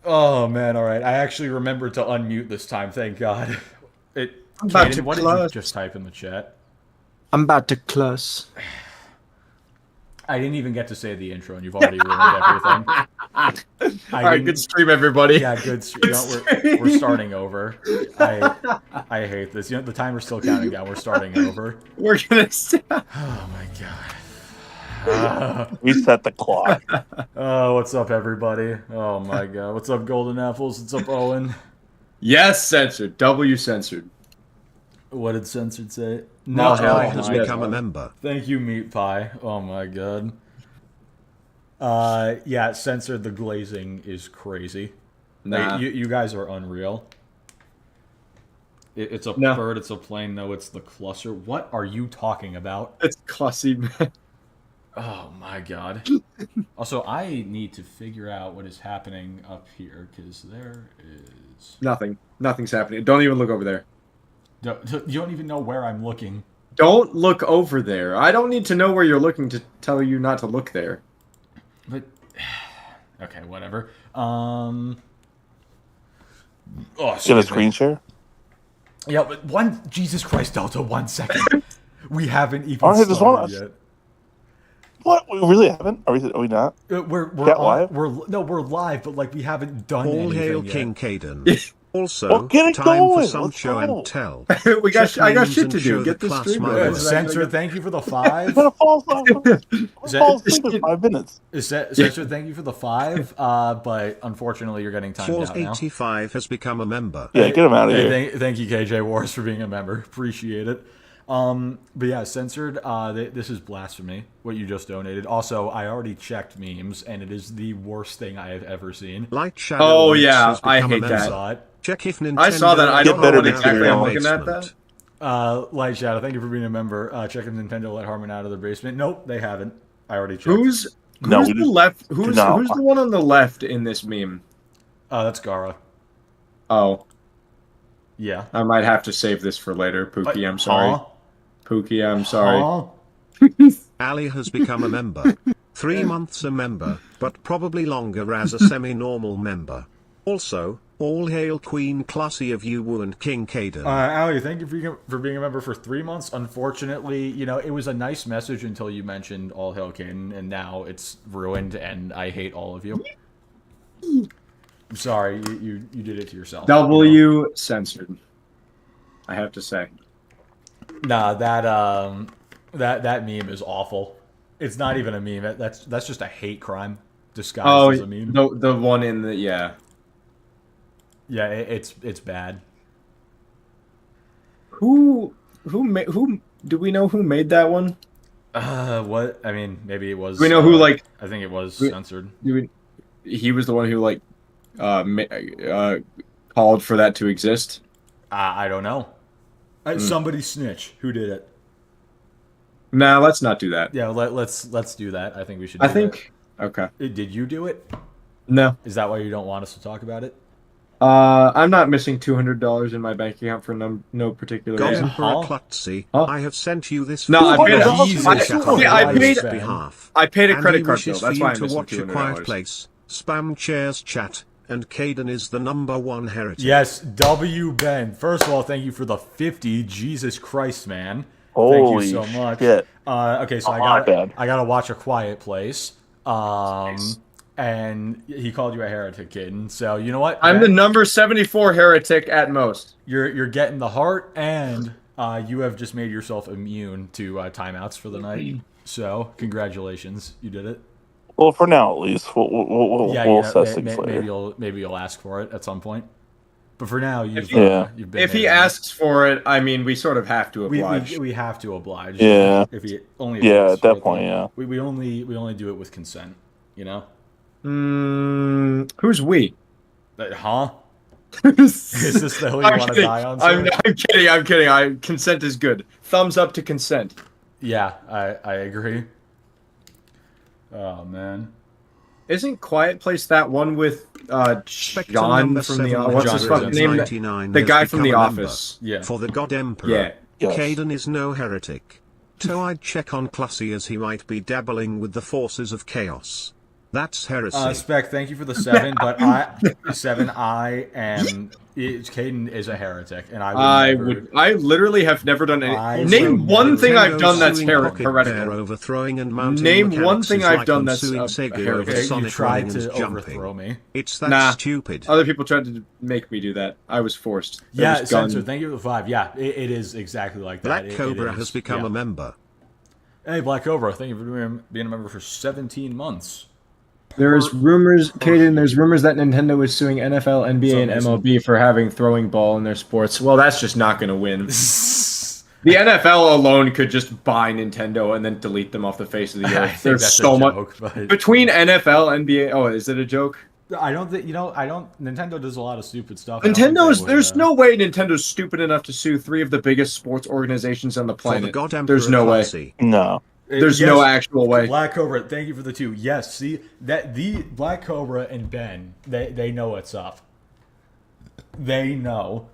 Oh man, all right. I actually remembered to unmute this time. Thank God. Kaden, what did you just type in the chat? I'm about to close. I didn't even get to say the intro, and you've already ruined everything. All right, good stream, everybody. Yeah, good stream. We're starting over. I hate this. You know, the timer's still counting down. We're starting over. We're gonna stop. Oh my God. Reset the clock. Oh, what's up, everybody? Oh my God. What's up, Golden Apples? What's up, Owen? Yes, censored. W censored. What did censored say? No, L has become a member. Thank you, Meat Pie. Oh my God. Yeah, censored. The glazing is crazy. Nah. You guys are unreal. It's a bird. It's a plane. No, it's the cluster. What are you talking about? It's classy, man. Oh my God. Also, I need to figure out what is happening up here, because there is... Nothing. Nothing's happening. Don't even look over there. You don't even know where I'm looking. Don't look over there. I don't need to know where you're looking to tell you not to look there. But... Okay, whatever. Oh, Get a screen share? Yeah, but Jesus Christ, Delta, 1 second. We haven't even started yet. What? We really haven't? Are we not? We're live? We're live, but like we haven't done All anything hail yet. King Caden. Also, get it time going. for some Let's show go. and tell. I got shit to do. show Get the the class stream. marvelous. Censor, thank you for the 5. I'm gonna fall asleep in 5 minutes. Censor, thank you for the 5. But unfortunately, you're getting timed Force out now. 85 has become a member. Yeah, get him out of here. Thank you, KJ Wars, for being a member. Appreciate it. But yeah, censored. This is blasphemy. What you just donated. Also, I already checked memes, and it is the worst thing I have ever seen. Light Shadow. Oh Lights yeah, has I become hate a member. that. Check if Nintendo. I saw that. I don't know what exactly I'm looking at. That. Light Shadow, thank you for being a member. Check if Nintendo let Harmon out of their basement. Nope, they haven't. I already checked. Who's the left? Who's the one on the left in this meme? That's Gara. Oh. Yeah. I might have to save this for later, Pookie. I'm sorry. Pookie, I'm sorry. Ali has become a member. 3 months a member, but probably longer as a semi-normal member. Also, All hail Queen Classy of you and King Caden. Ali, thank you for being a member for 3 months. Unfortunately, it was a nice message until you mentioned All Hail Caden, and now it's ruined, and I hate all of you. I'm sorry, you did it to yourself. W censored. I have to say. Nah, that meme is awful. It's not even a meme. That's just a hate crime disguised as a meme. The one in the yeah. Yeah, it's bad. Who do we know who made that one? What? I mean, maybe it was. Do we know who I think it was censored. He was the one who called for that to exist. I don't know. Somebody snitch. Who did it? Nah, let's not do that. Yeah, let's do that. I think we should. Okay. Did you do it? No. Is that why you don't want us to talk about it? I'm not missing $200 in my bank account for no particular God reason. Emperor Klutzy, I have sent you this. No, I paid a and credit he card wishes bill. That's for why you I'm to missing watch A Quiet $200. Place, spam chairs chat, and Caden is the #1 heretic. Yes, W Ben. First of all, thank you for the 50. Jesus Christ, man. Holy thank you so much. shit. Okay, so I gotta watch A Quiet Place. And he called you a heretic, kid. So you know what? I'm the number 74 heretic at most. You're getting the heart, and you have just made yourself immune to timeouts for the night. So congratulations, you did it. Well, for now at least, we'll assess things later. Maybe you'll ask for it at some point. But for now, you've been. If he asks for it, I mean, we sort of have to oblige. We have to oblige. Yeah. If he only. At that point, yeah. We only do it with consent. You know. Who's we? Huh? Is this the hill you want to die on? I'm kidding. Consent is good. Thumbs up to consent. Yeah, I agree. Oh man. Isn't Quiet Place that one with John from the what's his fucking name? The guy from The Office. Yeah. For the God Emperor. Yeah. Yes. Caden is no heretic. So I'd check on Classy as he might be dabbling with the forces of chaos. That's heresy. Spec, thank you for the 7, but I am. Caden is a heretic, and I literally have never done any. Name one thing I've done that's heretical. Overthrowing and mounting Name one thing I've done that's heretical. You tried to overthrow me. It's that stupid. Other people tried to make me do that. I was forced. Yeah, Censor, thank you for the 5. Yeah, it is exactly like that. Black Cobra has become a member. Hey, Black Cobra, thank you for being a member for 17 months. There's rumors, Caden, there's rumors that Nintendo is suing NFL, NBA, and MLB for having throwing ball in their sports. Well, that's just not going to win. The NFL alone could just buy Nintendo and then delete them off the face of the earth. There's so much between NFL, NBA. Oh, is it a joke? I don't think Nintendo does a lot of stupid stuff. There's no way Nintendo's stupid enough to sue 3 of the biggest sports organizations on the planet. There's no way. No. There's no actual way. Black Cobra, thank you for the 2. Yes, see that the Black Cobra and Ben, they know what's up. They know.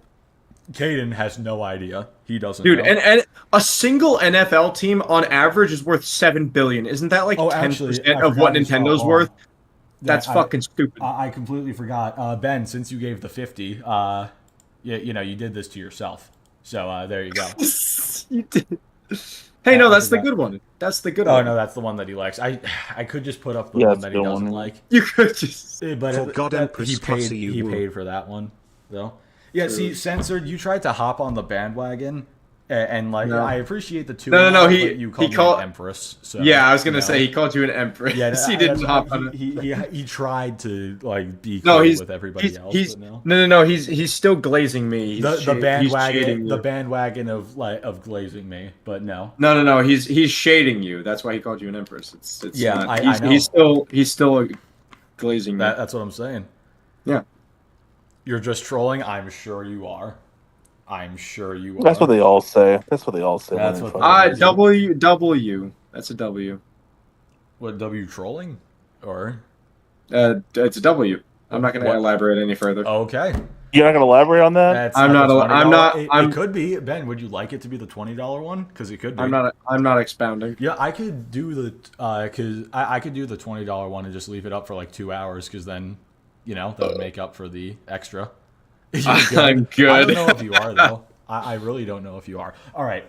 Caden has no idea. He doesn't. Dude, know. And a single NFL team on average is worth $7 billion. Isn't that like 10% of what Nintendo's worth? That's fucking stupid. I completely forgot. Ben, since you gave the 50, you did this to yourself. So there you go. You did. Hey, no, that's the good one. That's the good one. Oh, no, that's the one that he likes. I could just put up the one that he doesn't like. You could just... But he paid for that one, though. Yeah, see, Censored, you tried to hop on the bandwagon, and I appreciate the 2. No, you called me an Empress. So, yeah, I was going to say, he called you an Empress. Yeah, he didn't hop on it. He tried to, be cool with everybody else. No, he's still glazing me. The bandwagon of glazing me, but no. No, he's shading you. That's why he called you an Empress. I know. He's still glazing me. That's what I'm saying. Yeah. You're just trolling? I'm sure you are. That's what they all say. That's what W. That's a W. What, W trolling? Or? It's a W. I'm not going to elaborate any further. Okay. You're not going to elaborate on that? It could be. Ben, would you like it to be the $20 one? Because it could be. I'm not expounding. Yeah, I could do the I could do the $20 one and just leave it up for 2 hours, because then You know, that would make up for the extra. I'm good. I don't know if you are, though. I really don't know if you are. All right.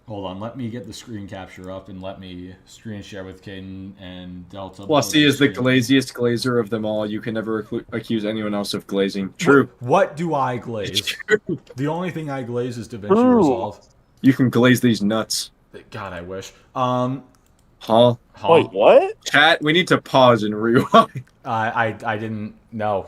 Hold on. Let me get the screen capture up and let me screen share with Caden and Delta. Plus, he is the glaziest glazer of them all. You can never accuse anyone else of glazing. True. What do I glaze? The only thing I glaze is DaVinci True. Resolve. You can glaze these nuts. God, I wish. Huh? Wait, what? Chat, we need to pause and rewind. I didn't know.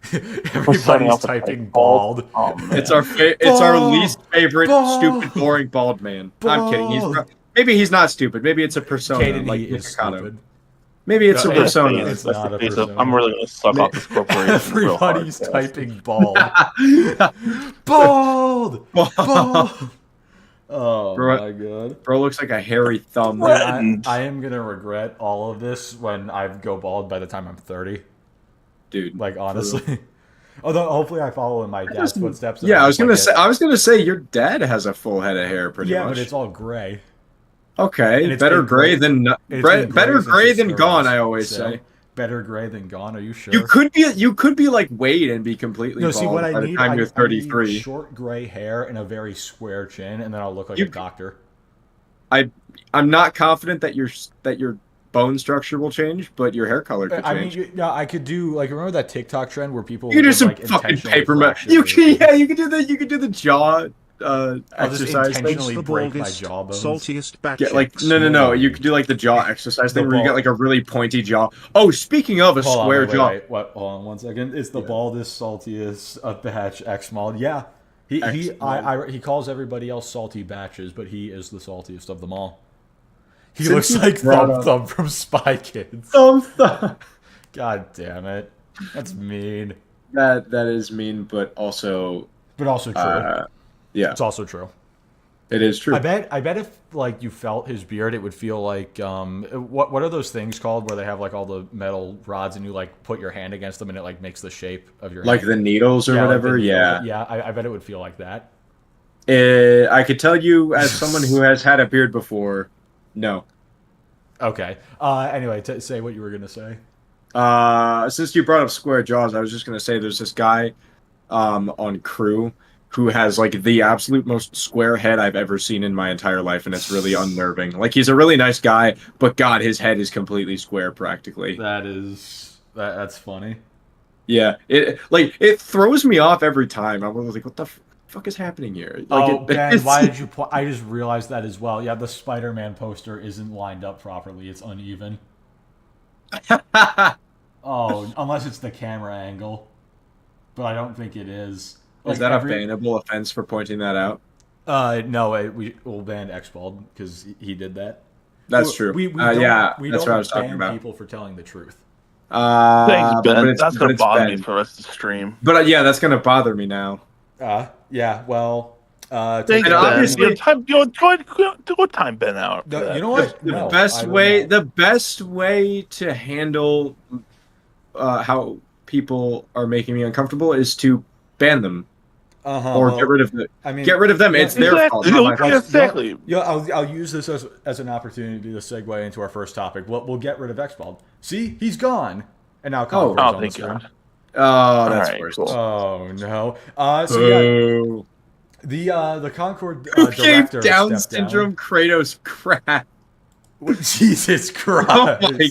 Starting Everybody's off with, typing like, bald. Oh, man. It's our least favorite stupid, boring bald man. I'm kidding. Maybe he's not stupid. Maybe it's a persona. Caden, like he is Mikado. stupid. Maybe it's a No, persona. it's not a persona. I'm really gonna suck off this corporation. Everybody's real hard. typing bald. Bald! Bald! Oh Bro, my god. Bro looks like a hairy thumb. Dude, Threatened. I am gonna regret all of this when I go bald by the time I'm 30. Dude. Like, honestly. Although, hopefully I follow in my dad's footsteps. and Yeah, I was just, gonna like, say your dad has a full head of hair, pretty Yeah, much. but it's all gray. Okay, And it's better been gray gray- than It's better been gray since gray the than 30s, gone. I always so say. Better gray than gone, are you sure? You could be like Wade and be completely No, bald see, what by I the need, time you're I 33. need short gray hair and a very square chin, and then I'll look like You- a doctor. I'm not confident that your bone structure will change, but your hair color could I mean, change. yeah, I could do, like, remember that TikTok trend where people You can do would, some like, fucking intentionally paper math. fracture You their- can, yeah, you could do the jaw I'll just exercise thing. intentionally the break my baldest, jawbones. saltiest batch. Yeah, like no. You could do like the jaw exercise thing The where you get bald- like a really pointy jaw. Oh, speaking of a Hold on, square wait, jaw, What? Hold on 1 second. It's the baldest, saltiest batch X-Mod. Yeah. He calls everybody else salty batches, but he is the saltiest of them all. He Since looks you like brought Thumb up- Thumb from Spy Kids. that God damn it. That's mean. is mean, but also But also true. yeah, It's also true. it is true. I bet if like you felt his beard, it would feel like what are those things called where they have like all the metal rods and you like put your hand against them and it like makes the shape of your Like hand. the needles or Yeah, like the whatever. needle. Yeah, Yeah. I bet it would feel like that. I could tell you as someone who has had a beard before. No. Okay. Anyway, say what you were gonna say. Since you brought up square jaws, I was just gonna say there's this guy on crew who has like the absolute most square head I've ever seen in my entire life, and it's really unnerving. Like he's a really nice guy, but God, his head is completely square practically. That's funny. Yeah, it throws me off every time. I was like, what the fuck is happening here? Like, Ben, why did you point? I just realized that as well. Yeah, the Spider-Man poster isn't lined up properly. It's uneven. Oh, unless it's the camera angle. But I don't think it is. Is that a bannable offense for pointing that out? No, we'll ban Xbald because he did that. That's true. We yeah, we that's don't what I was talking ban about. people for telling the truth. Thanks, Ben. That's but gonna it's bother Ben. me for the rest of the stream. But yeah, that's gonna bother me now. Yeah, well, Thanks, And Ben. obviously- Go time Ben out. for that. you know what? The No, best I will way, not. the best way to handle how people are making me uncomfortable is to ban them or well, get rid of them. I mean, Get rid of them. It's their fault, not my fault. Exactly. Yeah, I'll use this as an opportunity to segue into our first topic. We'll get rid of Xbald. See, he's gone, and now Concord's Oh, on the thank screen. God. Oh, that's Alright, worse. cool. Oh no. So yeah, the Concord Who gave director Down stepped down. syndrome Kratos crap? Jesus Christ! Oh my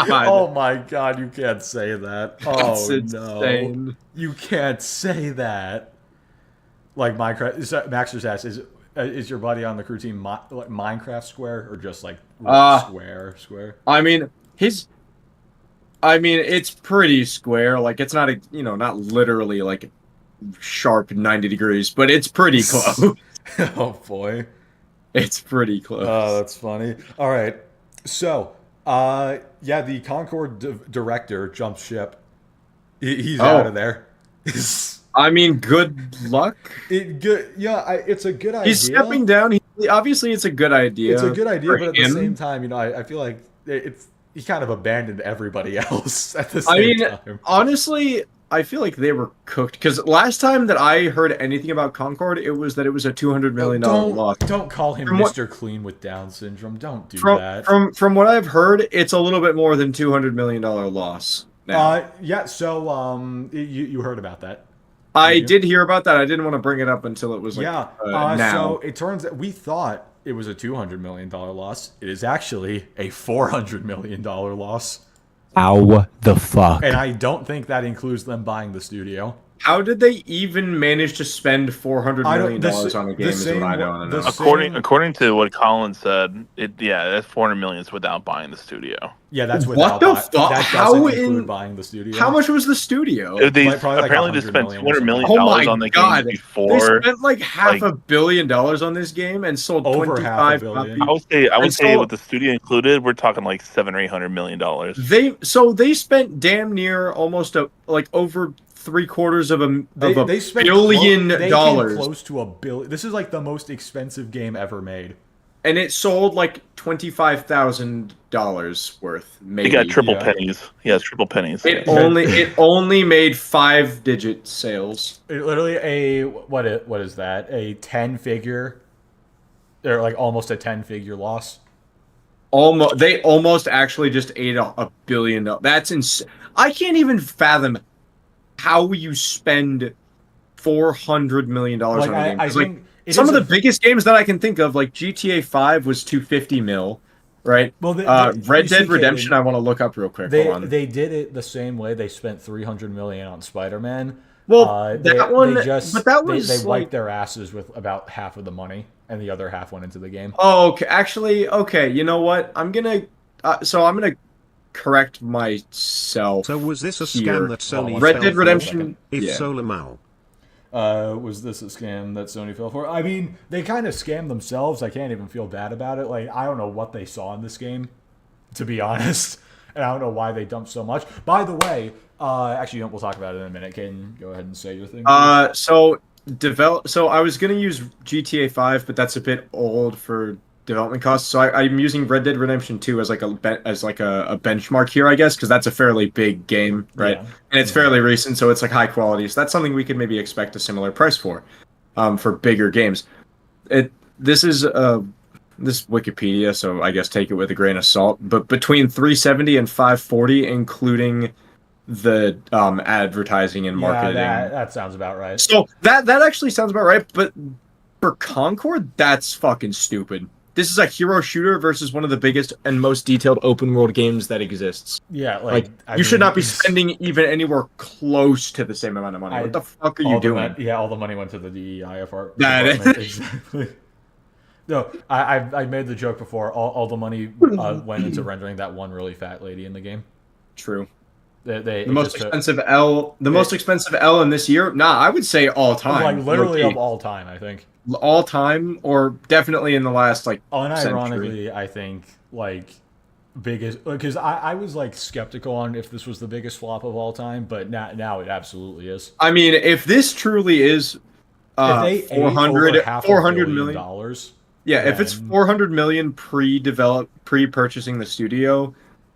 God. Oh my God! You can't say that. That's Oh insane. no! You can't say that. Like Minecraft. Maxer's asked, is your buddy on the crew team like Minecraft square or just like square? I mean, it's pretty square. Like it's not not literally like sharp 90 degrees, but it's pretty close. Oh boy. It's pretty close. Oh, that's funny. All right. So, yeah, the Concord director jumped ship. He's out of there. I mean, good luck. It's a good idea. He's stepping down. Obviously, it's a good idea. It's a good idea, for but at the him. same time, I feel like he kind of abandoned everybody else at the same time. Honestly, I feel like they were cooked because last time that I heard anything about Concord, it was that it was a $200 million loss. Don't call him From what- Mr. Clean with Down syndrome. Don't do From that. from what I've heard, it's a little bit more than $200 million loss. now. Yeah. So you heard about that? I did hear about that. I didn't want to bring it up until it was like Yeah. now. So it turns out we thought it was a $200 million loss. It is actually a $400 million loss. How the fuck? And I don't think that includes them buying the studio. How did they even manage to spend $400 million on a game? Is what I don't know. According to what Colin said, that's 400 million is without buying the studio. Yeah, that's What without the fuck? That doesn't include buying the studio. How much was the studio? They Probably like apparently they 100 spent million $200 million Oh my on the God. game before. They spent like half a billion dollars on this game and sold Over 25 half a billion. copies. I would say with the studio included, we're talking like $700 or $800 million. They spent damn near almost over $750 million They spent billion they dollars, came close to $1 billion. This is like the most expensive game ever made. and it sold like $25,000 worth. Maybe He got triple pennies. He has triple pennies. It only made 5-digit sales. It literally what is that? A 10-figure, or like almost a 10-figure loss. They almost actually just ate $1 billion. That's insane. I can't even fathom how you spend $400 million on a game. I think some of the biggest games that I can think of, like GTA 5, was $250 million, right? Well, Red Dead Redemption, I want to look up real quick. Hold on. They did it the same way they spent $300 million on Spider-Man. Well, they like wiped their asses with about half of the money, and the other half went into the game. Oh, okay. Actually, okay. You know what? I'm gonna correct myself. So was this a here. scam that Sony Red fell Dead for? Redemption? If Yeah. so, Lamal. Was this a scam that Sony fell for? I mean, they kind of scammed themselves. I can't even feel bad about it. Like, I don't know what they saw in this game, to be honest. And I don't know why they dumped so much. By the way, actually, we'll talk about it in a minute. Can go ahead and say your thing. So I was gonna use GTA 5, but that's a bit old for development costs. So I'm using Red Dead Redemption 2 as like a benchmark here, I guess, because that's a fairly big game, right? Yeah. And it's fairly recent, so it's like high quality. So that's something we could maybe expect a similar price for bigger games. This is Wikipedia, so I guess take it with a grain of salt. But between 370 and 540, including the advertising and marketing. Yeah, that sounds about right. So that actually sounds about right. But for Concord, that's fucking stupid. This is a hero shooter versus one of the biggest and most detailed open world games that exists. Yeah, you should not be spending even anywhere close to the same amount of money. What the fuck are you doing? All the money went to the DEI That department. Exactly. No, I made the joke before. All the money went into rendering that one really fat lady in the game. True. The most expensive L in this year? Nah, I would say all time. Like literally of all time, I think. All time, or definitely in the last unironically, century. I think biggest, because I was skeptical on if this was the biggest flop of all time, but now it absolutely is. I mean, if this truly is if they $400 million, if it's 400 million pre-purchasing the studio,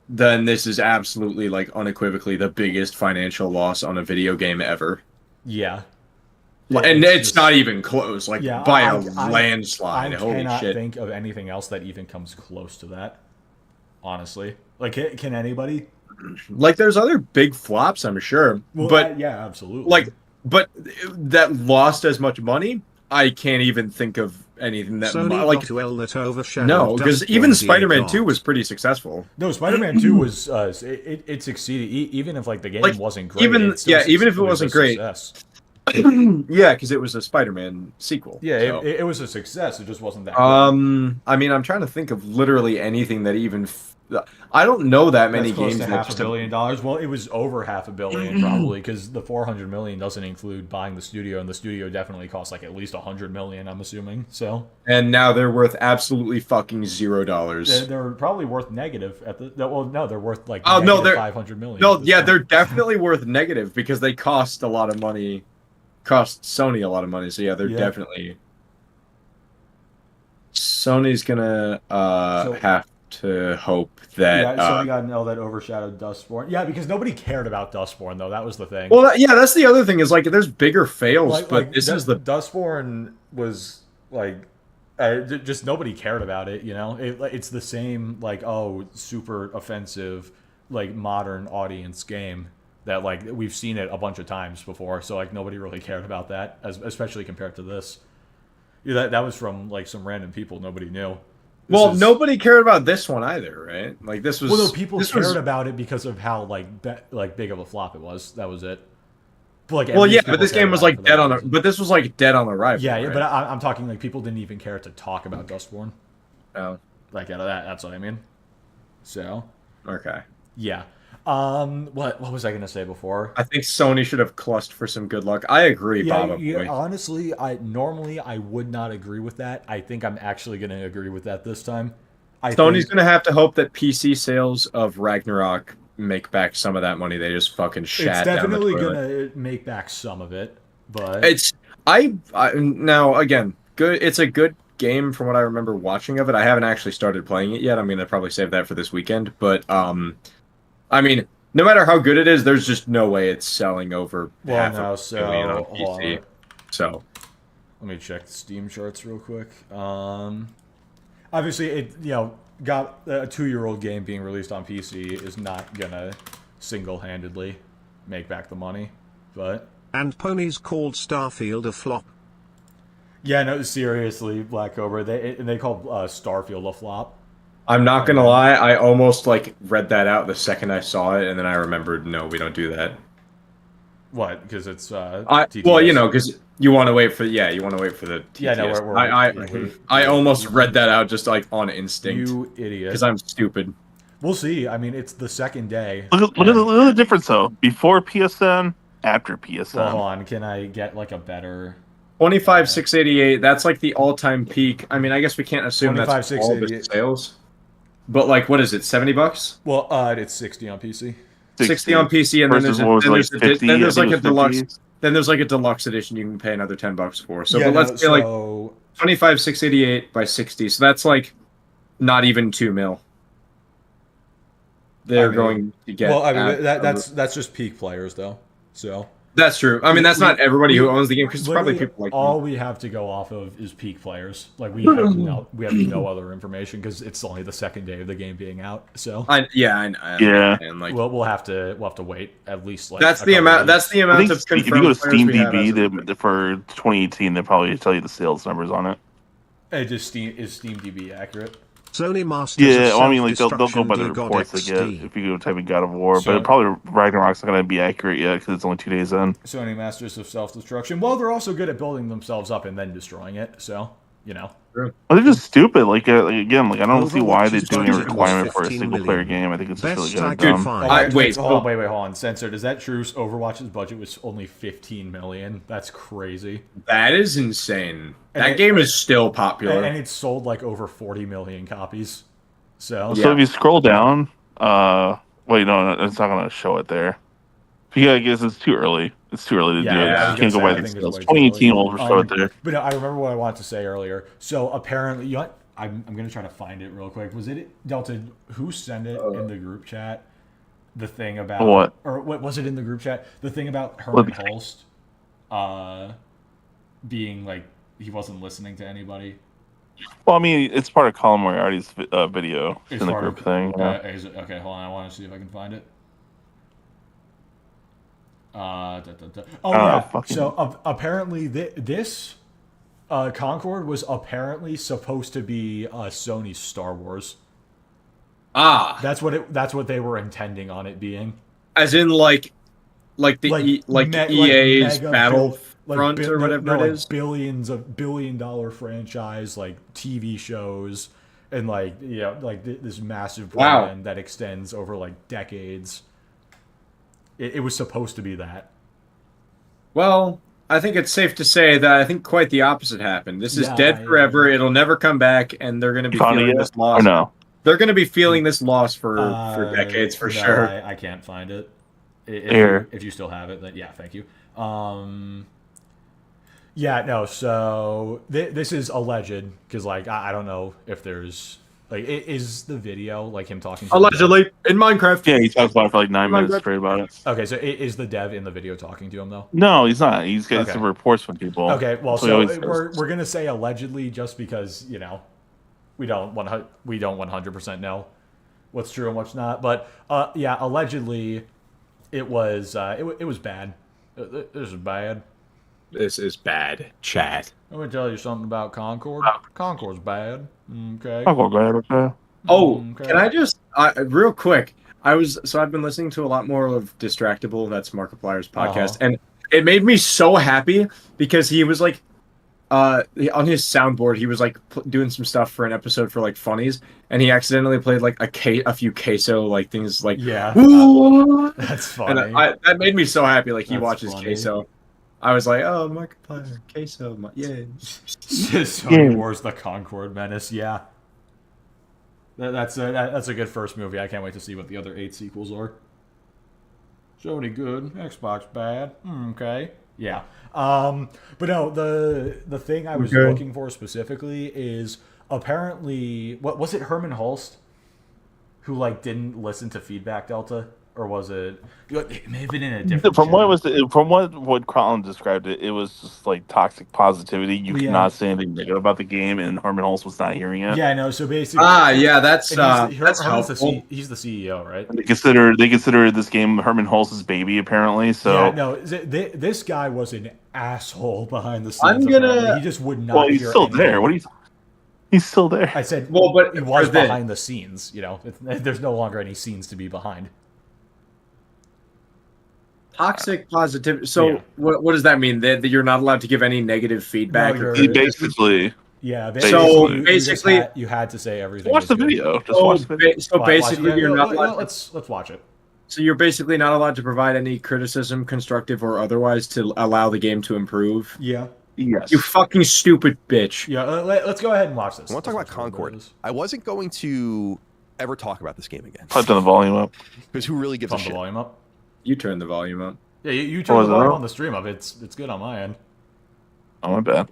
then this is absolutely unequivocally the biggest financial loss on a video game ever. Yeah. And it's not even close, by a landslide. Holy shit. I cannot think of anything else that even comes close to that, honestly. Can anybody? There's other big flops, I'm sure. Well, but yeah, absolutely. But that lost as much money, I can't even think of anything that no, because even Spider-Man 2 was pretty successful. No, Spider-Man 2 was it succeeded even if the game wasn't great. Even if it wasn't great. Success. Yeah, because it was a Spider-Man sequel. Yeah, so. it was a success. It just wasn't that good. I mean, I'm trying to think of literally anything that even... I don't know that many games that that $500 million. Well, it was over $500 million probably, because the $400 million doesn't include buying the studio, and the studio definitely costs at least $100 million, I'm assuming. So. And now they're worth absolutely fucking $0. They're probably worth negative at the. Well, no, they're worth they're $500 million. No, yeah, they're definitely worth negative because they cost a lot of money. Cost Sony a lot of money, so yeah, they're definitely. Sony's gonna have to hope that Sony got all that overshadowed Dustborn. Yeah, because nobody cared about Dustborn though. That was the thing. Well, that's the other thing is there's bigger fails, but this is the Dustborn was just nobody cared about it. You know, it's the same super offensive like modern audience game that like we've seen it a bunch of times before. So like nobody really cared about that, especially compared to this. Yeah, that was from like some random people nobody knew. Nobody cared about this one either, right? Like this was. Well, no, people cared about it because of how like big of a flop it was. That was it. But, like, but this game was like dead on. But this was like dead on arrival. Yeah, right? but I'm talking like people didn't even care to talk about Dustborn. Oh, Like that's what I mean. So. okay. Yeah. What was I gonna say before? I think Sony should have clustered for some good luck. I agree, Bob. Honestly, normally I would not agree with that. I think I'm actually gonna agree with that this time. Sony's gonna have to hope that PC sales of Ragnarok make back some of that money they just fucking shat. It's definitely gonna make back some of it, but I now again good. It's a good game from what I remember watching of it. I haven't actually started playing it yet. I'm gonna probably save that for this weekend. But I mean, no matter how good it is, there's just no way it's selling over half a million on PC. So let me check the Steam charts real quick. Obviously, it got a 2-year-old game being released on PC is not gonna single-handedly make back the money, but And ponies called Starfield a flop. Yeah, no, seriously, Black Cobra. They called Starfield a flop. I'm not gonna lie, I almost like read that out the second I saw it, and then I remembered, no, we don't do that. What? Because it's TTS. Well, because you want to wait for the TTS. Yeah, no, I almost read that out just like on instinct. You idiot. Because I'm stupid. We'll see. I mean, it's the second day. Look at the difference though. Before PSN, after PSN. Well, hold on. Can I get like a better? 25,688. That's like the all-time peak. I mean, I guess we can't assume that's all the sales. But like, what is it? $70? Well, it's 60 on PC. 60 on PC, and then there's like a deluxe. Then there's like a deluxe edition you can pay another $10 for. So, but let's say like 25,688 by 60. So that's like not even $2 million. They're going to get. Well, I mean that's just peak players though. So. That's true. I mean, that's not everybody who owns the game because it's probably people like all we have to go off of is peak players. Like we have no other information because it's only the second day of the game being out. So I know. And like, we'll have to wait at least like that's the amount. That's the amount of confirmed. If you go to Steam DB for 2018, they probably tell you the sales numbers on it. Is Steam DB accurate? Sony Masters. Yeah, well, I mean, like they'll go by the reports they get if you go type in God of War, but probably Ragnarok's not going to be accurate yet because it's only 2 days in. Sony Masters of Self-Destruction. Well, they're also good at building themselves up and then destroying it. So Well, they're just stupid. Like again, I don't see why they're doing a requirement for a single-player game. I think it's just really dumb. Wait, hold on. Censored. Is that true? Overwatch's budget was only $15 million. That's crazy. That is insane. That game is still popular, and it's sold like over 40 million copies. So if you scroll down, wait, no, it's not going to show it there. Yeah, I guess it's too early. It's too early to do it. You can't go by the sales. 2018 will show it there. But no, I remember what I wanted to say earlier. So apparently, I'm going to try to find it real quick. Was it Delta? Who sent it in the group chat? The thing about what? Or what was it in the group chat? The thing about Herman Holst, being like he wasn't listening to anybody. Well, I mean, it's part of Colin Moriarty's video in the group thing. Okay, hold on. I want to see if I can find it. So apparently this Concord was apparently supposed to be Sony's Star Wars. That's what they were intending on it being. As in EA's Battlefront or whatever it is. Billion-dollar franchise, like TV shows, and this massive brand that extends over like decades. It was supposed to be that. Well, I think it's safe to say that I think quite the opposite happened. This is dead forever. It'll never come back, and they're going to be feeling this loss. No? They're going to be feeling this loss for decades for sure. I can't find it. If you still have it, then yeah, thank you. So this is alleged because I don't know if there's is the video like him talking to allegedly in Minecraft? Yeah, he talks about it for like 9 minutes straight about it. Okay, so is the dev in the video talking to him though? No, he's not. He's getting some reports from people. Okay, well, so we're gonna say allegedly just because we don't 100% know. what's true and what's not. But yeah, allegedly, it was bad. This is bad. This is bad, Chad. Let me tell you something about Concord. Concord's bad. Okay. I'll go grab it. Okay. Oh, Okay. can I just real quick? I've been listening to a lot more of Distractable. That's Markiplier's podcast, and it made me so happy because he was like, on his soundboard, he was like doing some stuff for an episode for like funnies, and he accidentally played like a few queso like things like Yeah. "Ooh." That's funny. And that made me so happy. Like he That's watches funny. queso. I was like, oh, Markiplier, queso, yay. Sony Wars: The Concord Menace. Yeah. That's a good first movie. I can't wait to see what the other 8 sequels are. Sony good, Xbox bad. Okay. Yeah. But no, the thing I was looking for specifically is apparently what was it, Herman Hulst, who like didn't listen to Feedback Delta, or was it? It may have been in a different. From show. what Colin described it was just like toxic positivity. You cannot say anything negative about the game, and Herman Hulst was not hearing it. Yeah, no. So basically, that's Herman's helpful. he's the CEO, right? They consider this game Herman Hulst's baby, apparently. So yeah, no. This guy was an asshole behind the scenes. I'm gonna- apparently. He just would not. well, he's hear still anything. there. What are you? He's still there. I said, Well, but he was for the- behind the scenes. You know, there's no longer any scenes to be behind. Toxic positivity. So Yeah. what does that mean? That you're not allowed to give any negative feedback? No, or you're- Basically, Yeah. So you just basically- you had to say everything. watch was the good. video. Just So, watch the video. so basically, you're not allowed. Let's watch it. So you're basically not allowed to provide any criticism, constructive or otherwise, to allow the game to improve. Yeah. Yes. You fucking stupid bitch. Yeah. Let's go ahead and watch this. I want to talk about Let's watch what Concord. it is. I wasn't going to ever talk about this game again I'll turn the volume up. because who really gives a Pump the shit? volume up. You turn the volume up, Yeah, you turn Oh, the is that volume up? on the stream up. It's good on my end. Oh, my bad.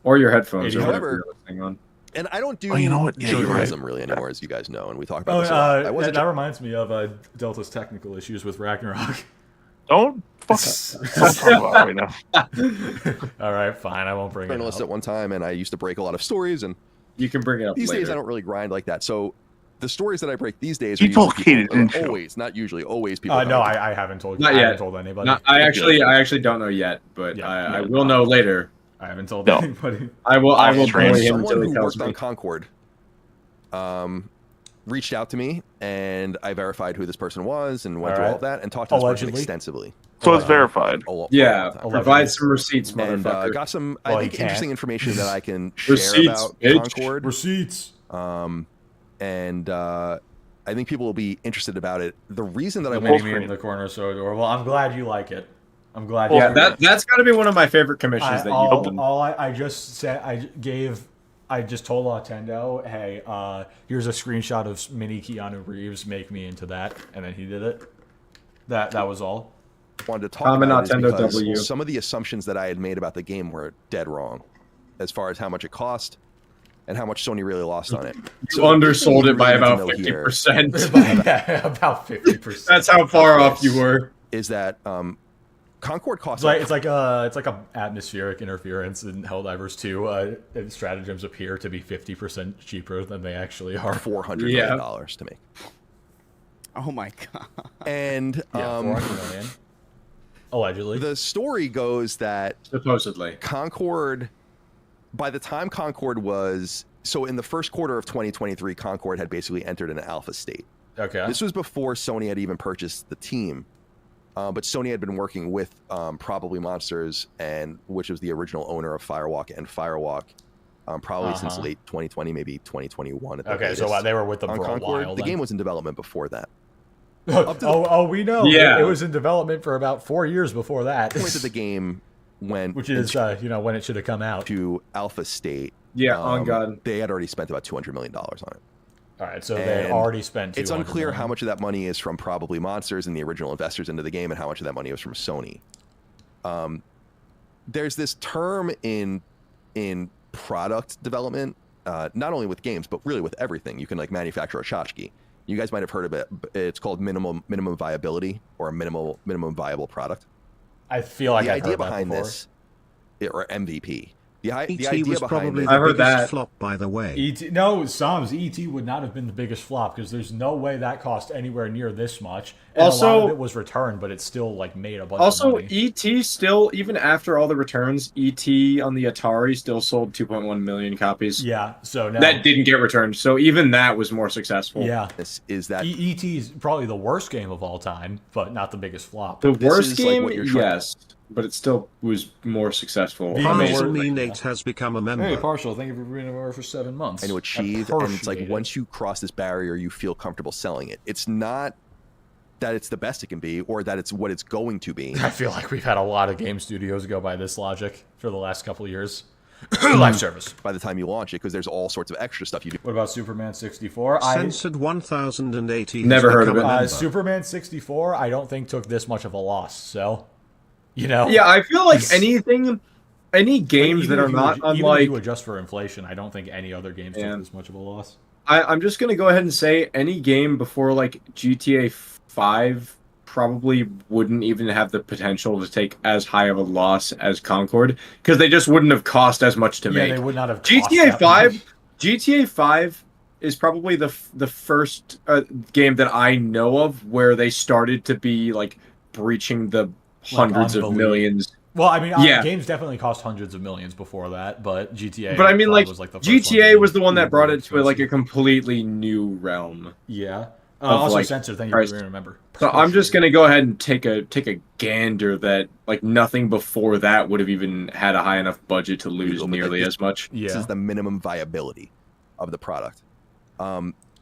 or your headphones, or However- whatever you're listening on. And I don't do Oh, you know what? Yeah, you're right. journalism really anymore, as you guys know, and we talk about Oh, this a lot. I that, wasn't that reminds me of Delta's technical issues with Ragnarok. Don't talk about it right now. All right, fine. I won't bring it journalist up. at one time, and I used to break a lot of stories, and You can bring it up these later. days I don't really grind like that. So the stories that I break these days You are told usually Katie, people- didn't you? always, not usually, always people. No, coming. I haven't told. Not I yet. haven't told anybody. No, I actually don't know yet, but Yeah, I yeah. will know later. I haven't told No. anybody. I will Stream. bully him Someone until he who tells worked on me. Concord reached out to me, and I verified who this person was and went through all of that and talked to this person Allegedly. extensively. So it's verified. For a Yeah, long time. provide some receipts, And motherfucker. got some, Well, I he think, can't. interesting information that I can share Receipts, about bitch. Concord. Receipts. And I think people will be interested about it. The reason that I The want mini me in the corner is so adorable. I'm glad you like it. I'm glad. Yeah, you that's got to be one of my favorite commissions that you've done. I just said, I just told Nintendo, hey, here's a screenshot of mini Keanu Reeves, make me into that, and then he did it. That was all. wanted to talk I'm a about it is Nintendo because W. some of the assumptions that I had made about the game were dead wrong, as far as how much it cost and how much Sony really lost on it. You undersold it by really need about to know here 50%. About 50%. That's how far off you were. Is that Concord costs It's like a atmospheric interference in Helldivers 2. And stratagems appear to be 50% cheaper than they actually are. $400 Yeah. million to make. Oh my god. And Yeah, 400 million. Allegedly. the story goes that Supposedly. Concord, by the time Concord was, so in the first quarter of 2023, Concord had basically entered an alpha state. Okay. This was before Sony had even purchased the team. But Sony had been working with Probably Monsters, and which was the original owner of Firewalk and Firewalk, probably since late 2020, maybe 2021. At the Okay, so latest. they were with them On for a Concord, while. the then. game was in development before that. We know. Yeah. It was in development for about 4 years before that. The point that the game went Which is, when it should have come out. to alpha state. Yeah, on God. They had already spent about $200 million on it. All right, so they had And already spent. It's $200 unclear million. how much of that money is from Probably Monsters and the original investors into the game, and how much of that money was from Sony. There's this term in product development, not only with games, but really with everything. You can like manufacture a tchotchke. You guys might have heard of it. It's called minimum viability, or a minimum viable product. I feel like The I've idea heard that behind before. this, or MVP, The E.T. idea was behind probably it. the I heard biggest that. flop, by the way. No, Psalms, ET would not have been the biggest flop because there's no way that cost anywhere near this much. And Also- a lot of it was returned, but it still like made a bunch of Also, money. ET still, even after all the returns, ET on the Atari still sold 2.1 million copies. Yeah, so now That didn't get returned, so even that was more successful. yeah. This is that ET is probably the worst game of all time, but not the biggest flop. The This worst is, like, game, what you're trying- yes, but it still was more successful. Being I the mean, worst- Prize Nate has become a member. Hey, Partial, thank you for being a member for 7 months. and to achieve, I and it's like appreciate it. once you cross this barrier, you feel comfortable selling it. It's not that it's the best it can be, or that it's what it's going to be. I feel like we've had a lot of game studios go by this logic for the last couple of years. Live service. By the time you launch it, because there's all sorts of extra stuff you do. What about Superman 64? Censored 1080. Never has heard of become it. a member. Superman 64, I don't think took this much of a loss. So, you know, yeah, I feel like any games even that are if you not even if unlike. you adjust for inflation, I don't think any other games Yeah. took this much of a loss. I'm just gonna go ahead and say any game before like GTA 5 probably wouldn't even have the potential to take as high of a loss as Concord because they just wouldn't have cost as much to Yeah, make. they would not have. cost GTA that 5 much. GTA 5 is probably the first game that I know of where they started to be like breaching the hundreds of unbelievable. millions. Well, I mean, Yeah. games definitely cost hundreds of millions before that, but GTA. But I mean, 5 like, was the first GTA one was the one that brought really it to like a expensive. completely new realm. Yeah. of, Also, like, censored. Thank you price. for remember. So I'm just gonna go ahead and take a gander that like nothing before that would have even had a high enough budget to lose But nearly this- as much. This Yeah. is the minimum viability of the product.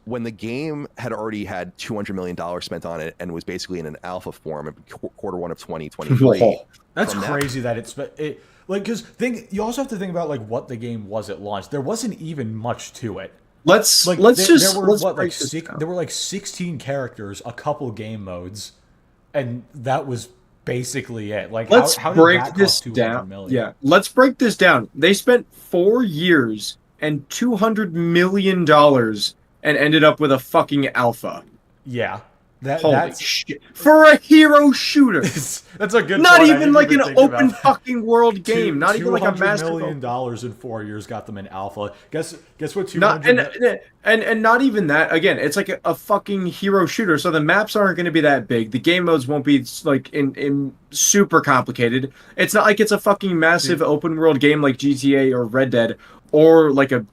When the game had already had $200 million spent on it and was basically in an alpha form in quarter one of 2023. Whoa. That's from that- crazy that it's like because you also have to think about like what the game was at launch. There wasn't even much to it. Let's Like let's there, just there were let's what, break like this six, down. there were like 16 characters, a couple game modes, and that was basically it. Like Let's how break did that this cost 200 down. million? Yeah, let's break this down. They spent 4 years and $200 million and ended up with a fucking alpha. Yeah. Holy That's shit! For a hero shooter, that's a good. not point. I even didn't like an think open about that. fucking world game. Not even like a $200 master. million in 4 years got them in alpha. Guess what? 200 Not and not even that. Again, it's like a fucking hero shooter. So the maps aren't going to be that big. The game modes won't be like in super complicated. It's not like it's a fucking massive open world game like GTA or Red Dead or like a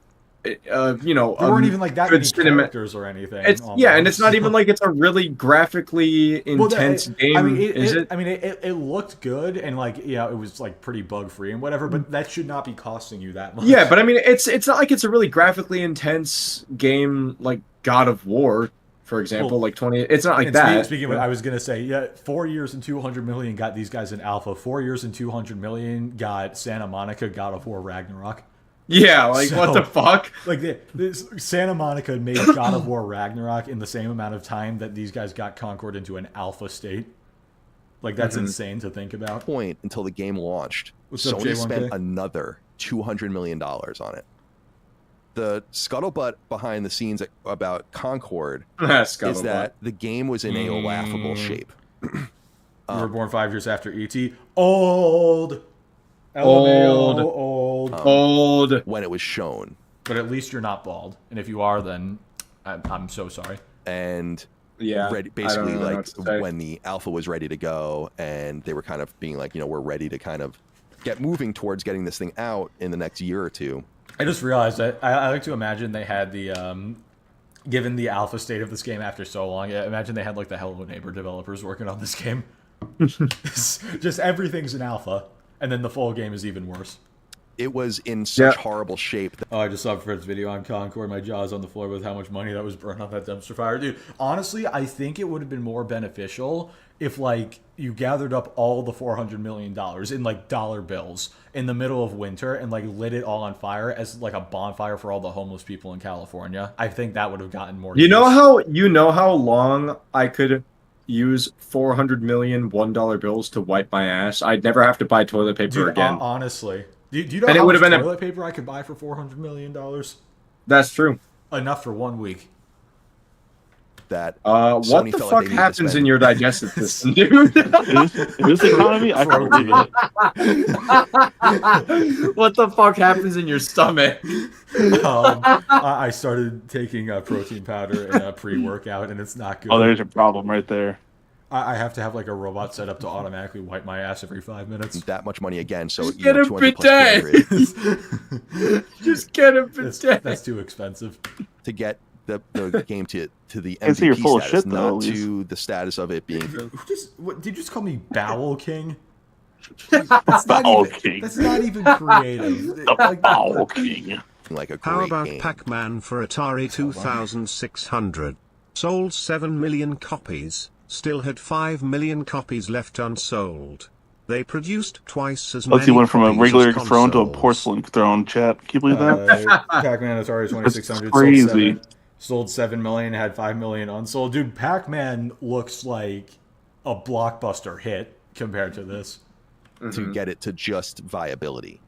you know. There weren't even like that good many cinema- characters or anything. It's yeah, and it's not even like it's a really graphically Well, intense game. I mean, is it? I mean, it looked good and like yeah, it was like pretty bug free and whatever. But that should not be costing you that much. Yeah, but I mean, it's not like it's a really graphically intense game like God of War, for example. Well, like 20. It's not like And that. speaking of, I was gonna say, yeah, 4 years and 200 million got these guys in alpha. 4 years and 200 million got Santa Monica God of War Ragnarok. Yeah, like So- what the fuck? Like this Santa Monica made God of War Ragnarok in the same amount of time that these guys got Concord into an alpha state. Like that's insane to think about. Point until the game launched, What's up, Sony J1K? spent another $200 million on it. The scuttlebutt behind the scenes about Concord is that the game was in a laughable shape. You were born 5 years after ET. Old. LMAO, old. old. When it was shown. But at least you're not bald. And if you are, then I'm so sorry. And Yeah, basically I don't know like what to say. when the alpha was ready to go and they were kind of being like, you know, we're ready to kind of get moving towards getting this thing out in the next year or two. I just realized that I like to imagine they had the given the alpha state of this game after so long. Yeah, imagine they had like the Hello Neighbor developers working on this game. Just everything's in alpha, and then the full game is even worse. It was in such Yeah. horrible shape that Oh, I just saw Fred's video on Concord. My jaw's on the floor with how much money that was burned on that dumpster fire. Dude, honestly, I think it would have been more beneficial if, like, you gathered up all the $400 million in, like, dollar bills in the middle of winter and, like, lit it all on fire as, like, a bonfire for all the homeless people in California. I think that would have gotten more You know use. how long I could use 400 million $1 bills to wipe my ass? I'd never have to buy toilet paper Dude, again. honestly. Do you know And it how would much have been a- toilet paper I could buy for $400 million? That's true. Enough for 1 week. that what Sony the felt fuck like they needed to happens spend- in your digestive system, dude? In this economy, I can believe it. What the fuck happens in your stomach? I started taking protein powder and a pre-workout, and it's not good. Oh, there's a problem right there. I have to have like a robot set up to automatically wipe my ass every 5 minutes. that much money again. So Just get a 200 plus bidet. 200 Just get a bidet. That's too expensive. to get the game to the I see you're MVP full of status, shit, though, not at least. to the status of it being. What, did you just call me Bowel King? Bowel King. That's not even creative. The Bowel King. Like a great How about game. Pac-Man for Atari 2600? Sold 7 million copies, still had 5 million copies left unsold. They produced twice as many. Let's see, went from a copies regular as throne to a consoles. porcelain throne, chat. Can you believe that? Pac-Man Atari 2600 crazy. sold 7 million, had 5 million unsold. Dude, Pac-Man looks like a blockbuster hit compared to this. To get it to just viability.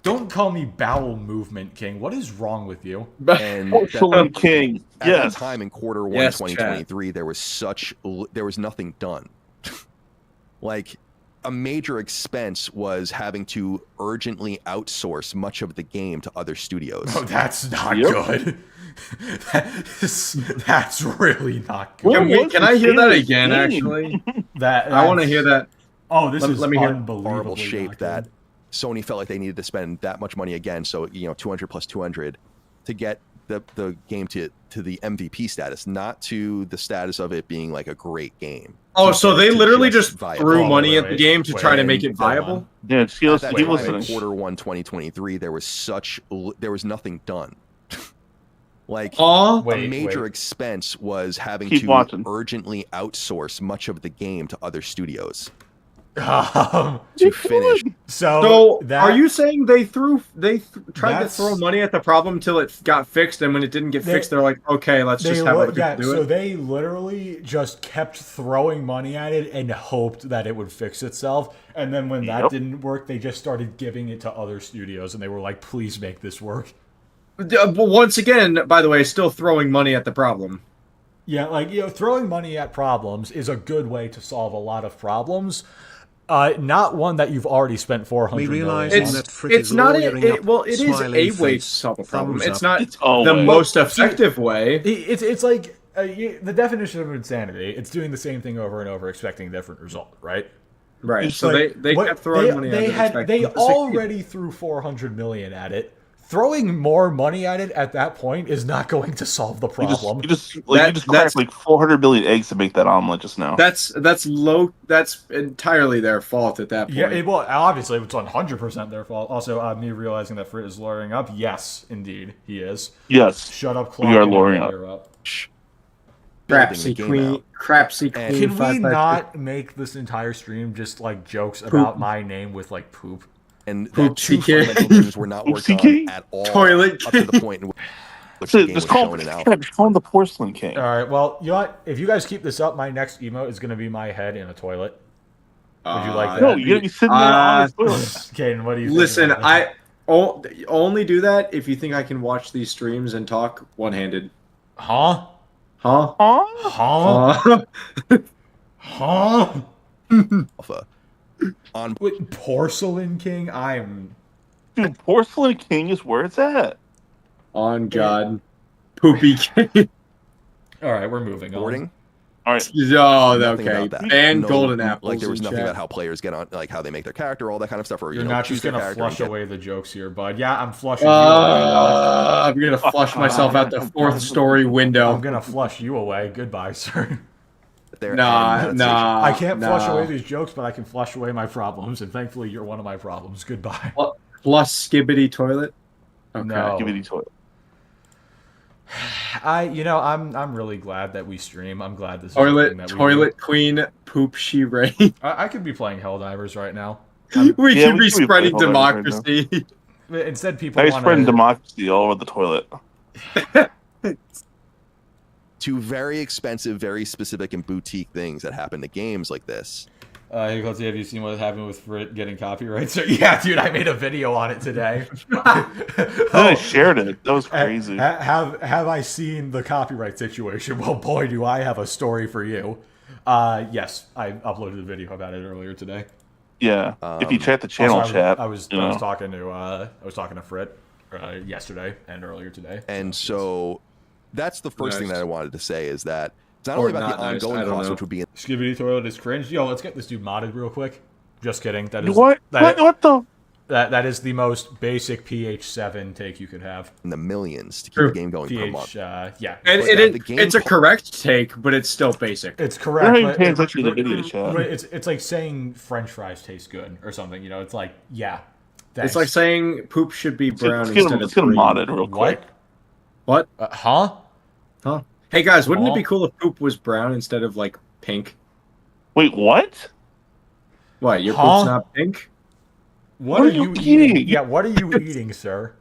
Don't call me Bowel Movement King. What is wrong with you? And Porcelain King. at Yes. the time in quarter one Yes, 2023, there was nothing done. Like, a major expense was having to urgently outsource much of the game to other studios. Oh, that's not Yep. good. That's really not good. Can I hear that this again? game? Actually, That I want to hear that. Oh, this is let me hear- unbelievably Horrible shape not that good. Sony felt like they needed to spend that much money again. So 200 plus 200 to get the game to the MVP status, not to the status of it being like a great game. Oh, To so get they it to literally just just viable. threw Oh, money wait, at the game to try to wait, make it hold viable? on. Yeah, At he that was time in listening. quarter one 2023, there was nothing done. Like Aw. a major expense was having Keep to watching. urgently outsource much of the game to other studios Um, to finish. So, that, are you saying they tried to That's- throw money at the problem till it got fixed, and when it didn't get fixed, they're like, okay, let's just have other people do so it? they literally just kept throwing money at it and hoped that it would fix itself. And then when that Yep. didn't work, they just started giving it to other studios, and they were like, "Please make this work." But once again, by the way, still throwing money at the problem. Yeah, throwing money at problems is a good way to solve a lot of problems. Not one that you've already spent 400 We million realize on. It's that Frit it's is not lawyering it. up, Well, it is smiling a way to face, solve a problem. thumbs It's up. not It's a the way. most effective way. It's like the definition of insanity. It's doing the same thing over and over, expecting a different result, right? Right. It's so like, they what- kept throwing money at they it. had expecting they it to succeed. already threw 400 million at it. Throwing more money at it at that point is not going to solve the problem. You just That's- cracked like 400 million eggs to make that omelet just now. That's low. That's entirely their fault at that point. Yeah, well, obviously it's 100% their fault. Also, me realizing that Frit is luring up. Yes, indeed, he is. Yes. Shut up, We are Clock, luring and up. Building Crapsy the game queen. out. Crapsy And- queen. Can we 556. not make this entire stream just like jokes about my name with like poop? And that Poopsie two kid. fundamental things were not worked Poopsie on kid. at all Toilet up to the point in which Just, the game was just call shown and out. him the Porcelain King. All right. Well, you know what? If you guys keep this up, my next emote is gonna be my head in a toilet. Would you like that? No, you're gonna be sitting there on the toilet. Caden, what do you think? Listen, about that? only do that if you think I can watch these streams and talk one-handed. Huh? Huh? Huh? Huh? Huh? Huh? Alpha. On Wait, Porcelain King? I'm. Dude, Porcelain King is where it's at. On God. Poopy king. All right, we're moving boarding, All right. Oh, nothing okay. about that. Ban No- golden apples. Like there was in nothing chat. about how players get on, like how they make their character, all that kind of stuff. Or You're you know, not choose just their gonna character flush and get- away the jokes here, bud. Yeah, I'm flushing you away. Now. I'm gonna flush myself out the fourth-story window. I'm gonna flush you away. Goodbye, sir. their Nah, advantage. nah. I can't flush nah. away these jokes, but I can flush away my problems, and thankfully, you're one of my problems. Goodbye. Plus skibbity toilet. Okay. No. Give me the toilet. I'm really glad that we stream. I'm glad this is a thing Toilet, that we toilet queen, poop she rain. do. I could be playing Helldivers right now. We Yeah, should we be should be spreading playing Helldivers right democracy. Instead, people I want spreading to. democracy all over the toilet. to very expensive, very specific and boutique things that happen to games like this. Hey, Clutzy, have you seen what happened with Frit getting copyrights? Yeah, dude, I made a video on it today. I shared it. That was crazy. Have I seen the copyright situation? Well, boy, do I have a story for you. Yes, I uploaded a video about it earlier today. Yeah, if you check the channel Also, chat, I was talking to Frit yesterday and earlier today. And so that's the first thing that I wanted to say is that it's not only about the ongoing costs, which would be Skibidi Toilet is cringe. Yo, let's get this dude modded real quick. Just kidding. That is what the? That is the most basic PH7 take you could have. in the millions to keep the game going per month. Yeah. And it's a correct take, but it's still basic. It's correct. You're paying attention to the video chat. It's like saying French fries taste good or something. You know, it's like, yeah. Thanks. It's like saying poop should be brown Let's instead get of green. modded real quick. What? Huh? Hey guys, wouldn't it be cool if poop was brown instead of like pink? Wait, what? What? Your poop's not pink? What are you eating? Yeah, what are you eating, sir?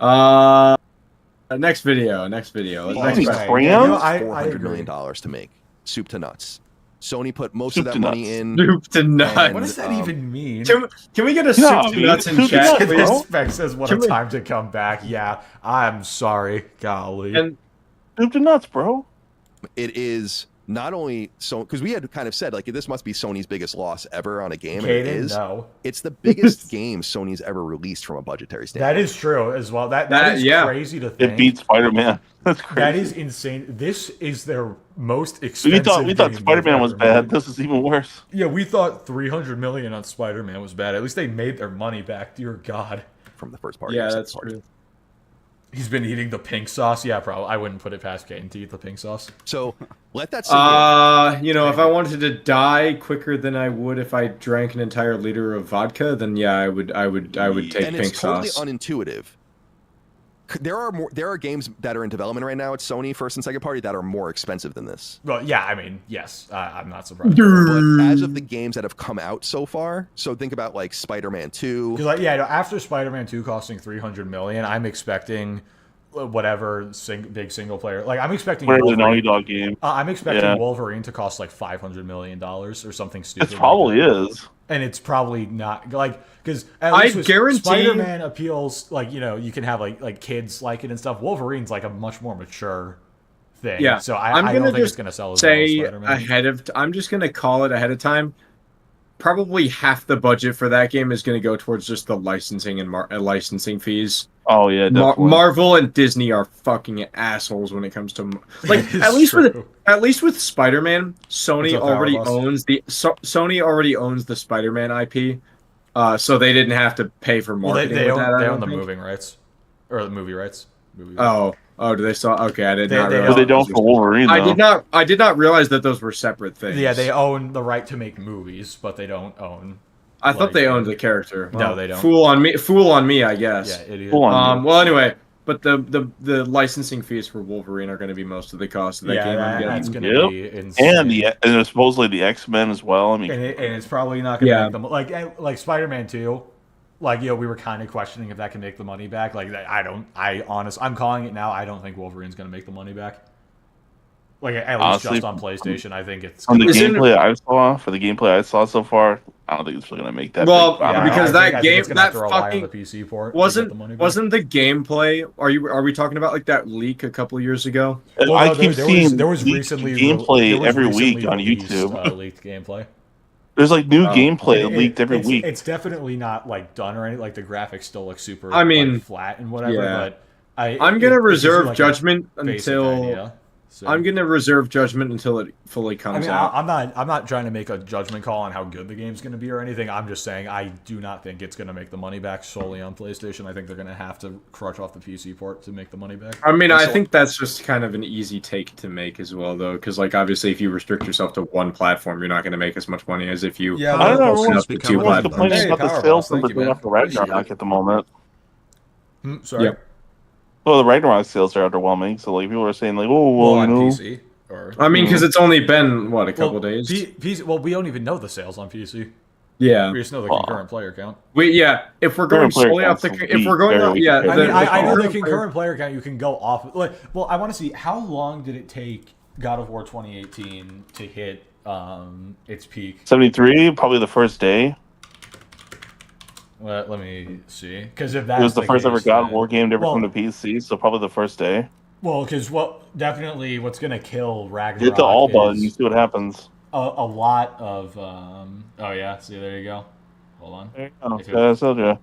Next video. Next Crayons? $400 million to make. Soup to nuts. Sony put most of that money in. Soup to nuts. What does that even mean? Can we get a soup to nuts in chat, please? This spec says, what a time to come back. Yeah, I'm sorry. Golly. And soup to nuts, bro. It is not only so because we had kind of said like this must be Sony's biggest loss ever on a game. And it is. No. It's the biggest game Sony's ever released from a budgetary standpoint. That is true as well. That is crazy to think. It beats Spider-Man. That's crazy. That is insane. This is their most expensive. We thought Spider-Man was bad. This is even worse. Yeah, we thought $300 million on Spider-Man was bad. At least they made their money back. Dear God. From the first part. Yeah, that's true. He's been eating the pink sauce. Yeah, probably. I wouldn't put it past Caden to eat the pink sauce. So let that sink in. You know, if I wanted to die quicker than I would if I drank an entire liter of vodka, then yeah, I would take and pink it's totally sauce. unintuitive. There are games that are in development right now at Sony first and second party that are more expensive than this. Well, yeah, I mean, yes, I'm not surprised. But as of the games that have come out so far, so think about like Spider-Man 2. Because like, yeah, after Spider-Man 2 costing $300 million, I'm expecting whatever big single player. Like I'm expecting the Naughty Dog game. I'm expecting Wolverine to cost like $500 million or something stupid. It probably is. And it's probably not like because I guarantee Spider-Man appeals like you can have like kids like it and stuff. Wolverine's like a much more mature thing. Yeah, so I don't think it's gonna sell as well as Spider-Man. I'm just gonna call it ahead of time. Probably half the budget for that game is going to go towards just the licensing and licensing fees. Oh yeah, definitely. Marvel and Disney are fucking assholes when it comes to like at least with Spider-Man, Sony already owns the Spider-Man IP, so they didn't have to pay for marketing. They with own the movie rights. Oh, do they still? Okay, I did not realize. But they don't for Wolverine. Though. I did not realize that those were separate things. Yeah, they own the right to make movies, but they don't own. I thought they owned the character. No, they don't. Fool on me, I guess. Yeah, idiot. Well, anyway, but the licensing fees for Wolverine are going to be most of the cost of that game. That's going to be insane. And supposedly the X-Men as well. I mean, and it's probably not going to make them like Spider-Man 2. Like, we were kind of questioning if that can make the money back. Like, I'm calling it now. I don't think Wolverine's going to make the money back. Like, at least just on PlayStation, I think it's... For the gameplay I saw so far, I don't think it's really going to make that because that game, that fucking... The PC port wasn't the gameplay... Are we talking about, like, that leak a couple years ago? I keep seeing there was recently gameplay every week on YouTube. Leaked gameplay. There's like new gameplay leaked every week. It's definitely not like done or anything. Like the graphics still look super flat and whatever. Yeah. But I'm gonna reserve judgment until I'm gonna reserve judgment until it fully comes out. I'm not trying to make a judgment call on how good the game's gonna be or anything. I'm just saying I do not think it's gonna make the money back solely on PlayStation. I think they're gonna have to crutch off the PC port to make the money back. I mean, I think that's just kind of an easy take to make as well, though, because like obviously if you restrict yourself to one platform, you're not gonna make as much money as if you. Yeah, I don't know. Everyone's complaining about the sales numbers going off the Ragnarok at the moment. Sorry. Yeah. Well, the Ragnarok sales are underwhelming, so like people are saying like, oh, well, on PC. I mean, because it's only been a couple days. PC, we don't even know the sales on PC. Yeah, we just know the concurrent player count. If we're going solely off the, I know the concurrent player count. You can go off. I want to see how long did it take God of War 2018 to hit its peak. 73, probably the first day. Let me see, because if that's It was the first case, ever God of War game to ever come to PC, so probably the first day. Well, because definitely what's gonna kill Ragnarok Hit the all button, is you see what happens. a lot of oh yeah, see, there you go. Hold on. There you go. I told you.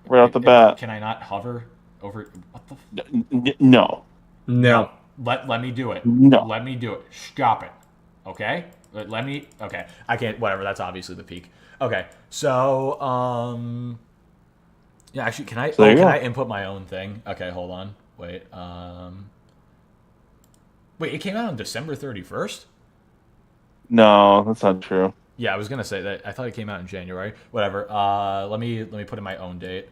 Right off the bat. Can I not hover over? What the? No. No. Let me do it. No. Let me do it. Stop it. Okay. Let me. Okay. I can't. Whatever. That's obviously the peak. Okay. So yeah. Actually, can I? Can I input my own thing? Okay. Hold on. Wait. Wait. It came out on December 31st. No, that's not true. Yeah, I was gonna say that. I thought it came out in January. Whatever. Let me put in my own date.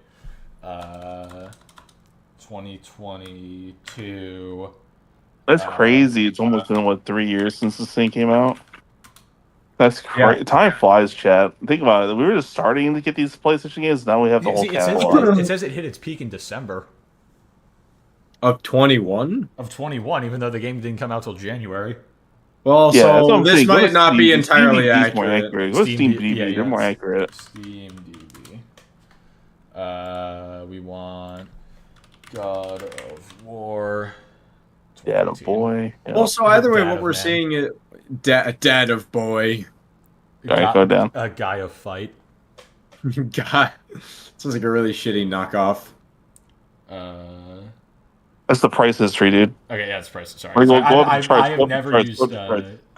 2022. That's crazy. It's almost been, what, 3 years since this thing came out? That's crazy. Yeah. Time flies, chat. Think about it. We were just starting to get these PlayStation games. Now we have the whole catalog. It says it hit its peak in December. Of 21? Of 21, even though the game didn't come out till January. Well, yeah, so this might not be entirely accurate. What's Steam DB? They're more accurate. Steam DB. We want God of War. Dad of Boy. Yeah. Well, so either way, what we're seeing is Dad of Boy. Alright, go down. A Guy of Fight. Guy. Sounds like a really shitty knockoff. That's the price history, dude. Okay, yeah, it's price. Sorry. I have never used.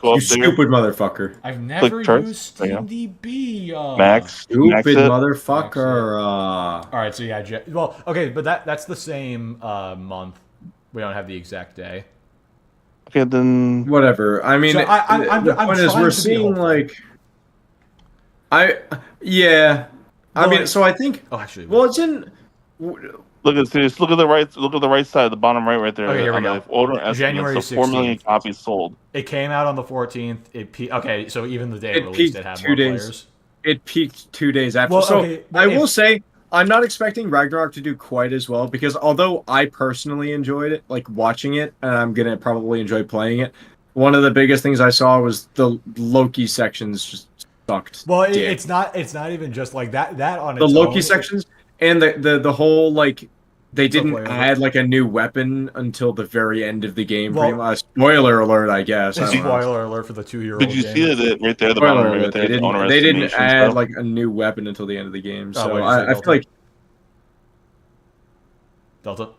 You stupid motherfucker. I've never used Steam DB. Max. Stupid motherfucker. All right, so yeah, well, okay, but that's the same month. We don't have the exact day. Okay, then whatever. I mean, so the point is, we're seeing like, I mean, so I think. Oh, actually, well, it's in. Look at this. Look at the right. Look at the right side, the bottom right there. Okay, here we go. Order January 16th. 4 million copies sold. It came out on the 14th. Okay, so even the day it released, it had more players. It peaked 2 days after. Well, so okay, I will say, I'm not expecting Ragnarok to do quite as well, because although I personally enjoyed it, like watching it, and I'm gonna probably enjoy playing it, one of the biggest things I saw was the Loki sections just sucked. Well, it's not even just like that. That on the Loki sections. And the whole, like, they didn't add, like, a new weapon until the very end of the game. Well, spoiler alert, I guess. Spoiler alert for the 2-year-old Did you see that right there? The bottom right there. They didn't add, like, a new weapon until the end of the game. So I feel like... Delta?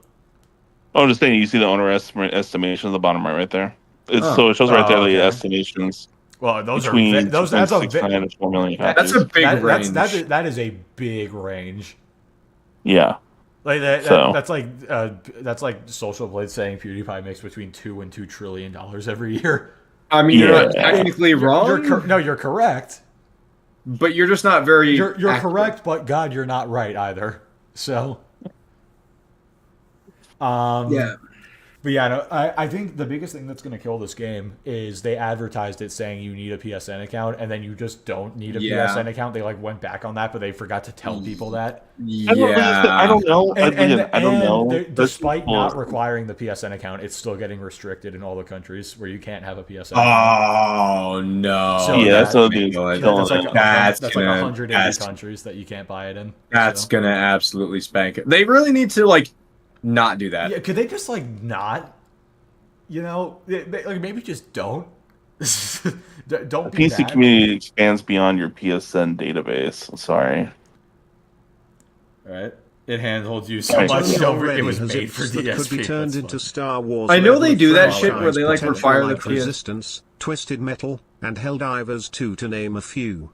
Oh, just saying, you see the owner estimation at the bottom right there. So it shows right there the estimations. Well, those between are that's a big, 4 million that's a big range. That is a big range. Yeah, like that's like Social Blade saying PewDiePie makes between $2 and $2 trillion every year. I mean, you're not technically wrong. You're correct, but you're just not very. You're correct, but God, you're not right either. So, yeah. But yeah, no, I think the biggest thing that's going to kill this game is they advertised it saying you need a PSN account, and then you just don't need a PSN account. They went back on that, but they forgot to tell people that. Yeah, I don't know. I don't know. Despite not requiring the PSN account, it's still getting restricted in all the countries where you can't have a PSN account. Oh no! So yeah, that's like 180 countries that you can't buy it in. That's gonna absolutely spank it. They really need to not do that. Yeah, could they just not? You know, like maybe just don't. Don't. The PC community expands beyond your PSN database. I'm sorry. All right. It handholds you so much. It was made for DSP. Could be turned into Star Wars. I know they do that shit where they require the Resistance, Twisted Metal, and Helldivers 2 to name a few.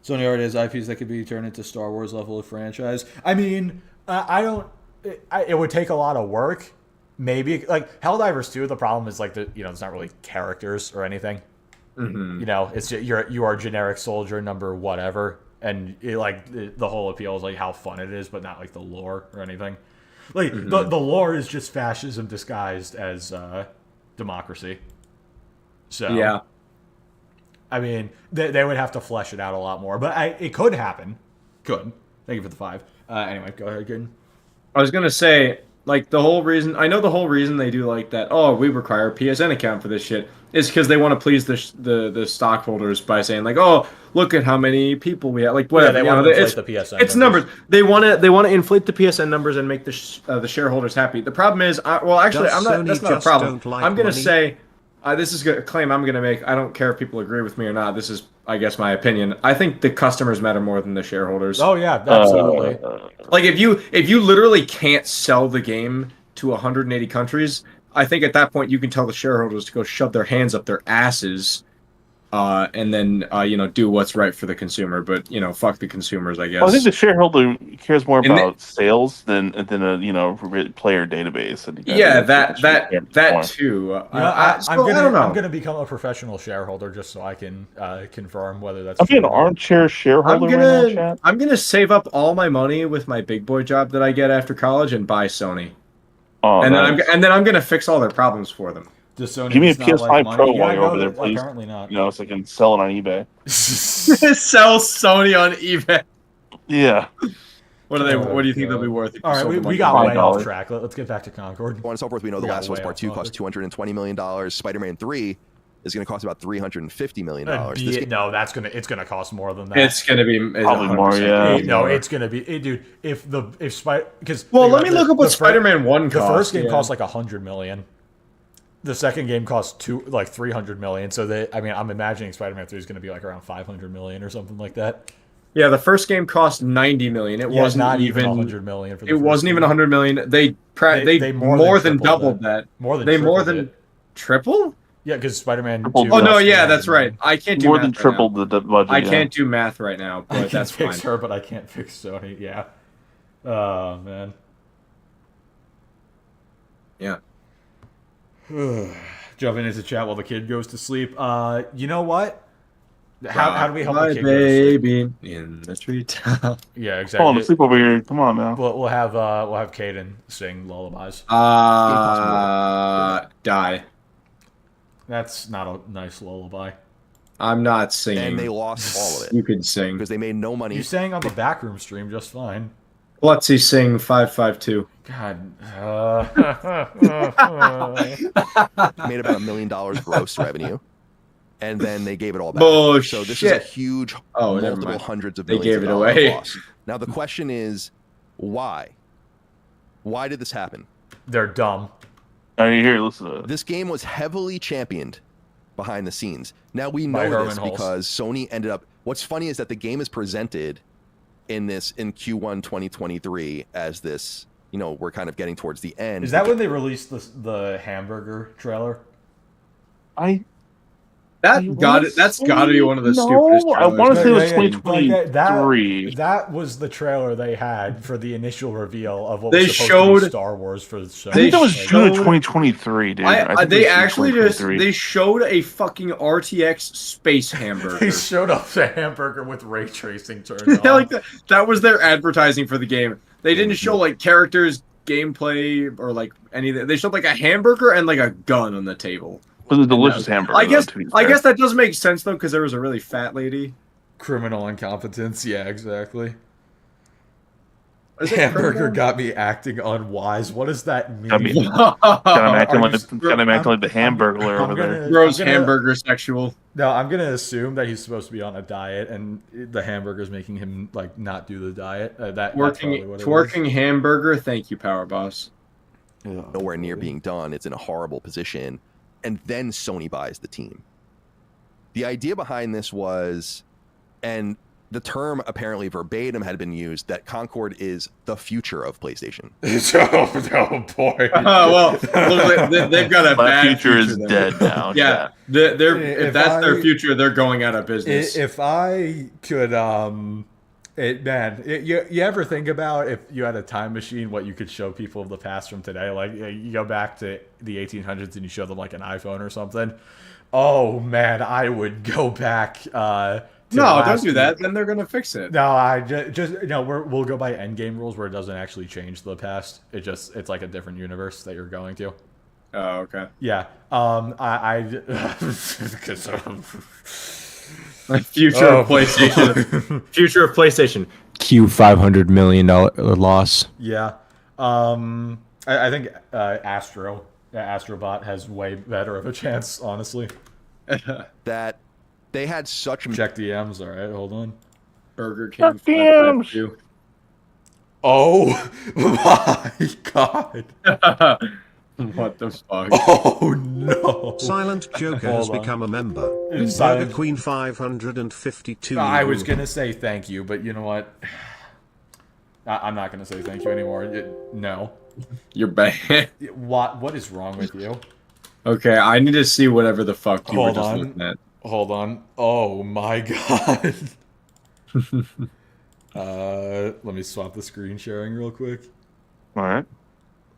Sony already has IPs that could be turned into Star Wars level of franchise. I mean, I don't. It would take a lot of work. Maybe Helldivers 2. The problem is it's not really characters or anything. Mm-hmm. You know, it's you are a generic soldier number whatever, and the whole appeal is how fun it is, but not the lore or anything. The lore is just fascism disguised as democracy. So yeah, I mean they would have to flesh it out a lot more, but it could happen. Could. Thank you for the 5. Anyway, go ahead, Gordon. I was gonna say, Like the whole reason, I know the whole reason they do like that. Oh, we require a PSN account for this shit. Is because they want to please the stockholders by saying like, oh, look at how many people we have. Like whatever. Yeah, they want to inflate the PSN. It's numbers. They want to inflate the PSN numbers and make the shareholders happy. The problem is, well, actually, Does I'm not. That's Sony not a just problem. don't like I'm gonna money? say, this is a claim I'm gonna make. I don't care if people agree with me or not. This is, I guess, my opinion. I think the customers matter more than the shareholders. Oh yeah, absolutely. Like if you literally can't sell the game to 180 countries, I think at that point you can tell the shareholders to go shove their hands up their asses, and then do what's right for the consumer. But fuck the consumers, I guess. Well, I think the shareholder cares more And about sales than a player database. And Yeah, that too. I'm I don't know. I'm gonna become a professional shareholder just so I can confirm whether that's. I'm true an or not. armchair shareholder right now, chat. I'm gonna save up all my money with my big boy job that I get after college and buy Sony. Oh, And nice. then I'm gonna fix all their problems for them. Does Sony Give me a just not PS5 like money? Pro Yeah, while you're no, over there, please. Apparently not. So I can sell it on eBay. Sell Sony on eBay. Yeah. What do you think they'll be worth? If you All right, sold them we on got eBay? way off track. Let's get back to Concord. So on and so forth, we know The Yeah, Last of Us way Part off 2 cost topic. $220 million. Spider-Man 3 is going to cost about $350 million. No, it's gonna cost more than that. It's gonna be Probably more, yeah. No, it's gonna be, dude. If Spider, because Well, let me look up what Spider-Man 1 The cost. first game yeah. cost like $100 million. The second game cost $300 million. So I'm imagining Spider-Man 3 is gonna be like around $500 million or something like that. Yeah, the first game cost $90 million. It wasn't not even even $100 million. For the It first wasn't even game. $100 million. They more than doubled that. More than They more tripled than it. triple? Yeah, because Spider-Man 2. Tripled. Oh no, cost yeah, $300 that's right. million. I can't do More math than right tripled now. the budget. I yeah. can't do math right now, I but can that's fix fine. her, but I can't fix Sony. Yeah. Oh man. Yeah. Jumping into chat while the kid goes to sleep. You know what? How do we help My the kid go to sleep? baby in the treetop. Yeah, Falling exactly. asleep over here. Come on now. We'll have Caden sing lullabies. Die. That's not a nice lullaby. I'm not singing. And they lost all of You it could sing. because they made no money. You sang on the backroom stream just fine. Let's see, sing 552. God. Made about $1 million gross revenue, and then they gave it all back. Bullshit. So this is a huge, Oh, never multiple mind. hundreds of They millions gave of it dollars away. loss. Now the question is, why? Why did this happen? They're dumb. All right, here, listen to it. This game was heavily championed behind the scenes. Now we By know Herman this Hulse. because Sony ended up. What's funny is that the game is presented in Q1 2023 as this. We're kind of getting towards the end. Is that when they released the hamburger trailer? That's got to be one of the stupidest No, I trailers. want to say it was Yeah, yeah, 2023. That was the trailer they had for the initial reveal of what They was supposed to showed- be Star Wars for the show. I think that was They June of showed- 2023, dude. I think They it was June actually 2023. they showed a fucking RTX space hamburger. They showed up the hamburger with ray tracing turned on. Yeah, like that was their advertising for the game. They didn't show like characters, gameplay, or like anything. They showed like a hamburger and like a gun on the table. It was a delicious hamburger. I guess though, to be I fair. guess that does make sense though, because there was a really fat lady. Criminal incompetence. Yeah, exactly. Is it Hamburger criminal? got me acting unwise. What does that mean? I mean, got him acting Are like you- the Hamburglar I'm over there. gonna- Gross I'm gonna- hamburger sexual. No, I'm gonna assume that he's supposed to be on a diet, and the hamburger's making him like not do the diet. That's probably what it is. Twerking hamburger. Thank you, Power Boss. nowhere near being done. It's in a horrible position. And then Sony buys the team. The idea behind this was, and the term apparently verbatim had been used, that Concord is the future of PlayStation. Oh boy. Well, they've got a My bad future is then. dead now. Yeah, If if that's their I- future, they're going out of business. If I could, you ever think about if you had a time machine, what you could show people of the past from today? Like you go back to the 1800s and you show them like an iPhone or something. Oh man, I would go back. To No, last don't do week. that. Then they're gonna fix it. No, I just we'll go by endgame rules where it doesn't actually change the past. It's like a different universe that you're going to. Oh, okay. Yeah. Future Oh. of PlayStation. Future of PlayStation. Q $500 million loss. Yeah. I think Astrobot has way better of a chance, honestly. That they had such Check DMs. All right, hold on. Burger King. Damn. 552. Oh my god! What the fuck? Oh no! Silent Joker has become a member. It's Burger Silent- Queen 552. I was gonna say thank you, but you know what? I'm not gonna say thank you anymore. No. You're bad. What is wrong with you? Okay, I need to see whatever the fuck you were Hold just on. looking at. Hold on. Oh my god. Let me swap the screen sharing real quick. All right.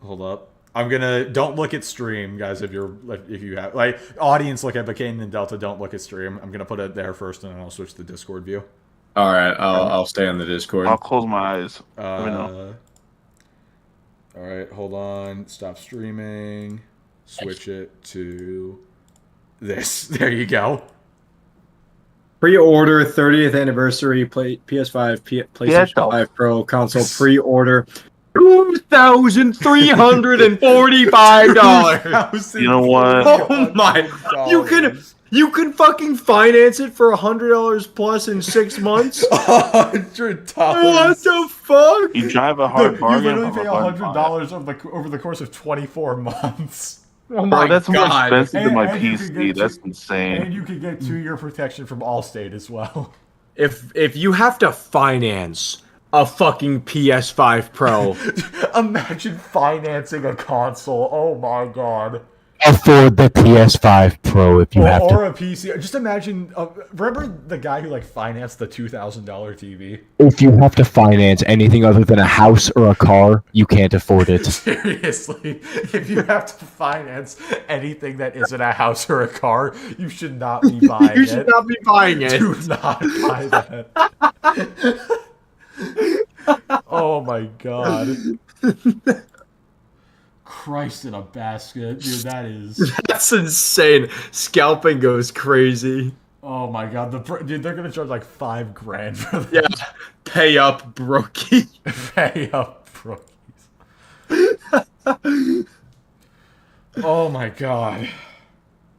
Hold up. I'm gonna don't look at stream, guys. If you have like audience, look at Bacane and Delta. Don't look at stream. I'm gonna put it there first, and then I'll switch to Discord view. All right, I'll stay on the Discord. I'll close my eyes. Let me know. All right, hold on. Stop streaming. Switch it to this. There you go. Pre-order 30th anniversary PS5, PlayStation 5 Pro console pre-order. $2,345. You know what? Oh my! You can fucking finance it for $100 plus in 6 months. $100. What the fuck? You drive a hard You bargain. literally from pay a hard $100 over the course of 24 months. Oh Bro, my that's more god! expensive than my And you could PC. get That's And insane. you can get 2-year protection from Allstate as well. If you have to finance a fucking PS5 Pro, Imagine financing a console. Oh my god. Afford the PS5 Pro if you have to. Or a PC. Just imagine. Remember the guy who like financed the $2,000 TV? If you have to finance anything other than a house or a car, you can't afford it. Seriously, if you have to finance anything that isn't a house or a car, you should not be buying it. you should not be buying it. Do not buy that. Oh my god. Christ in a basket. Dude, that is... That's insane. Scalping goes crazy. Oh my god. Dude, they're gonna charge like $5 grand for that. Yeah. Pay up, brokey. Pay up, brookies. Oh my god.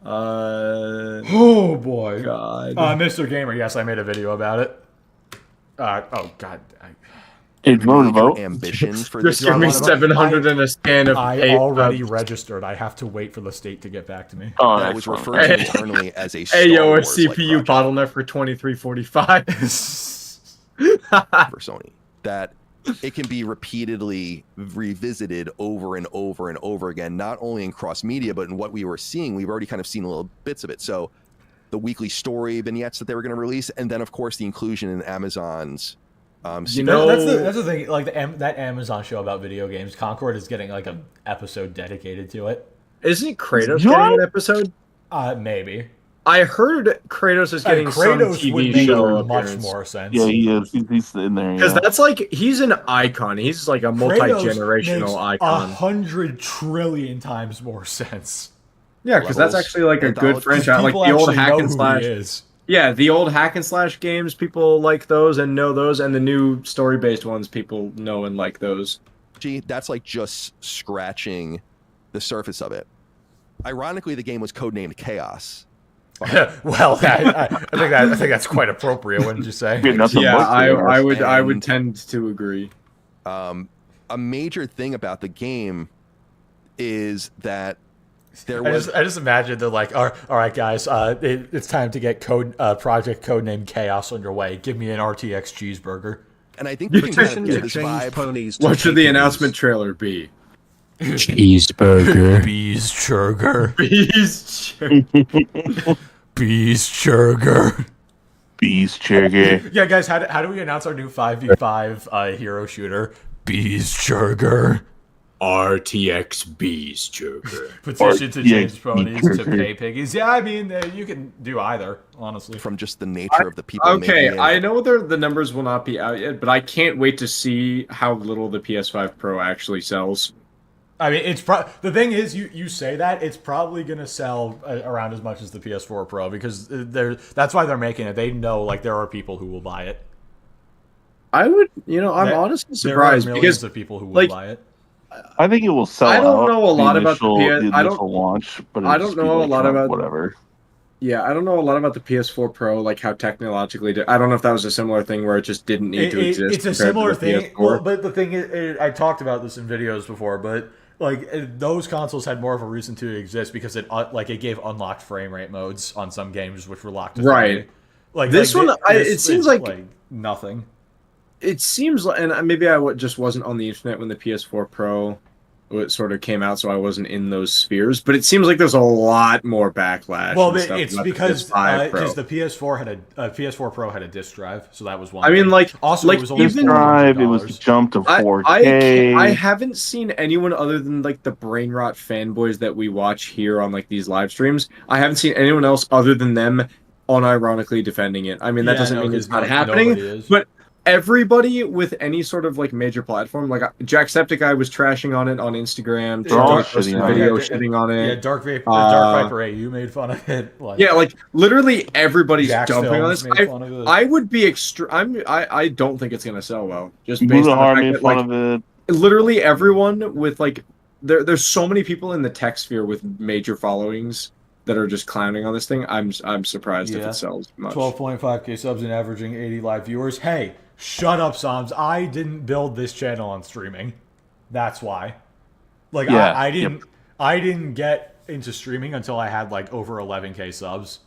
Oh boy. God. Mr. Gamer, yes, I made a video about it. Oh god. Hey, do you want to vote? ambitions for Just this. give me I- 700 and a scan of I paper. already registered. I have to wait for the state to get back to me. Oh, That was excellent. referred to internally as a Star Hey yo, a Wars -like CPU project bottleneck for 2345. for Sony. That it can be repeatedly revisited over and over and over again, not only in cross media, but in what we were seeing. We've already kind of seen little bits of it. So the weekly story vignettes that they were going to release, and then of course the inclusion in Amazon's You know, That's the thing. Like that Amazon show about video games, Concord is getting like an episode dedicated to it. isn't Kratos getting an episode? Maybe. I heard Kratos is getting some Kratos would TV make show much appearance. more sense. Yeah, he is. He's in there. Because Yeah. that's like, he's an icon. He's like a multi-generational icon. 100 trillion times more sense. Yeah, because that's Levels, actually like a good anthologies. franchise. Like People the old actually hack know and who slash. he is. Yeah, the old hack and slash games, people like those and know those, and the new story-based ones, people know and like those. Gee, that's like just scratching the surface of it. Ironically, the game was codenamed Chaos. Well, I think that's quite appropriate, wouldn't you say? We had nothing Yeah, but I would And- tend to agree. A major thing about the game is that there I was just imagine they're like, all right, guys, it's time to get project codenamed Chaos underway. Give me an RTX cheeseburger. and I think we can kind Petition of to get this change vibe. ponies to What should the chickens. announcement trailer be? Cheeseburger. Bees churger. Beast. Bees churger. Beast Chigger. Yeah, guys, how do we announce our new 5v5 hero shooter? Bees churger. RTX Beast Joker. Petition to Yeah, change ponies to pay piggies. Yeah, I mean, you can do either, honestly. From just the nature of the people. Okay, making it. I know the numbers will not be out yet, but I can't wait to see how little the PS5 Pro actually sells. I mean, the thing is, you say that it's probably gonna sell around as much as the PS4 Pro because that's why they're making it. They know like there are people who will buy it. I would, I'm honestly There are surprised millions because of people who will like, buy it. I think it will sell. I don't out know a lot about the initial launch, but I don't know a lot about whatever. Yeah, I don't know a lot about the PS4 Pro, like how technologically. I don't know if that was a similar thing where it just didn't need to exist. It's a similar thing, well, but the thing is, I talked about this in videos before, but like those consoles had more of a reason to exist because it gave unlocked frame rate modes on some games which were locked to 30. Right. Like this one, it seems like nothing. It seems like, and maybe I just wasn't on the internet when the PS4 Pro sort of came out, so I wasn't in those spheres. But it seems like there's a lot more backlash. Well, it's because the PS4 Pro had a disc drive, so that was one. I mean, also like it was only disc drive. It was jumped to 4K. I haven't seen anyone other than like the brain rot fanboys that we watch here on like these live streams. I haven't seen anyone else other than them unironically defending it. I mean, that doesn't mean it's not happening, but everybody with any sort of like major platform, like Jacksepticeye was trashing on it on Instagram. Shitting on it. Yeah, Dark Viper AU made fun of it. Like literally everybody's dumping on this. I would be I don't think it's gonna sell well. Just based on the fact that literally everyone with like there's so many people in the tech sphere with major followings that are just clowning on this thing. I'm surprised if it sells much. 12.5k subs and averaging 80 live viewers. Hey, shut up, Psalms. I didn't build this channel on streaming. That's why. I didn't get into streaming until I had like over 11k subs.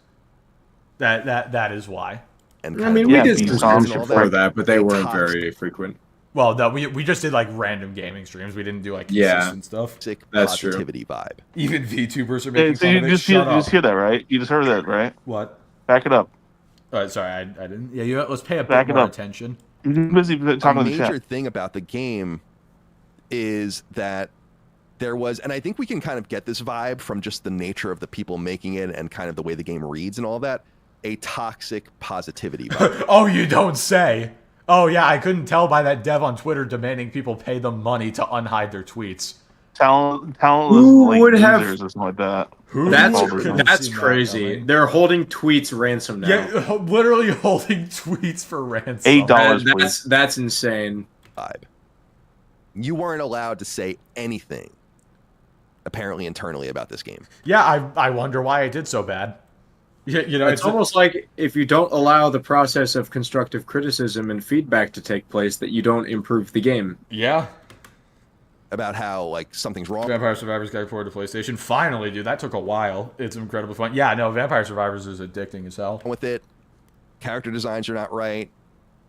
That is why. And I mean, we did streams before that, but they weren't very frequent. Well, no, we just did like random gaming streams. We didn't do like consistent stuff. That's positivity vibe. Even VTubers are making fun of it. You just hear that, right? You just heard that, right? What? Back it up. Sorry, I didn't. Yeah, let's pay a bit more attention. I'm busy talking the major thing about the game is that there was, and I think we can kind of get this vibe from just the nature of the people making it and kind of the way the game reads and all that, a toxic positivity vibe. Oh, you don't say. Oh, yeah, I couldn't tell by that dev on Twitter demanding people pay them money to unhide their tweets. Talentless would have or something like that. That's crazy. They're holding tweets ransom now. Yeah, literally holding tweets for ransom. $8. That's insane. You weren't allowed to say anything, apparently internally, about this game. Yeah, I wonder why I did so bad. You know, it's almost like if you don't allow the process of constructive criticism and feedback to take place, that you don't improve the game. Yeah. About how like something's wrong. Vampire Survivors got forward to PlayStation. Finally, dude, that took a while. It's incredibly fun. Yeah, no, Vampire Survivors is addicting as hell. With it, character designs are not right.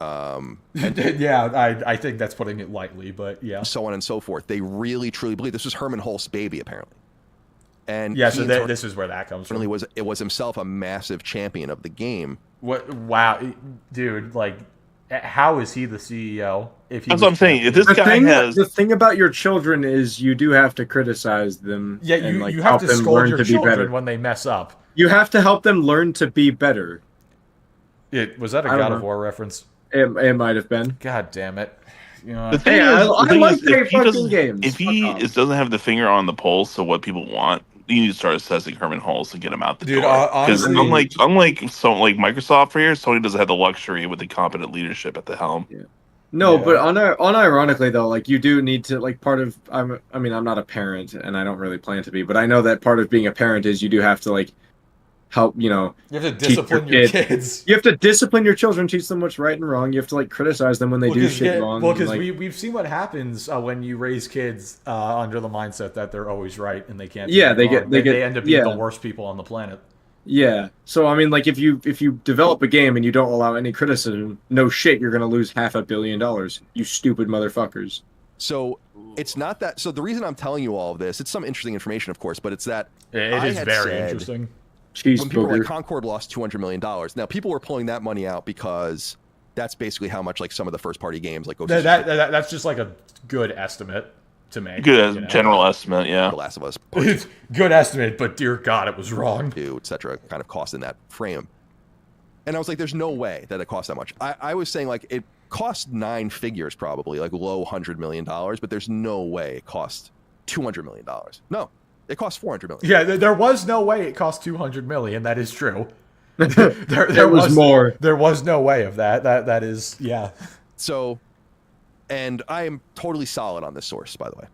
Yeah, I think that's putting it lightly, but yeah. So on and so forth. They really truly believe this was Herman Hulst's baby, apparently. And yeah, so this is where that comes from. It was himself a massive champion of the game. What? Wow, dude! Like, how is he the CEO? That's what I'm saying. If this guy has the thing about your children is you do have to criticize them. Yeah, you have to scold your children when they mess up. You have to help them learn to be better. Was that a God of War reference? It might have been. God damn it! You know, the thing is, if he doesn't have the finger on the pulse of what people want, you need to start assessing Herman Hulst to get him out the door. Because unlike Microsoft for here, Sony doesn't have the luxury with the competent leadership at the helm. Yeah. No, but unironically though, like you do need to like part of. I'm not a parent, and I don't really plan to be, but I know that part of being a parent is you do have to like help. You know, you have to discipline your kids. You have to discipline your children, teach them what's right and wrong. You have to like criticize them when they do shit wrong. Well, because we've seen what happens when you raise kids under the mindset that they're always right and they can't. Yeah, they end up being the worst people on the planet. Yeah. So I mean, like if you develop a game and you don't allow any criticism, no shit, you're gonna lose $500 million. You stupid motherfuckers. So it's not that. So the reason I'm telling you all of this, it's some interesting information, of course, but it's that it is very interesting. When people were like Concord lost $200 million. Now people were pulling that money out because that's basically how much like some of the first party games like that's just like a good estimate to make. Good general estimate, yeah. The Last of Us. Good estimate, but dear God, it was wrong. Etc. Kind of cost in that frame. And I was like, there's no way that it cost that much. I was saying like it cost 9 figures probably, like low $100 million, but there's no way it cost $200 million. No. It cost $400 million. Yeah, there was no way it cost $200 million. That is true. there was more. There was no way of that. That is, yeah. So, and I am totally solid on this source, by the way.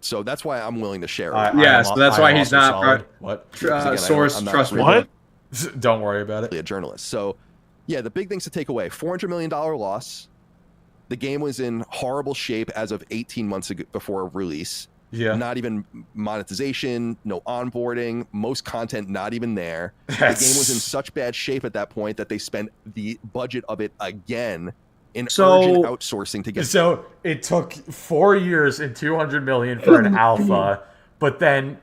So that's why I'm willing to share it. So that's why he's not solid. What? Source trustworthy. What? Don't worry about it. A journalist. So, yeah, the big things to take away: $400 million loss. The game was in horrible shape as of 18 months ago before release. Yeah. Not even monetization, no onboarding, most content not even there. The game was in such bad shape at that point that they spent the budget of it again in urgent outsourcing to get. So it took 4 years and $200 million for an alpha, but then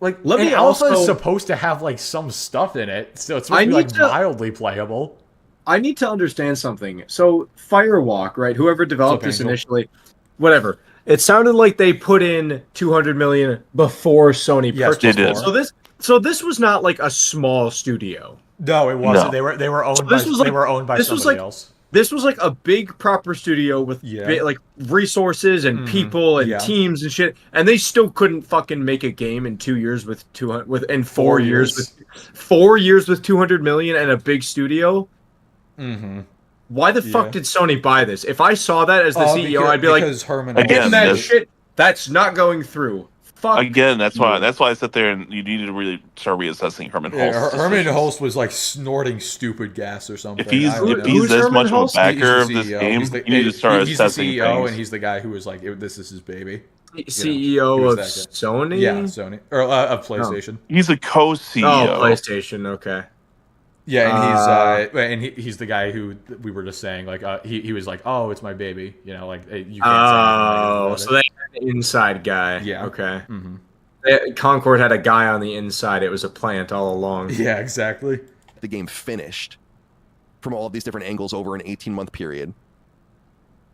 alpha is supposed to have like some stuff in it, so it's supposed to be like mildly playable. I need to understand something. So Firewalk, right? Whoever developed this initially, whatever. It sounded like they put in $200 million before Sony purchased it. So this was not like a small studio. No, it wasn't. No. They were owned by somebody else. This was like a big proper studio with like resources and people and teams and shit, and they still couldn't fucking make a game in 2 years with 4 years with $200 million and a big studio. Mm-hmm. Why the fuck did Sony buy this? If I saw that as the CEO, I'd be like, again, that shit, that's not going through. Fuck. Again, that's why I sat there and you needed to really start reassessing Herman Hulst. Herman Hulst was like snorting stupid gas or something. If he's this much of a backer of this game, you need to start assessing He's the CEO, things. and he's the guy who was like, this is his baby. CEO of Sony? Yeah, Sony. Or of PlayStation. He's a co-CEO. Oh, PlayStation, okay. Yeah, and he's the guy who we were just saying, like, he was like, oh, it's my baby, you know, like, you can't say so they had an inside guy. Yeah. Okay. Mm-hmm. Concord had a guy on the inside. It was a plant all along. Yeah, exactly. The game finished from all of these different angles over an 18-month period.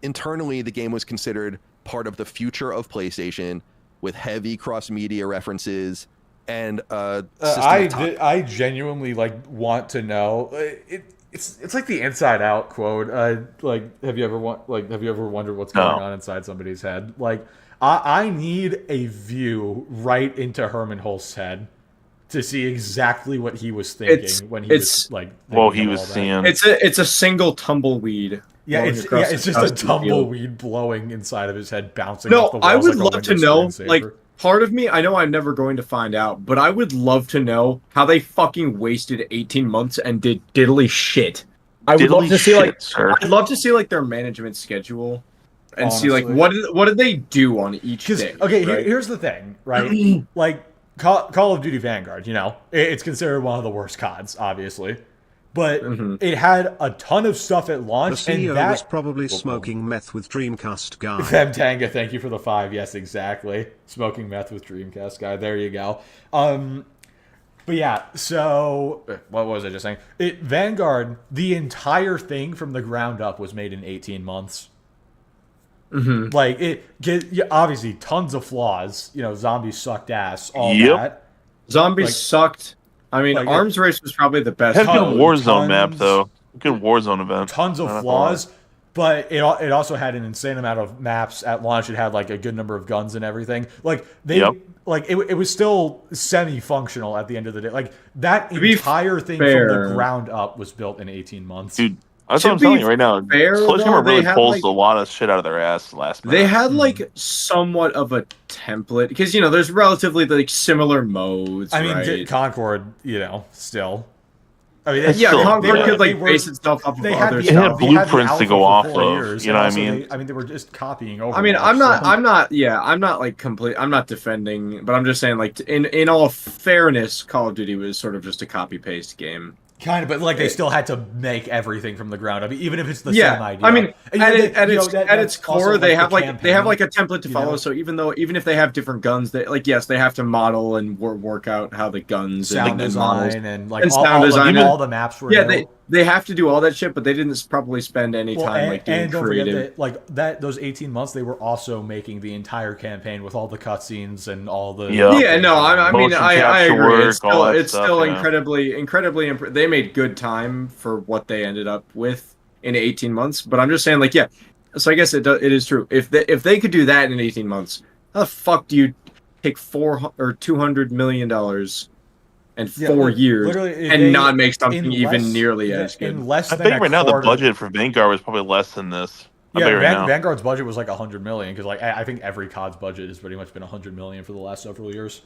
Internally, the game was considered part of the future of PlayStation with heavy cross-media references. And I genuinely like want to know. It's like the Inside Out quote. Like, have you ever wondered what's going on inside somebody's head? Like, I need a view right into Herman Hulst's head to see exactly what he was thinking when he was like. Well, he was seeing. It's a single tumbleweed. Yeah, it's just a tumbleweed blowing inside of his head, bouncing. No, off the walls I would like love to know, like. Part of me, I know I'm never going to find out, but I would love to know how they fucking wasted 18 months and did diddly shit. I'd love to see like their management schedule and see like what did they do on each day. Okay, here's the thing, right? Like Call of Duty Vanguard, you know, it's considered one of the worst CODs, obviously. But it had a ton of stuff at launch, the CEO and that was probably smoking meth with Dreamcast guy. Femtanga, thank you for the 5. Yes, exactly. Smoking meth with Dreamcast guy. There you go. But yeah, so what was I just saying? Vanguard, the entire thing from the ground up was made in 18 months. Like obviously tons of flaws. You know, zombies sucked ass. All that. Zombies sucked. I mean, Arms Race was probably the best. It had a good Warzone map, though. Good Warzone event. Tons of flaws, but it also had an insane amount of maps at launch. It had like a good number of guns and everything. Like it was still semi-functional at the end of the day. Like that entire thing from the ground up was built in 18 months. Dude, that's what I'm telling you right now. Sledgehammer really pulls a lot of shit out of their ass last minute. They had like somewhat of a template because you know there's relatively like similar modes. I mean, right? Concord, you know, still. I mean, Concord could like base itself off of other stuff. They had blueprints to go off of. You know what I mean? They were just copying over. I mean, I'm not like complete. I'm not defending, but I'm just saying like in all fairness, Call of Duty was sort of just a copy paste game. Kind of, but like they still had to make everything from the ground up, even if it's the same idea. I mean, at its core, they have like a template to follow. So even if they have different guns, they they have to model and work out how the guns sound and design and like sound design, all the maps were they have to do all that shit, but they didn't probably spend any time like doing don't creative. Forget that those 18 months they were also making the entire campaign with all the cutscenes and all the I mean I agree. It's still incredibly they made good time for what they ended up with in 18 months. But I'm just saying like so I guess it is true. If they could do that in 18 months, how the fuck do you take $200 million and 4 years and not make something even nearly as good? I think right now the budget for Vanguard was probably less than this. Vanguard's budget was like 100 million because like I think every COD's budget has pretty much been 100 million for the last several years.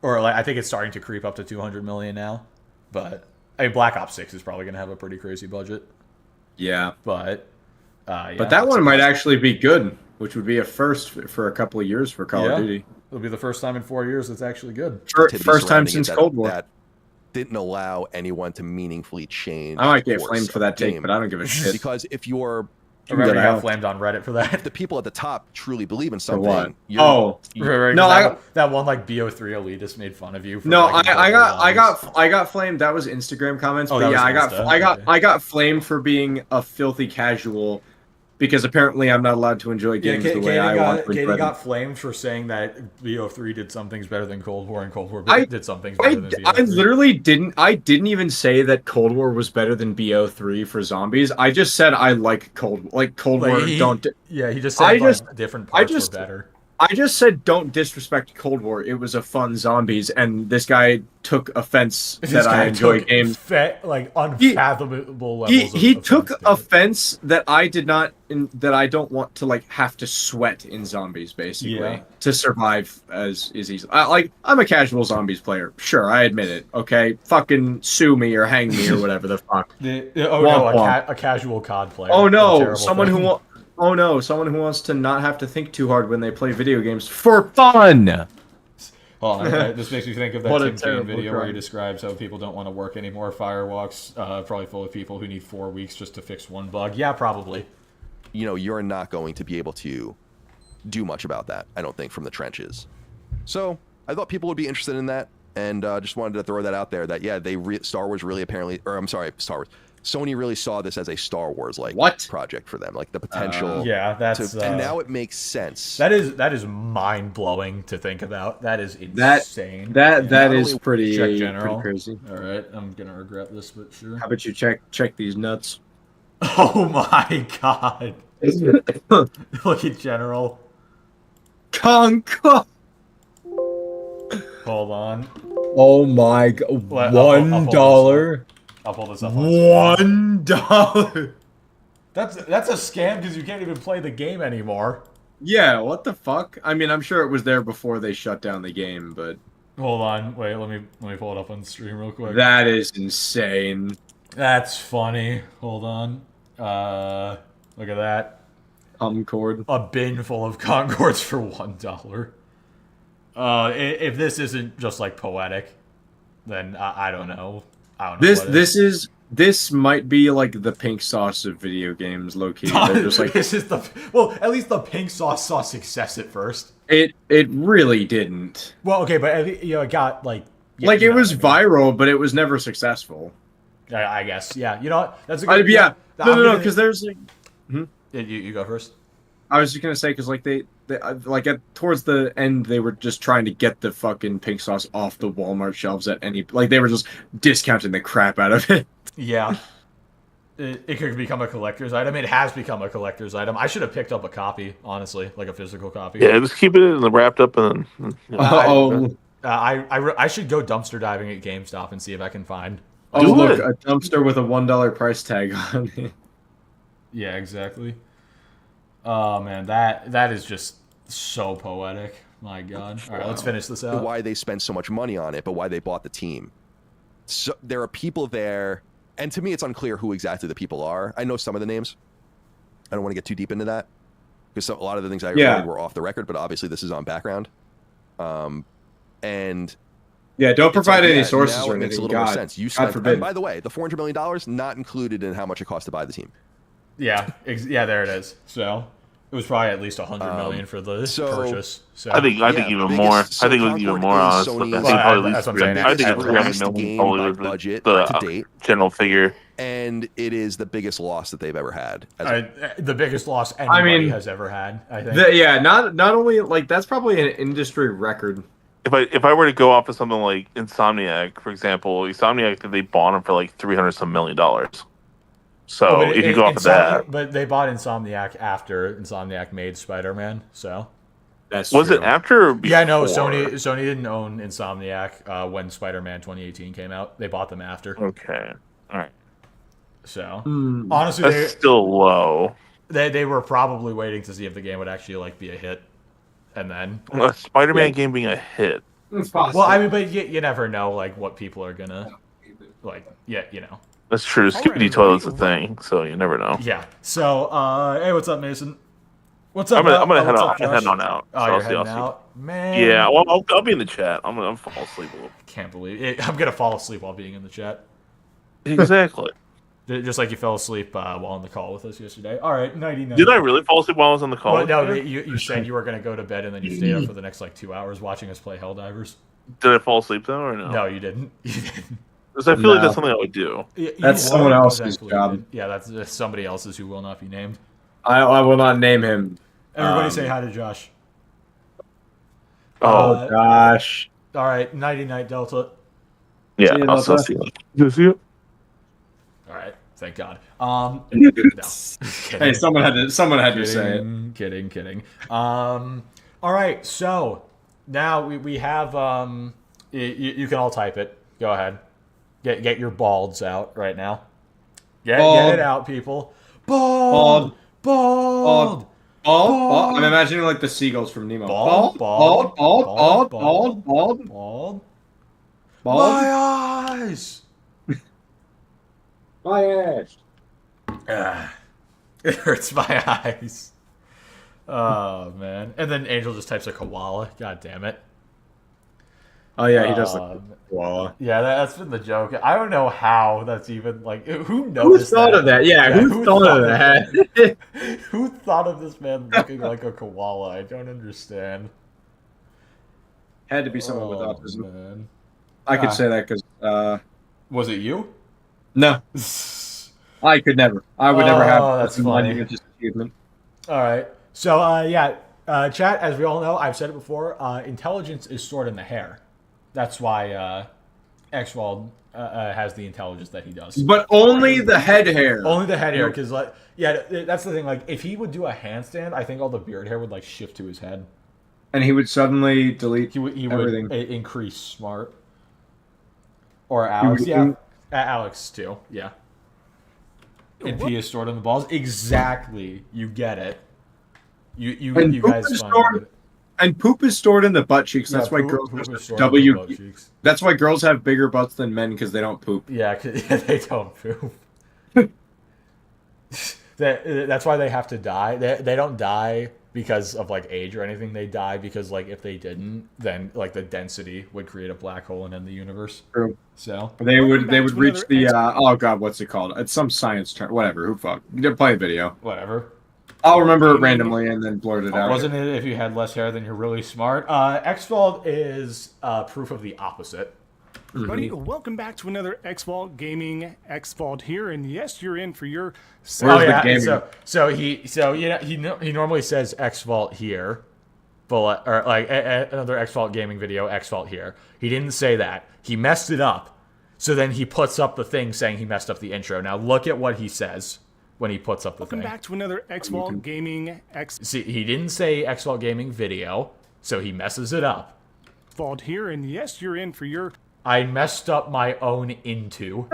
Or like I think it's starting to creep up to 200 million now. But I mean, Black Ops 6 is probably going to have a pretty crazy budget. Yeah, but that one might actually be good, which would be a first for a couple of years for Call of Duty. It'll be the first time in 4 years that's actually good. First time since Cold War. That didn't allow anyone to meaningfully change. I might get flamed for that take, but I don't give a shit. Because if you're I remember you got flamed on Reddit for that. If the people at the top truly believe in something, right, that one like BO3 elitist made fun of you. For I got flamed. That was Instagram comments. But yeah, I got flamed for being a filthy casual because apparently I'm not allowed to enjoy games the way I want. Katie got flamed for saying that BO3 did some things better than Cold War, and Cold War did some things better than BO3. I literally didn't. I didn't even say that Cold War was better than BO3 for zombies. I just said I like Cold War. Yeah, he just said different parts were better. I just said don't disrespect Cold War. It was a fun zombies, and this guy took offense that I enjoy games. Unfathomable levels. He took offense that I did not, that I don't want to like have to sweat in zombies, basically, to survive as is easy. I'm a casual zombies player. Sure, I admit it. Okay, fucking sue me or hang me or whatever the fuck. A casual COD player. Oh no, someone who wants to not have to think too hard when they play video games for fun. Oh, this makes me think of that Tim Kaine video where he describes how people don't want to work anymore. Firewalks, probably full of people who need 4 weeks just to fix one bug. Yeah, probably. You know, you're not going to be able to do much about that, I don't think, from the trenches. So I thought people would be interested in that, and just wanted to throw that out there. That Star Wars really apparently, or I'm sorry, Star Wars. Sony really saw this as a Star Wars project for them, like the potential. And now it makes sense. That is mind blowing to think about. That is insane. That is pretty crazy. All right, I'm gonna regret this, but sure. How about you check these nuts? Oh my god! Look at General. Concord. Hold on. Oh my god! $1. I'll pull this up. $1. That's a scam because you can't even play the game anymore. Yeah, what the fuck? I mean, I'm sure it was there before they shut down the game, but hold on, wait, let me pull it up on the stream real quick. That is insane. That's funny. Hold on. Look at that. Concord. A bin full of Concords for $1. If this isn't just like poetic, then I don't know. This might be like the pink sauce of video games, low key. They're just like at least the pink sauce saw success at first. It really didn't. Well, okay, but it got like it was viral, but it was never successful. I guess, yeah. You know what? That's a good. No, because there's like. You go first. I was just gonna say because they towards the end they were just trying to get the fucking pink sauce off the Walmart shelves at any they were just discounting the crap out of it. Yeah, it could become a collector's item. It has become a collector's item. I should have picked up a copy, honestly, like a physical copy. Yeah, just keep it wrapped up and. I should go dumpster diving at GameStop and see if I can find. Oh look, a dumpster with a $1 price tag on it. Yeah, exactly. Oh man, that is just so poetic. My God. All right, let's finish this out. Why they spent so much money on it, but why they bought the team. So there are people there, and to me, it's unclear who exactly the people are. I know some of the names. I don't want to get too deep into that because a lot of the things I read were off the record, but obviously this is on background. And yeah, don't provide any sources or anything. It makes a little more sense. You spent, and by the way, the $400 million not included in how much it cost to buy the team. Yeah, there it is. So it was probably at least $100 million for the purchase. So I think even more. I think it was even more honestly. I think it's $300 million budget the to date. General figure. And it is the biggest loss that they've ever had. The biggest loss anybody has ever had. I think. Not only that's probably an industry record. If I were to go off of something like Insomniac, for example, they bought them for like $300 some million. So if you go off of that, but they bought Insomniac after Insomniac made Spider-Man. So that's was it after or before? Yeah, no. Sony didn't own Insomniac when Spider-Man 2018 came out. They bought them after. Okay, all right. So honestly, that's still low. They were probably waiting to see if the game would actually like be a hit, and then a Spider-Man game being a hit. It's possible. Well, I mean, but you never know like what people are gonna like. Yeah, you know. That's true. Skibidi Toilet's a thing, so you never know. Yeah. So, hey, what's up, Mason? What's up? I'm gonna head on out. Oh, So you're heading out, man. Yeah, well, I'll be in the chat. I'm gonna fall asleep a little. Can't believe it. I'm gonna fall asleep while being in the chat. Exactly. Just like you fell asleep while on the call with us yesterday. All right, 99. Did I really fall asleep while I was on the call? Well, no, you said you were gonna go to bed and then you stayed up for the next like 2 hours watching us play Helldivers. Did I fall asleep though, or no? No, you didn't. You didn't. Because I feel like that's something I would do. That's someone else's job. Yeah, that's somebody else's who will not be named. I will not name him. Everybody say hi to Josh. Oh, Josh. All right, nighty night, Delta. Yeah, See you, I'll Delta. see you. See you. All right, thank God. No. Hey, someone had to say it. Kidding. All right, so now we have you can all type it. Go ahead. Get your balds out right now. Get it out, people. Bald. I'm imagining like the seagulls from Nemo. Bald. My eyes. My ass. It hurts my eyes. Oh man! And then Angel just types a koala. God damn it. Oh yeah, he does like koala. Yeah, that's been the joke. I don't know how that's even like who Who noticed thought of that? Yeah, who thought of that? Who thought of this man looking like a koala? I don't understand. Had to be someone with autism. Man. I could say that because Was it you? no, I could never. I would never have. That's funny. Achievement. All right. So chat. As we all know, I've said it before. Intelligence is stored in the hair. That's why Exwald has the intelligence that he does. But only the head hair. Only the head hair, because that's the thing. Like, if he would do a handstand, I think all the beard hair would like shift to his head, and he would suddenly delete. He would increase smart. Or Alex, Alex too. Yeah. And P is stored in the balls. Exactly. You get it. You guys find it. And poop is stored in the butt cheeks. That's why girls That's why girls have bigger butts than men because they don't poop. Yeah, they don't poop. That's why they have to die. They don't die because of like age or anything. They die because like if they didn't, then like the density would create a black hole and end the universe. True. So they would reach the oh god, what's it called? It's some science term. Whatever. Who fuck? Play a video. Whatever. I'll remember it randomly and then blurt it out. Wasn't it if you had less hair, then you're really smart? Exwald is proof of the opposite. Buddy, welcome back to another X-Vault Gaming. X-Vault here, and yes, you're in for your. He normally says X-Vault here, but or like another X-Vault Gaming video, X-Vault here. He didn't say that. He messed it up. So then he puts up the thing saying he messed up the intro. Now look at what he says when he puts up the thing. Welcome back to another X-Vault Gaming. See, he didn't say X-Vault Gaming video, so he messes it up. Vault here, and yes, you're in for your. I messed up my own into.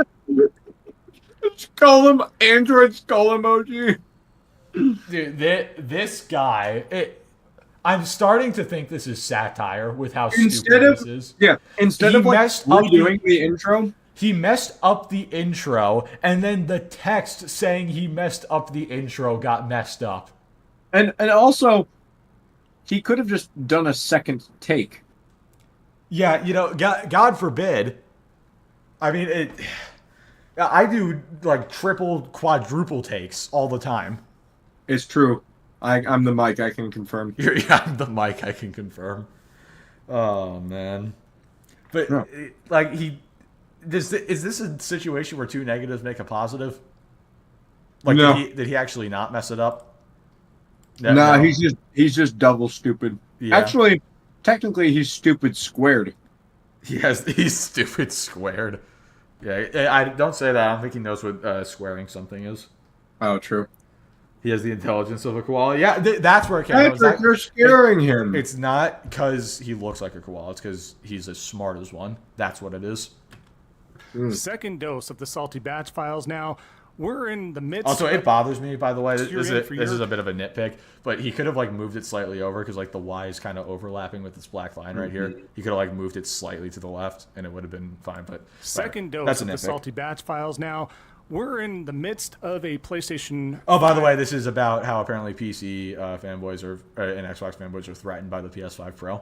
Call him Android skull emoji. Dude, this guy. I'm starting to think this is satire with how stupid this is. Yeah, instead of like redoing the intro. He messed up the intro, and then the text saying he messed up the intro got messed up. And also, he could have just done a second take. Yeah, God forbid. I mean, I do like triple, quadruple takes all the time. It's true. I'm the mic. I can confirm. I'm the mic. I can confirm. Oh man, but no. Like is this a situation where two negatives make a positive? Like, no. Did he actually not mess it up? No, he's just double stupid. Yeah. Actually, technically, he's stupid squared. He's stupid squared. Yeah, I don't say that. I don't think he knows what squaring something is. Oh, true. He has the intelligence of a koala. Yeah, that's where it came from. You're scaring him. It's not because he looks like a koala. It's because he's as smart as one. That's what it is. Second dose of the Salty Batch Files now. We're in the midst. Also, it bothers me, by the way. This This is a bit of a nitpick, but he could have like moved it slightly over because like the Y is kind of overlapping with this black line right here. He could have like moved it slightly to the left, and it would have been fine. But second whatever. dose That's of a the nitpick. salty batch files now. We're in the midst of a PlayStation. Oh, by the way, this is about how apparently PC fanboys and Xbox fanboys are threatened by the PS5 Pro.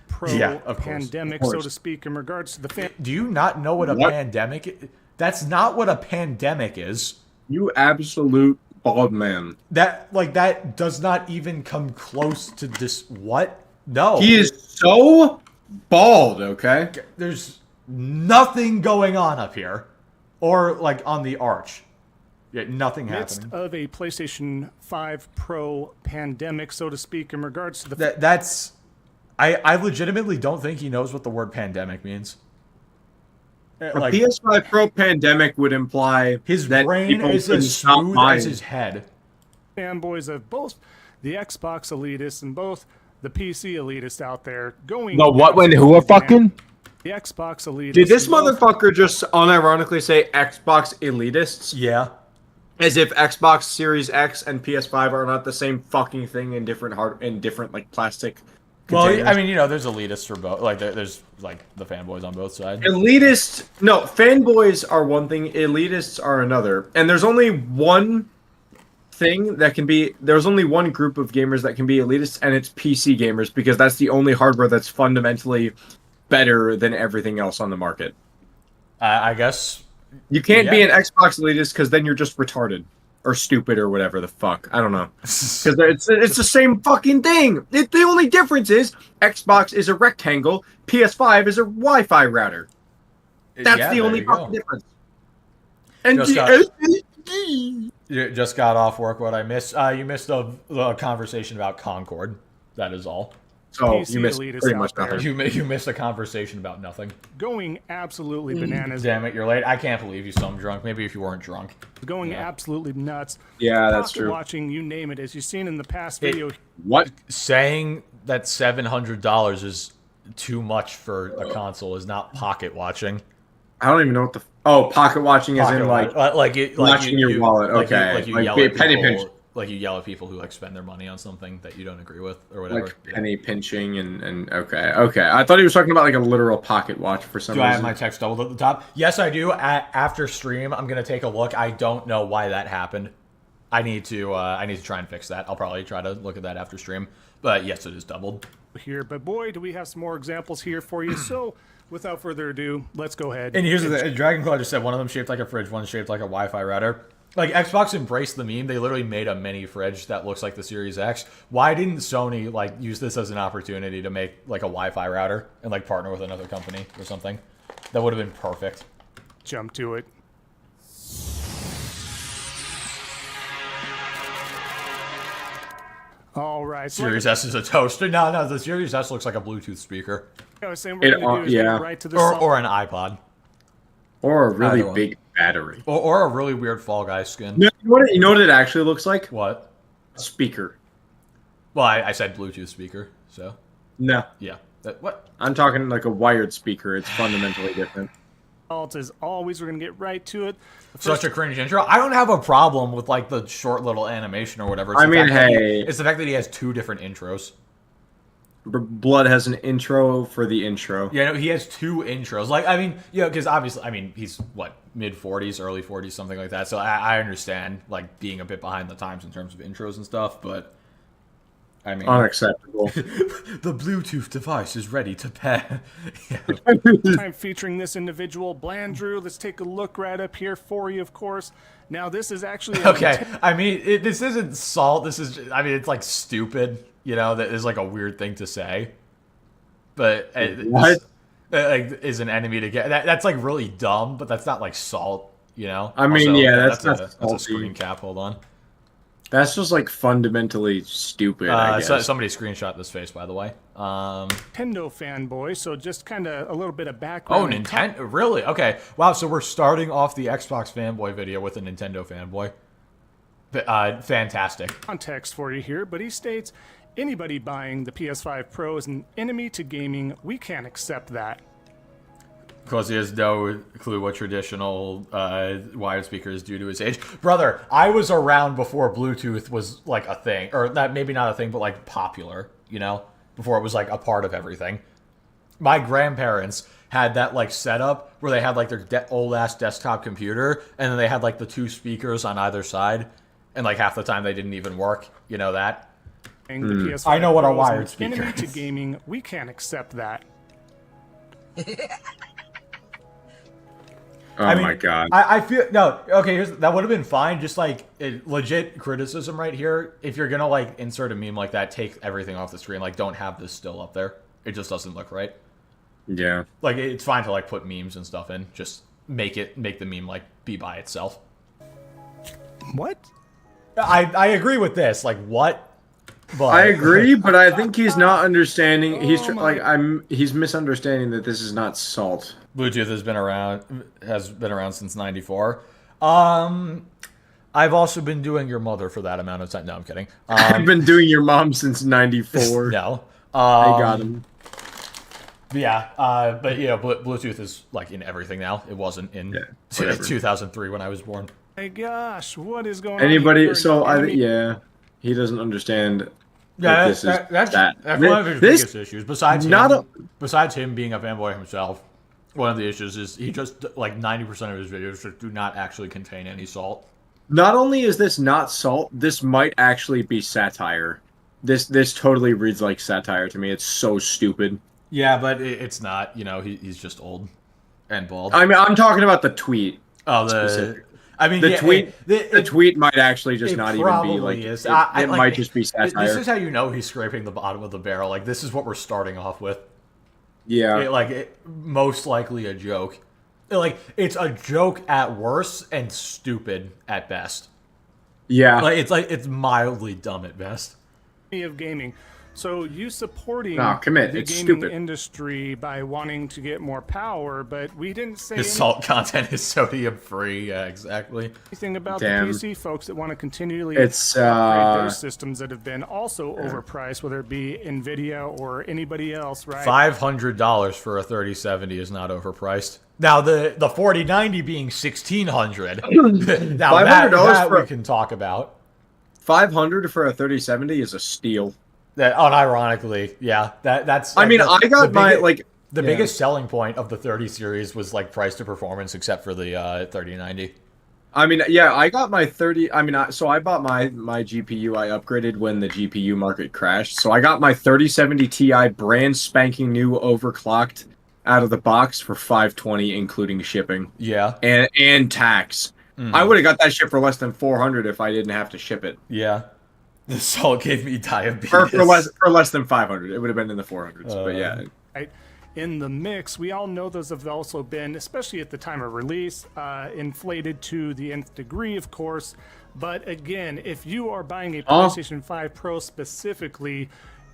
Pro Yeah, of course. pandemic, so to speak, in regards to the fan. Do you not know what a pandemic is? That's not what a pandemic is. You absolute bald man. That does not even come close to this. What? No. He is so bald, okay? There's nothing going on up here. Or, like, on the arch. Yeah, nothing Midst happening. of a PlayStation 5 Pro pandemic, so to speak, in regards to the That's... I legitimately don't think he knows what the word pandemic means. A PS5 Pro pandemic would imply his that brain people is couldn't as stop smooth buying. as his head. fanboys of both the Xbox elitists and both the PC elitists out there going. The what, when, who are fucking? The Xbox elitists. Did this and both- motherfucker just unironically say Xbox elitists? Yeah. As if Xbox Series X and PS5 are not the same fucking thing in different like plastic Well, containers. I mean, you know, there's elitists for both. Like, there's, like, the fanboys on both sides. Elitist, no, fanboys are one thing, elitists are another. And there's only one thing that can be, there's only one group of gamers that can be elitists, and it's PC gamers, because that's the only hardware that's fundamentally better than everything else on the market. I guess... You can't be Yeah. an Xbox elitist because then you're just retarded. Or stupid or whatever the fuck. I don't know. Because it's the same fucking thing. The only difference is Xbox is a rectangle, PS5 is a Wi-Fi router. That's Yeah, the there only you go. fucking difference. And You just got off work. What I missed? You missed a conversation about Concord. That is all. so PC you missed elitists pretty out much there. nothing. You missed a conversation about nothing. going absolutely bananas, Damn it, you're late. I can't believe you. So I'm drunk. Maybe if you weren't drunk. going absolutely nuts. Yeah, that's Pocket true. Watching, you name it, as you've seen in the past video. What? Saying that $700 is too much for a console is not pocket watching. I don't even know what the... Oh, pocket watching is in like... watching your wallet, okay. Like you Like yell be at penny people, pinch. like you yell at people who like spend their money on something that you don't agree with or whatever. Like penny pinching and okay. I thought he was talking about like a literal pocket watch for some Do reason. I have my text doubled at the top? Yes, I do. After stream, I'm gonna take a look. I don't know why that happened. I need to try and fix that. I'll probably try to look at that after stream. But yes, it is doubled. Here, but boy, do we have some more examples here for you. So, without further ado, let's go ahead. And here's the thing. Dragonclaw just said one of them shaped like a fridge, one shaped like a Wi-Fi router. Like, Xbox embraced the meme. They literally made a mini fridge that looks like the Series X. Why didn't Sony, like, use this as an opportunity to make, like, a Wi-Fi router and, like, partner with another company or something? That would have been perfect. Jump to it. All right. So Series S is a toaster. No, the Series S looks like a Bluetooth speaker. I was saying we're gonna do is yeah. get right to the Or an iPod. Or a really Either one. big battery. Or a really weird Fall Guy skin. You know what it actually looks like? What? A speaker. Well, I said Bluetooth speaker, so... No. Yeah. What? I'm talking like a wired speaker. It's fundamentally different. As always, we're gonna get right to it. Such a cringe intro. I don't have a problem with like the short little animation or whatever. I mean, the fact that hey. it's the fact that he has two different intros. Blood has an intro for the intro. Yeah, no, he has two intros. Like, I mean, you know, because obviously, I mean, he's what, mid-40s, early 40s, something like that. So I understand like being a bit behind the times in terms of intros and stuff, but I mean, Unacceptable. the Bluetooth device is ready to pair. Time featuring this individual, Blandrew. Let's take a look right up here for you, of course. Now, this is actually Okay, I mean, this isn't salt. This is, I mean, it's like stupid. You know, that is like a weird thing to say. But What? Like, is an enemy to get that's like really dumb, but that's not like salt. You know. I mean, Also, yeah, that's not that's a salty. screen cap. Hold on. That's just like fundamentally stupid, I guess. So, somebody screenshot this face, by the way. Nintendo fanboy, so just kind of a little bit of Oh, background. Nintendo, really? Okay. Wow. So we're starting off the Xbox fanboy video with a Nintendo fanboy. Fantastic. Context for you here, but he states, anybody buying the PS5 Pro is an enemy to gaming. We can't accept that. Because he has no clue what traditional wired speaker is due to his age. Brother, I was around before Bluetooth was like a thing. Or that maybe not a thing, but like popular, you know? Before it was like a part of everything. My grandparents had that like setup where they had like their old-ass desktop computer, and then they had like the 2 speakers on either side. And like half the time they didn't even work. You know that? The PS5 I know what a Pro is wired an speaker enemy to is. gaming. We can't accept that. Oh my god. I feel no. Okay, that would have been fine. Just like legit criticism right here. If you're gonna like insert a meme like that, take everything off the screen. Like, don't have this still up there. It just doesn't look right. Yeah. Like, it's fine to like put memes and stuff in. Just make the meme like be by itself. What? I agree with this. Like, what? But I agree, but I think he's not understanding. He's misunderstanding that this is not salt. Bluetooth has been around since '94. I've also been doing your mother for that amount of time. No, I'm kidding. I've been doing your mom since '94. No. I got him. Yeah, but you know, Bluetooth is like in everything now. It wasn't in 2003 when I was born. My gosh, what is going on? Anybody? So he doesn't understand. Yeah, this that's one of his biggest issues. Besides him being a fanboy himself, one of the issues is he just like 90% of his videos just do not actually contain any salt. Not only is this not salt, this might actually be satire. This totally reads like satire to me. It's so stupid. Yeah, but it's not. You know, he's just old and bald. I mean, I'm talking about the tweet. Oh, the tweet might actually just not even be like. Is. It might just be satire. This is how you know he's scraping the bottom of the barrel. Like, this is what we're starting off with. Yeah. Most likely a joke. Like, it's a joke at worst and stupid at best. Yeah. It's mildly dumb at best. Of gaming. So you supporting the gaming stupid. industry by wanting to get more power, but we didn't say His salt content is sodium free. Yeah, exactly. anything about the PC folks that want to continually It's upgrade their systems that have been also overpriced, whether it be Nvidia or anybody else, right? $500 for a 3070 is not overpriced. Now the 4090 being $1,600. Now that we can talk about. $500 for a 3070 is a steal. That unironically, yeah. That's. I mean, I got the biggest selling point of the 30 series was like price to performance, except for the 3090. I mean, yeah, I got my 30. I mean, so I bought my GPU. I upgraded when the GPU market crashed. So I got my 3070 Ti brand spanking new, overclocked, out of the box for $520, including shipping. Yeah, and tax. Mm-hmm. I would have got that shit for less than $400 if I didn't have to ship it. Yeah. The salt gave me diabetes. For less than $500, it would have been in the 400s. But yeah, in the mix, we all know those have also been, especially at the time of release, inflated to the nth degree, of course. But again, if you are buying a PlayStation 5 Pro specifically,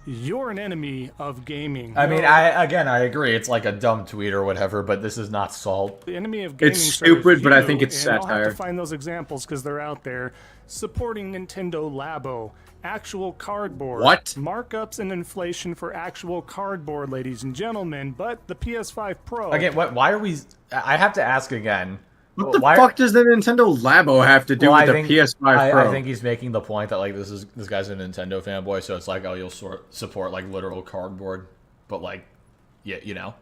you're an enemy of gaming. I mean, I agree. It's like a dumb tweet or whatever, but this is not salt. The enemy of gaming. It's stupid, but I think it's satire. I'll have to find those examples because they're out there. Supporting Nintendo Labo, actual cardboard. What? Markups and inflation for actual cardboard, ladies and gentlemen. But the PS5 Pro. Again, why are we? I have to ask again. What the fuck does the Nintendo Labo have to do with the PS5 Pro? I think he's making the point that like this guy's a Nintendo fanboy, so it's like, oh, you'll support like literal cardboard, but like, yeah, you know.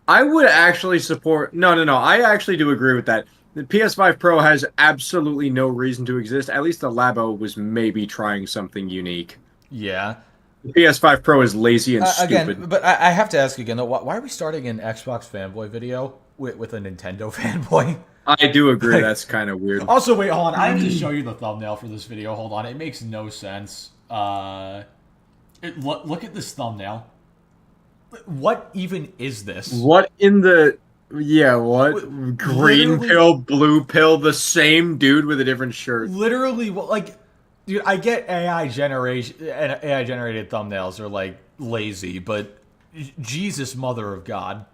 I would actually support. No. I actually do agree with that. The PS5 Pro has absolutely no reason to exist. At least the Labo was maybe trying something unique. Yeah. The PS5 Pro is lazy and stupid. Again, but I have to ask again, though, why are we starting an Xbox fanboy video with a Nintendo fanboy? I do agree. That's kind of weird. Also, wait, hold on. I have to show you the thumbnail for this video. Hold on. It makes no sense. Look at this thumbnail. What even is this? What in the... Yeah, what? Green pill, blue pill, the same dude with a different shirt. Literally, like... Dude, I get AI-generated thumbnails are, like, lazy, but Jesus, mother of God.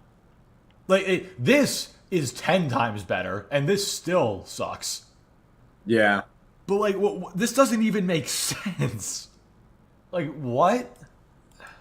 Like, this is 10 times better, and this still sucks. Yeah. But, like, this doesn't even make sense. Like, what?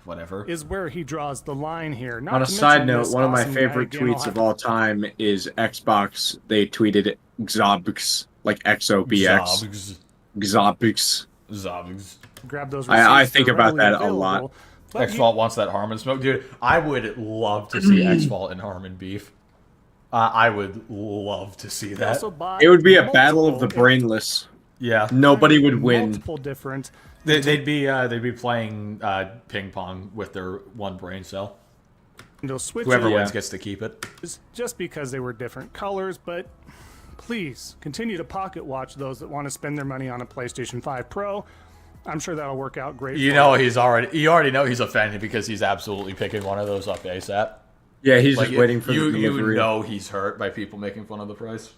whatever. is where he draws the line here. Not On a to side mention note, this one of my awesome favorite guy, again, I'll tweets have of all time is Xbox. They tweeted Xobx, like XOBX. Xobx. Zombies. to grab those. I receipts. think They're about readily that a lot. available. But X-Fault wants that Harmon smoke. Dude, I would love to see X-Fault and Harmon beef. I would love to see you that. also buy It would be a battle of the multiple- brainless. Yeah. Nobody would win. Multiple different. They'd be playing ping pong with their one brain cell. Nintendo Switches Whoever wins gets to keep it. just because they were different colors, but please continue to pocket watch those that want to spend their money on a PlayStation 5 Pro. I'm sure that'll work out great. You for know them. you already know he's offended because he's absolutely picking one of those up ASAP. Yeah, he's Like, just waiting for the you delivery. know he's hurt by people making fun of the price.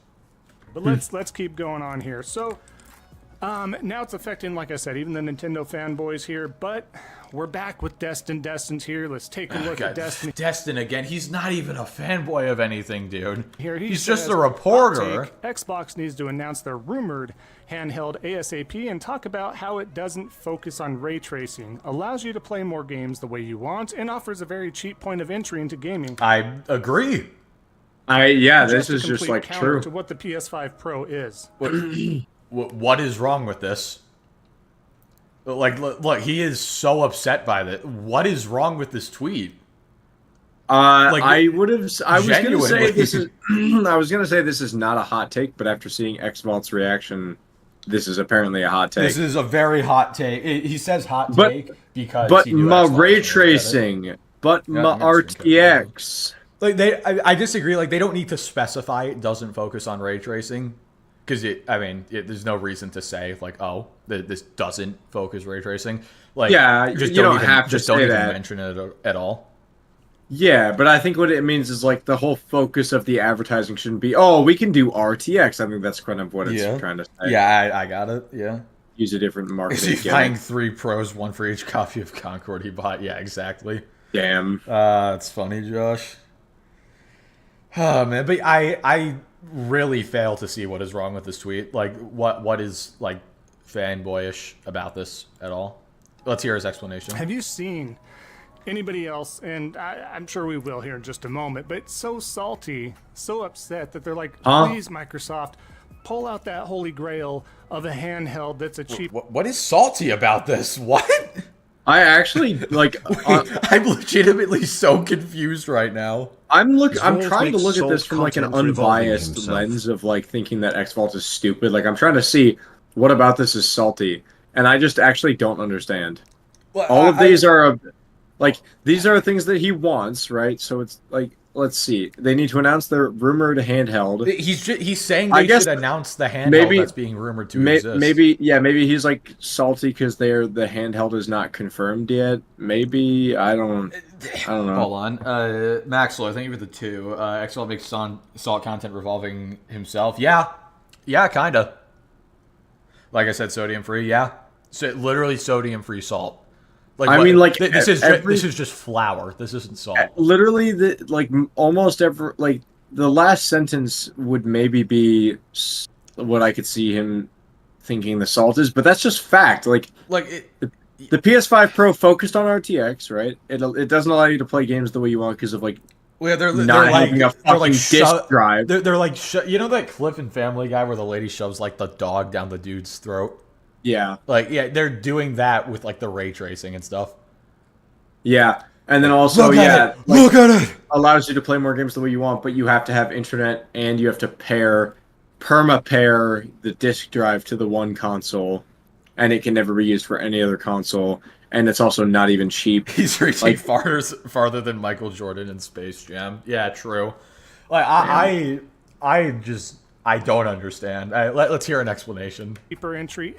But let's keep going on here. So now it's affecting, like I said, even the Nintendo fanboys here. But we're back with Destin's here. Let's take a look at Destin. Destin again. He's not even a fanboy of anything, dude. Here he he's says, just a reporter. "Hot take, Xbox needs to announce their rumored handheld ASAP and talk about how it doesn't focus on ray tracing, allows you to play more games the way you want, and offers a very cheap point of entry into gaming." I agree. This a is just complete like counter true. to what the PS5 Pro is. What is wrong with this? Like, look, he is so upset by that. What is wrong with this tweet? I was gonna say genuinely. this is. I was gonna say this is not a hot take, but after seeing Xvault's reaction, this is apparently a hot take. This is a very hot take. He says hot But- take because But he knew my Xbox ray was gonna get it. tracing, but Yeah, my I'm gonna screen RTX. Like I disagree. Like they don't need to specify it doesn't focus on ray tracing, because there's no reason to say like, oh, this doesn't focus ray tracing. Like, Yeah, just you don't even, have to just don't say even that. mention it at all. Yeah, but I think what it means is like the whole focus of the advertising shouldn't be, oh, we can do RTX. I think that's kind of what it's trying to say. Yeah, I got it. Yeah. Use a different Is marketing he gimmick. buying 3 pros, one for each copy of Concord he bought? Yeah, exactly. Damn. It's funny, Josh. Oh man, but I really fail to see what is wrong with this tweet. Like, what is like fanboyish about this at all? Let's hear his explanation. Have you seen anybody else, and I'm sure we will here in just a moment, but so salty, so upset that they're like, please, Microsoft, pull out that holy grail of a handheld that's a cheap... What is salty about this? What? I actually like. I'm legitimately so confused right now. I'm Xvault trying to makes look at this soul from like an content revolving unbiased himself. lens of like thinking that Xvault is stupid. Like I'm trying to see what about this is salty, and I just actually don't understand. Well, All of these are like these are things that he wants, right? So it's like, let's see. They need to announce their rumored handheld. He's saying I they guess should announce the handheld that's being rumored to exist. Maybe he's like salty because the handheld is not confirmed yet. Maybe I don't know. Hold on. Maxwell, thank you for the 2. XL makes salt content revolving himself. Yeah, kind of. Like I said, sodium free. Yeah, so literally sodium free salt. Like, I mean, like this is just flour. This isn't salt. Literally, almost every like the last sentence would maybe be what I could see him thinking the salt is, but that's just fact. The PS5 Pro focused on RTX, right? It doesn't allow you to play games the way you want because of like they're not having a fucking disk drive. They're like you know that clip in Family Guy where the lady shoves like the dog down the dude's throat. Yeah. They're doing that with like the ray tracing and stuff. Yeah. And then also, look at it. Allows you to play more games the way you want, but you have to have internet and you have to perma-pair the disk drive to the one console, and it can never be used for any other console, and it's also not even cheap. He's reaching farther than Michael Jordan in Space Jam. Yeah, true. I don't understand. Let's hear an explanation. cheaper entry.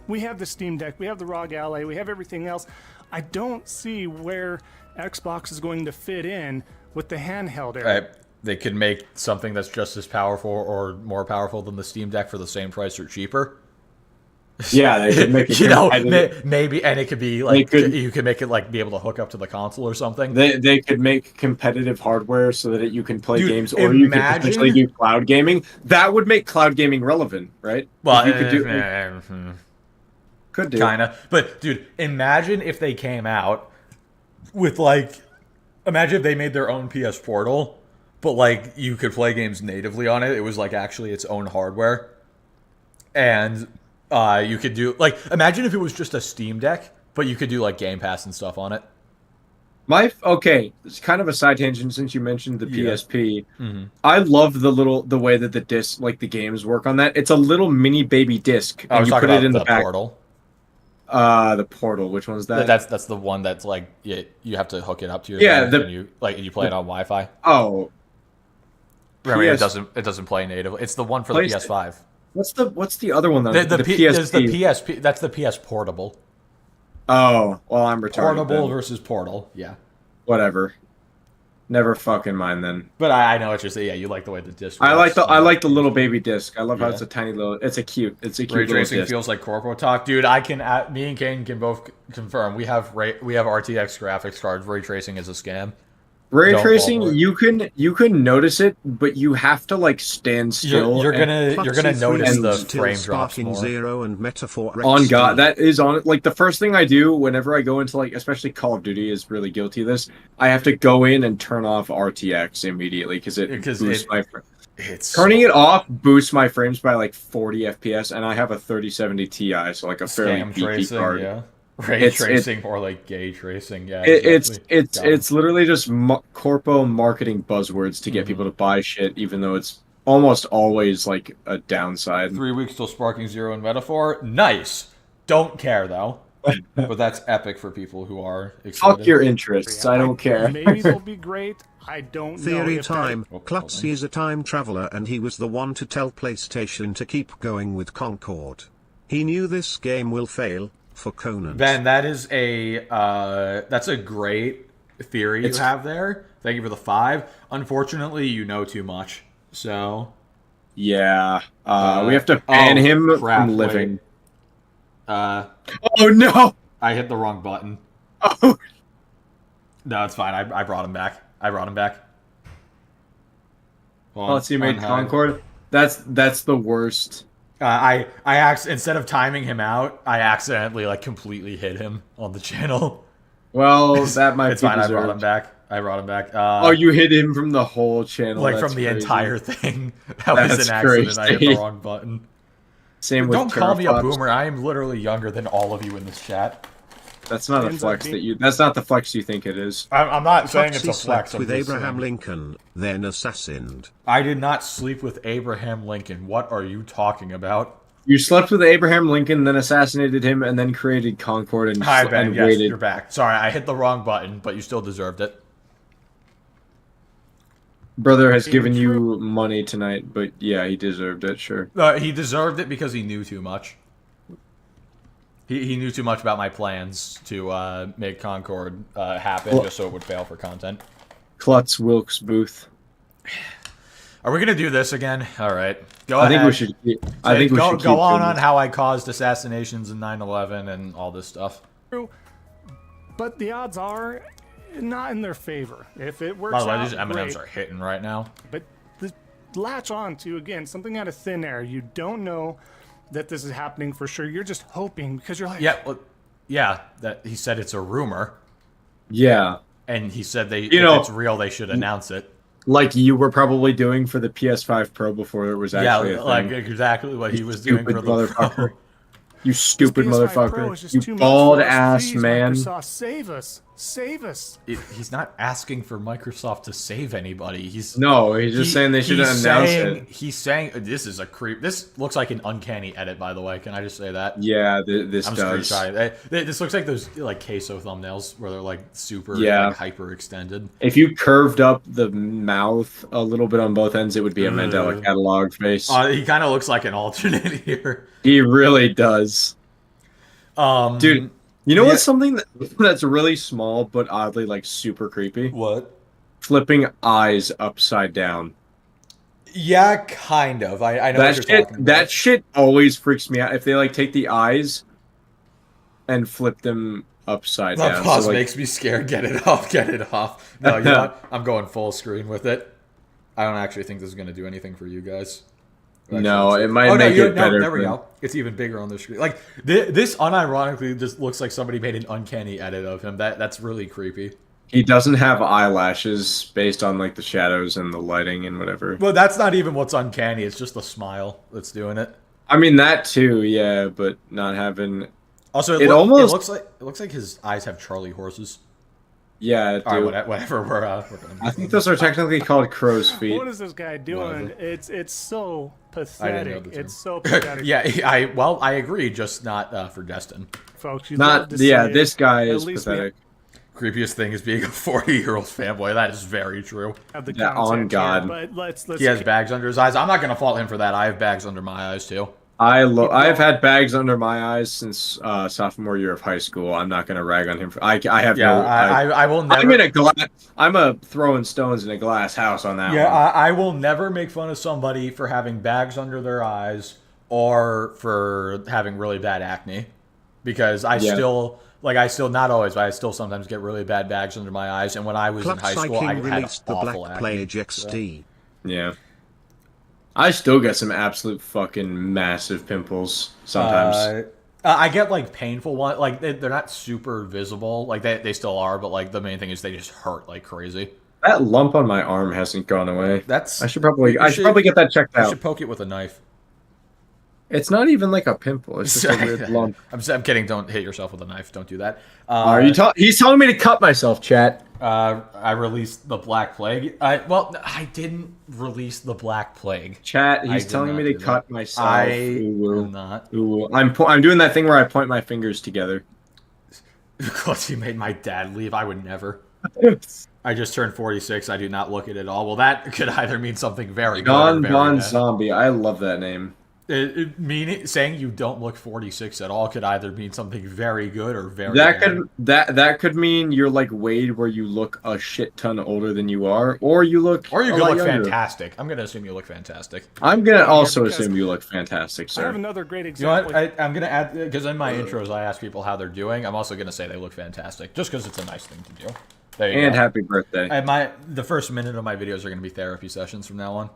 We have the Steam Deck, we have the ROG Ally, we have everything else. I don't see where Xbox is going to fit in with the handheld area. Right. They could make something that's just as powerful or more powerful than the Steam Deck for the same price or cheaper. Yeah, they could make it. Maybe, and it could be like you could make it like be able to hook up to the console or something. They could make competitive hardware so that you can play games, or you could potentially do cloud gaming. That would make cloud gaming relevant, right? Well, you could do. Could do. Kinda. But dude, imagine if they came out with like, imagine if they made their own PS Portal, but like you could play games natively on it. It was like actually its own hardware, and you could do like, imagine if it was just a Steam Deck, but you could do like Game Pass and stuff on it. Okay, it's kind of a side tangent since you mentioned the PSP. I love the way that the disc, like the games work on that. It's a little mini baby disc, and you put it in the back. Portal. The Portal. Which one's that? That's the one that's like you have to hook it up to your thing, and you play it on Wi-Fi. Oh, remember it doesn't play natively. It's the one for the PS5. What's the other one though? The PSP. That's the PS Portable. Oh, well, I'm retarded. Portable versus Portal. Yeah. Whatever. Never fucking mind then. But I know what you're saying. Yeah, you like the way the disc works. I like the little baby disc. I love how it's a tiny little. It's a cute ray little tracing disc. feels like corpo talk, dude. Me and Kane can both confirm we have RTX graphics cards. Ray tracing is a scam. Ray tracing, you can notice it, but you have to like stand still. You're gonna notice the frame drops more. Zero and Metaphor on God, that is on it. Like the first thing I do whenever I go into like, especially Call of Duty is really guilty of this. I have to go in and turn off RTX immediately because it boosts my. Turning it off boosts my frames by like 40 FPS, and I have a 3070 Ti, so like a fairly beefy card. Yeah. Ray tracing or like gay tracing, yeah. It's literally just corpo marketing buzzwords to get people to buy shit, even though it's almost always like a downside. 3 weeks till Sparking Zero and Metaphor. Nice. Don't care though. But that's epic for people who are excited. Fuck your interests. I don't care. Maybe they'll be great. I don't know. Theory time. Klutzy is a time traveler, and he was the one to tell PlayStation to keep going with Concord. He knew this game will fail. For Conan. Ben, that is that's a great theory you have there. Thank you for the 5. Unfortunately, you know too much. So yeah, we have to ban him from living. Oh no! I hit the wrong button. Oh no, it's fine. I brought him back. Let's see, made Concord. That's the worst. Instead of timing him out, I accidentally like completely hit him on the channel. Well, that might it's be fine. deserved. I brought him back. You hit him from the whole channel, like from the entire thing. That was an accident. Crazy. I hit the wrong button. Same with Don't call me a boomer. I am literally younger than all of you in this chat. That's not a flex That's not the flex you think it is. I'm not saying it's a flex. With Abraham Lincoln, then assassined. I did not sleep with Abraham Lincoln. What are you talking about? You slept with Abraham Lincoln, then assassinated him, and then created Concord and Hi, Ben. Yes, waited. You're back. Sorry, I hit the wrong button, but you still deserved it. Brother has given you money tonight, but yeah, he deserved it, sure. He deserved it because he knew too much. He knew too much about my plans to make Concord happen just so it would fail for content. Klutz Wilkes Booth. Are we gonna do this again? All right, go ahead. I think we should go on how I caused assassinations in 9/11 and all this stuff. But the odds are not in their favor. If it works by the way, out, these M&Ms great. are hitting right now. But latch on to again something out of thin air. You don't know that this is happening for sure. You're just hoping because you're like, that he said it's a rumor. Yeah, and he said if it's real, they should announce it. Like you were probably doing for the PS5 Pro before it was actually a thing. Like exactly what he was doing for the Pro. You stupid motherfucker! You bald ass man! Microsoft, save us! Save us! He's not asking for Microsoft to save anybody. He's just saying they should announce it. He's saying this is a creep. This looks like an uncanny edit, by the way. Can I just say that? Yeah, this does. This looks like those like queso thumbnails where they're like super like, hyper extended. If you curved up the mouth a little bit on both ends, it would be a Mandela catalog face. He kind of looks like an alternate here. He really does. Dude, you know what's something that's really small but oddly like super creepy? What? Flipping eyes upside down. Yeah, kind of. I know what you're talking about. That shit always freaks me out. If they like take the eyes and flip them upside down. That pause makes me scared. Get it off. Get it off. No, you know what? I'm going full screen with it. I don't actually think this is going to do anything for you guys. No, it might make it better. There we go. It's even bigger on the screen. Like this, unironically, just looks like somebody made an uncanny edit of him. That's really creepy. He doesn't have eyelashes based on like the shadows and the lighting and whatever. Well, that's not even what's uncanny. It's just the smile that's doing it. I mean that too, yeah, but not having. Also, it looks like his eyes have Charlie horses. Yeah, all right, whatever. We're gonna. I think those are technically called crow's feet. What is this guy doing? Whatever. It's so pathetic. It's so pathetic. Yeah, I agree, just not for Destin. Folks, this guy is pathetic. Creepiest thing is being a 40-year-old fanboy. That is very true. Yeah, on God. But let's he has bags under his eyes. I'm not gonna fault him for that. I have bags under my eyes too. I've had bags under my eyes since sophomore year of high school. I'm not gonna rag on him. I will never. I'm a throwing stones in a glass house on that. Yeah, one. I will never make fun of somebody for having bags under their eyes or for having really bad acne, because I still not always, but I still sometimes get really bad bags under my eyes. And when I was in high school, I had awful acne. XD. Yeah. I still get some absolute fucking massive pimples sometimes. I get like painful ones. Like they're not super visible. Like they still are, but like the main thing is they just hurt like crazy. That lump on my arm hasn't gone away. I should probably get that checked out. You should poke it with a knife. It's not even like a pimple. It's just a weird lump. I'm kidding. Don't hit yourself with a knife. Don't do that. He's telling me to cut myself, chat. I released the Black Plague. I didn't release the Black Plague. Chat, he's telling me to cut myself. I am not. I'm doing that thing where I point my fingers together. Because you made my dad leave. I would never. I just turned 46. I do not look it at all. Well, that could either mean something very good or very bad. Zombie. I love that name. Saying you don't look 46 at all could either mean something very good or very bad. That could mean you're like Wade, where you look a shit ton older than you are, or you look fantastic. I'm gonna assume you look fantastic. I'm gonna also assume you look fantastic, sir. I have another great example. You know what? I'm gonna add, because in my intros I ask people how they're doing. I'm also gonna say they look fantastic, just because it's a nice thing to do. There you go. Happy birthday. The first minute of my videos are gonna be therapy sessions from now on.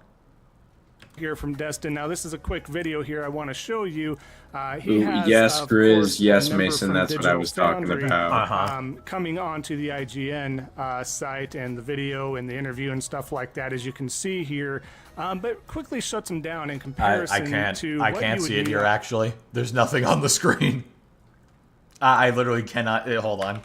Here from Destin. Now this is a quick video here I want to show you. Yes, Grizz. Yes, Mason. That's what I was talking about. Coming onto the IGN site, and the video and the interview and stuff like that, as you can see here. But quickly shuts them down in comparison to I can't see it here, actually. There's nothing on the screen. I literally cannot. Hold on.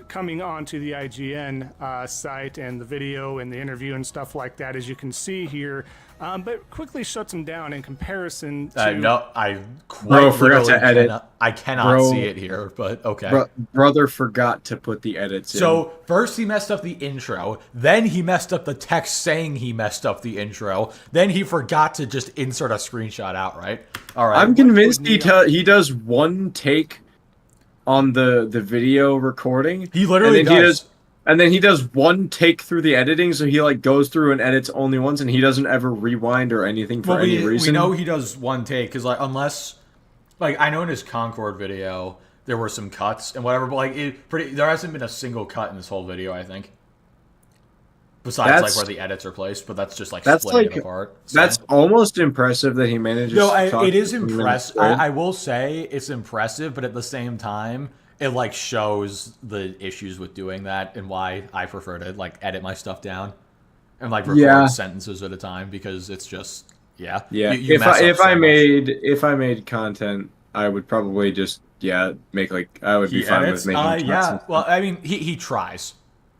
Coming onto the IGN site, and the video and the interview and stuff like that, as you can see here. But quickly shuts them down in comparison to... No, I forgot to edit. I cannot see it here, but okay. Brother forgot to put the edits in. So, first he messed up the intro, then he messed up the text saying he messed up the intro, then he forgot to just insert a screenshot outright. All right. I'm convinced he does one take on the video recording. He literally does. And then he does one take through the editing, so he like goes through and edits only once, and he doesn't ever rewind or anything for any reason. We know he does one take, because like unless, like I know in his Concord video there were some cuts and whatever, but like there hasn't been a single cut in this whole video, I think. Besides like where the edits are placed, but that's just like splitting it apart. So. That's almost impressive that he manages. No, it is impressive. I will say it's impressive, but at the same time, it like shows the issues with doing that and why I prefer to like edit my stuff down and like record sentences at a time, because it's just You if I made content, I would probably just make like I would be fine with making content. Well, I mean he tries.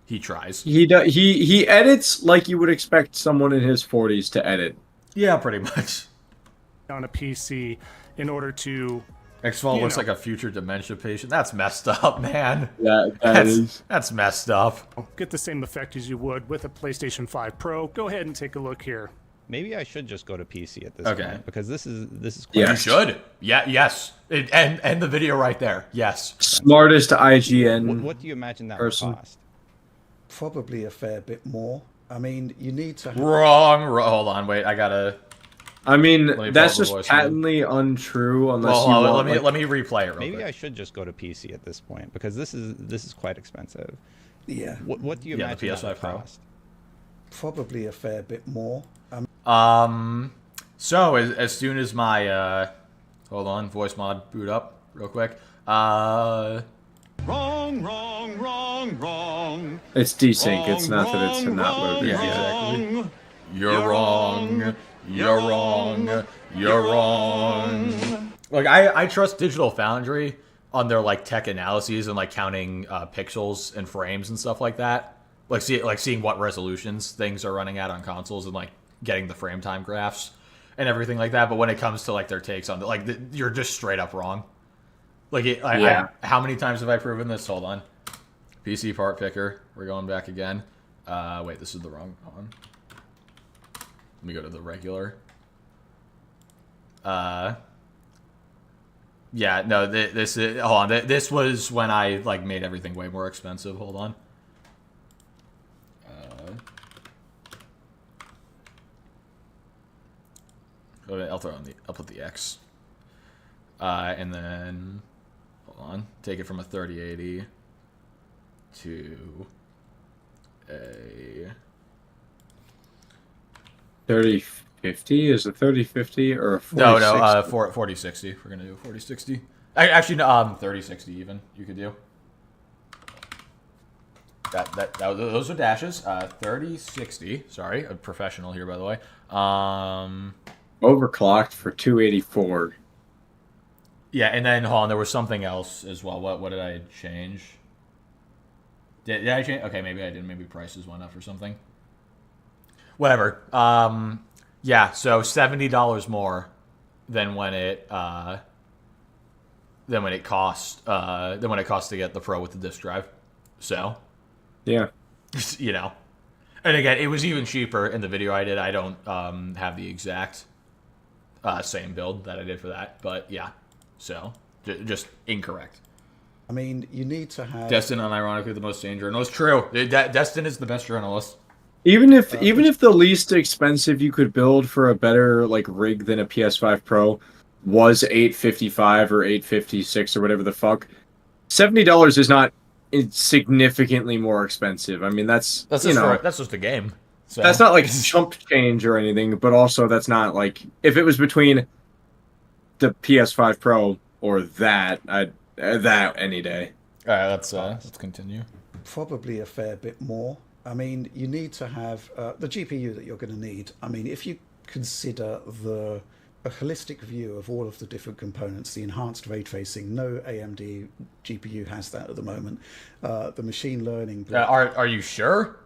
He tries. He edits like you would expect someone in his 40s to edit. Yeah, pretty much. On a PC in order to X-Fall looks like a future dementia patient. That's messed up, man. That's messed up. Get the same effect as you would with a PlayStation 5 Pro. Go ahead and take a look here. Maybe I should just go to PC at this point, because this is quite You should. Yeah, yes. And the video right there. Yes. Smartest IGN. What do you imagine that would cost? Probably a fair bit more. I mean, you need to... Wrong. Hold on, wait. I gotta... I mean, that's just patently untrue unless you want... Let me replay it real maybe quick. I should just go to PC at this point, because this is quite expensive. Yeah. What do you imagine the that would cost? Probably a fair bit more. So as soon as my hold on, voice mod boot up real quick. Wrong. It's desync. It's not that it's not loaded. Yeah, exactly. You're wrong. You're wrong. You're wrong. Like I trust Digital Foundry on their like tech analyses and like counting pixels and frames and stuff like that. Like seeing what resolutions things are running at on consoles and like getting the frame time graphs and everything like that. But when it comes to like their takes on you're just straight up wrong. Like how many times have I proven this? Hold on. PC part picker. We're going back again. Wait, this is the wrong one. Let me go to the regular. Yeah, no, this is, hold on. This was when I like made everything way more expensive. Hold on. I'll put the X. And then hold on. Take it from a 3080 to a 3050. Is it 3050 or a 4060? No, 4060. We're gonna do a 4060. Actually, no, 3060 even. You could do. Those are dashes. 3060. Sorry, a professional here, by the way. Overclocked for 284. Yeah, and then hold on, there was something else as well. What did I change? Did I change? Okay, maybe I did. Maybe prices went up or something. Whatever. Yeah, so $70 more than when it cost to get the Pro with the disc drive. So yeah, you know. And again, it was even cheaper in the video I did. I don't have the exact same build that I did for that, but yeah. So just incorrect. I mean, you need to have Destin, unironically the most dangerous. No, it's true. Destin is the best journalist. Even if the least expensive you could build for a better like rig than a PS5 Pro was $855 or $856 or whatever the fuck, $70 is not significantly more expensive. I mean that's that's just a game. So. That's not like chump change or anything, but also that's not like if it was between the PS5 Pro or that, I'd that any day. All right, let's continue. Probably a fair bit more. I mean, you need to have the GPU that you're going to need. I mean, if you consider a holistic view of all of the different components, the enhanced ray tracing, no AMD GPU has that at the moment. The machine learning. Are you sure?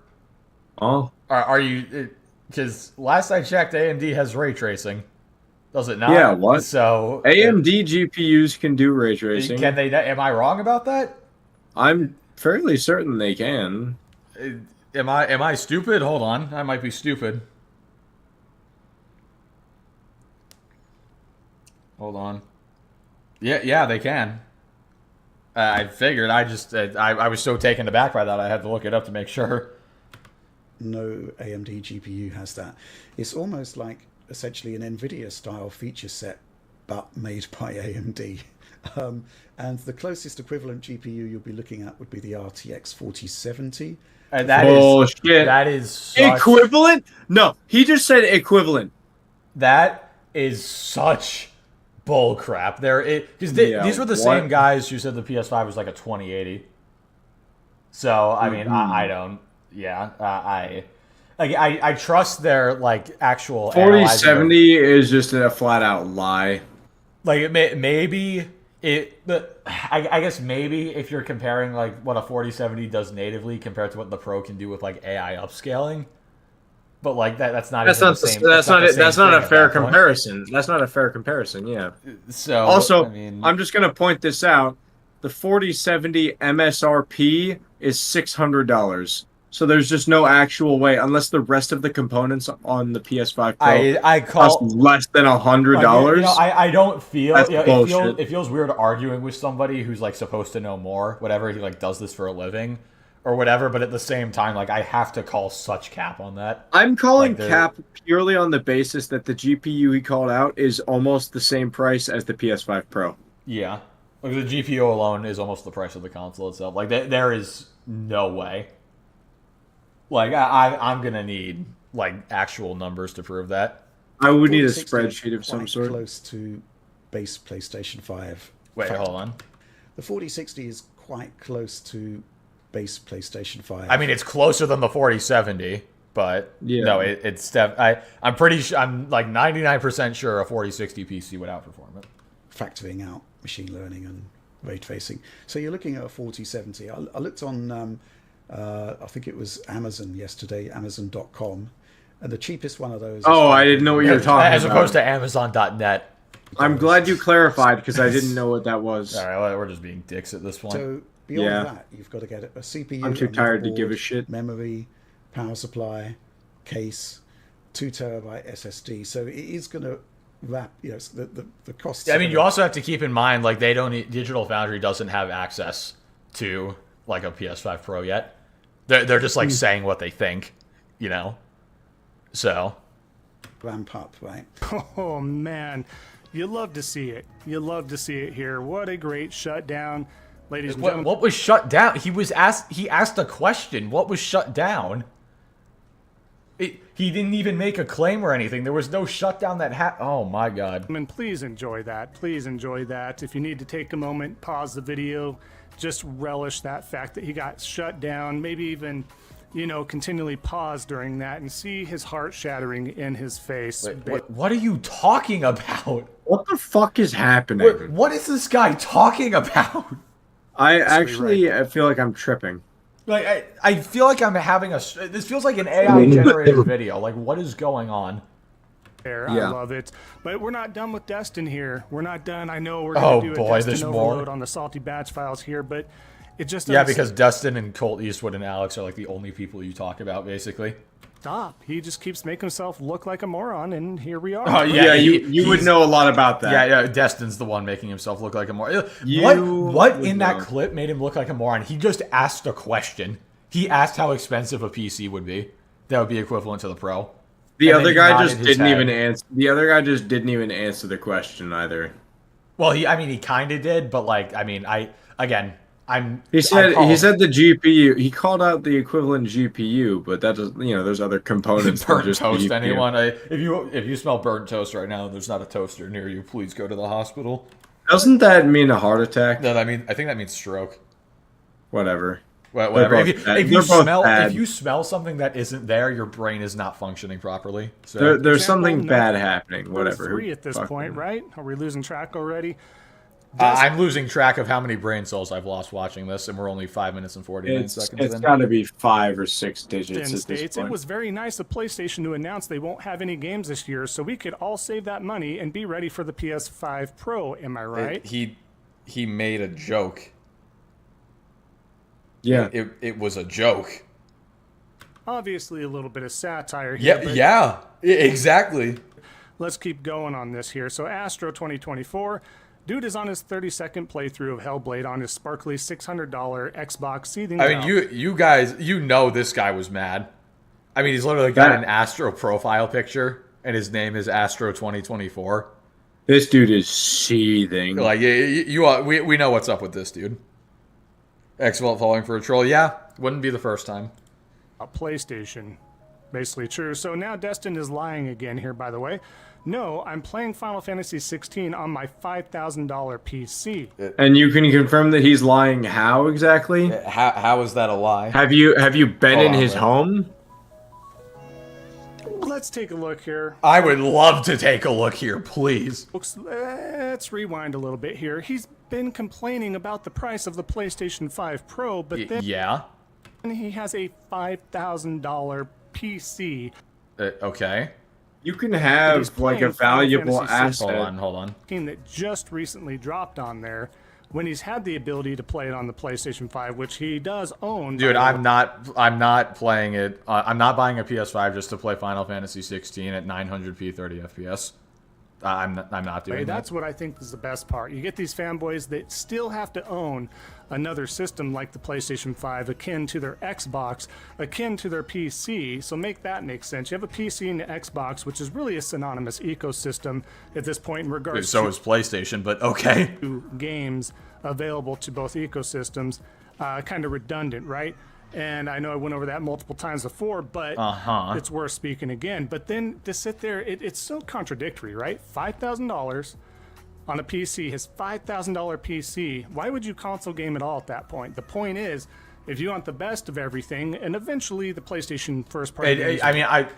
Oh, are you? Because last I checked, AMD has ray tracing. Does it not? Yeah. What? So AMD GPUs can do ray tracing. Can they? Am I wrong about that? I'm fairly certain they can. Am I stupid? Hold on, I might be stupid. Hold on. Yeah, they can. I figured. I was so taken aback by that. I had to look it up to make sure. No AMD GPU has that. It's almost like essentially an NVIDIA style feature set, but made by AMD. And the closest equivalent GPU you'll be looking at would be the RTX 4070. And that is equivalent? No, he just said equivalent. That is such bull crap. These were the same guys who said the PS5 was like a 2080. So I mean, I don't. Yeah, I trust their like actual 4070 is just a flat out lie. Like maybe I guess maybe if you're comparing like what a 4070 does natively compared to what the Pro can do with like AI upscaling, but like that's not a fair comparison. That's not a fair comparison. Yeah. So also, I mean, I'm just gonna point this out: the 4070 MSRP is $600. So there's just no actual way, unless the rest of the components on the PS5 Pro cost less than $100. I don't feel. Bullshit. It feels weird arguing with somebody who's like supposed to know more, whatever. He like does this for a living, or whatever. But at the same time, like I have to call such cap on that. I'm calling cap purely on the basis that the GPU he called out is almost the same price as the PS5 Pro. Yeah, like the GPU alone is almost the price of the console itself. Like there is no way. Like I'm gonna need like actual numbers to prove that. I would need a 4060 spreadsheet of some quite sort. Close to base PlayStation 5. Wait, In fact, hold on. The 4060 is quite close to base PlayStation 5. I mean, it's closer than the 4070, but no, it's I'm pretty sure, I'm like 99% sure a 4060 PC would outperform it. Factoring out machine learning and ray tracing. So you're looking at a 4070. I looked on, I think it was Amazon yesterday, Amazon.com, and the cheapest one of those. Oh, I didn't know what you were talking about. As opposed to Amazon.net. I'm glad you clarified because I didn't know what that was. All right, well, we're just being dicks at this point. So beyond that, you've got to get a CPU. I'm too tired to give a shit. Memory, power supply, case, 2 terabyte SSD. So it is going to wrap, the costs. I mean, you also have to keep in mind, like, Digital Foundry doesn't have access to like a PS5 Pro yet. They're just like saying what they think, So ramp up, right? Oh man. You love to see it. You love to see it here. What a great shutdown, ladies and gentlemen. What was shut down? He asked a question. What was shut down? He didn't even make a claim or anything. There was no shutdown that happened. Oh my God. And please enjoy that. Please enjoy that. If you need to take a moment, pause the video, just relish that fact that he got shut down. Maybe even, continually pause during that and see his heart shattering in his face. Wait, what are you talking about? What the fuck is happening? What is this guy talking about? I feel like I'm tripping. Like I feel like I'm having this feels like an AI generated video. Like, what is going on? I love it. But we're not done with Destin here. We're not done. I know we're going to do a Destin overload on the Salty Batch files here, but it just doesn't because Dustin and Colt Eastwood and Alex are like the only people you talk about, basically. Stop. He just keeps making himself look like a moron, and here we are. Oh, yeah, you would know a lot about that. Yeah, Destin's the one making himself look like a moron. What in that clip made him look like a moron? He just asked a question. He asked how expensive a PC would be that would be equivalent to the Pro. The other guy just didn't even answer. The other guy just didn't even answer the question either. Well, he kind of did, but He said the GPU. He called out the equivalent GPU, but that does there's other components. Burnt toast, anyone? If you smell burnt toast right now, and there's not a toaster near you, please go to the hospital. Doesn't that mean a heart attack? No, I think that means stroke. Whatever. Well, whatever. If you smell something that isn't there, your brain is not functioning properly. So there's something bad happening. Whatever. 3 at this point, right? Are we losing track already? I'm losing track of how many brain cells I've lost watching this, and we're only 5 minutes and 49 seconds in. It's got to be 5 or 6 digits at this point. It was very nice of PlayStation to announce they won't have any games this year, so we could all save that money and be ready for the PS5 Pro. Am I right? He made a joke. Yeah, it was a joke. Obviously, a little bit of satire here. Yeah, exactly. Let's keep going on this here. So, Astro 2024. Dude is on his 32nd playthrough of Hellblade on his sparkly $600 Xbox seething. I mean, you guys, this guy was mad. I mean, he's literally got an Astro profile picture, and his name is Astro 2024. This dude is seething. Like, we know what's up with this dude. X-Vault falling for a troll. Yeah, wouldn't be the first time. A PlayStation. Basically true. So now Destin is lying again here, by the way. No, I'm playing Final Fantasy 16 on my $5,000 PC. And you can confirm that he's lying how exactly? How is that a lie? Have you been in his home? Let's take a look here. I would love to take a look here, please. Folks, let's rewind a little bit here. He's been complaining about the price of the PlayStation 5 Pro, but then he has a $5,000 PC. Okay. You can have like a valuable asset. Hold on. That just recently dropped on there when he's had the ability to play it on the PlayStation 5, which he does own. Dude, I'm not playing it. I'm not buying a PS5 just to play Final Fantasy 16 at 900p 30 FPS. I'm not doing that. That's what I think is the best part. You get these fanboys that still have to own another system like the PlayStation 5, akin to their Xbox, akin to their PC. So make that make sense. You have a PC and an Xbox, which is really a synonymous ecosystem at this point in regards so is PlayStation, but okay. To games available to both ecosystems, kind of redundant, right? And I know I went over that multiple times before, but it's worth speaking again. But then to sit there, it's so contradictory, right? $5,000 on a PC, his $5,000 PC. Why would you console game at all at that point? The point is, if you want the best of everything, and eventually the PlayStation first party.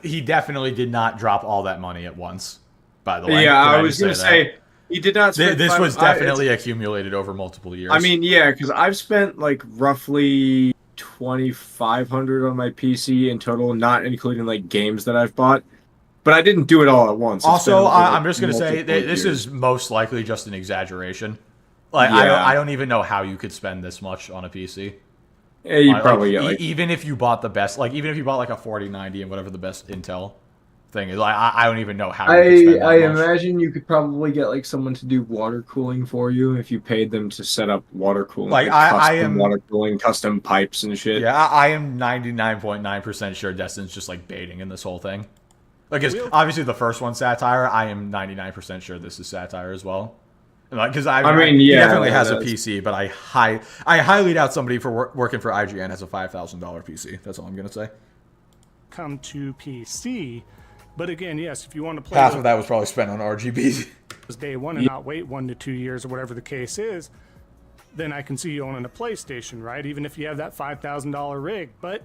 He definitely did not drop all that money at once. By the way, yeah, I was going to say he did not. This was definitely accumulated over multiple years. I mean, yeah, because I've spent like roughly $2,500 on my PC in total, not including like games that I've bought. But I didn't do it all at once. Also, I'm just going to say this is most likely just an exaggeration. Like, I don't even know how you could spend this much on a PC. Yeah, you probably get like, even if you bought the best, like even if you bought like a 4090 and whatever the best Intel thing is, like I don't even know how. You could spend that much. Imagine you could probably get like someone to do water cooling for you if you paid them to set up water cooling, like I am water cooling, custom pipes and shit. Yeah, I am 99.9% sure Destin's just like baiting in this whole thing. Like, obviously the first one's satire. I am 99% sure this is satire as well. Because he definitely has a PC, but I highly doubt somebody working for IGN has a $5,000 PC. That's all I'm gonna say. Come to PC, but again, yes, if you want to play, half of that was probably spent on RGB. Was day one and not wait 1 to 2 years or whatever the case is. Then I can see you owning a PlayStation, right? Even if you have that $5,000 rig, but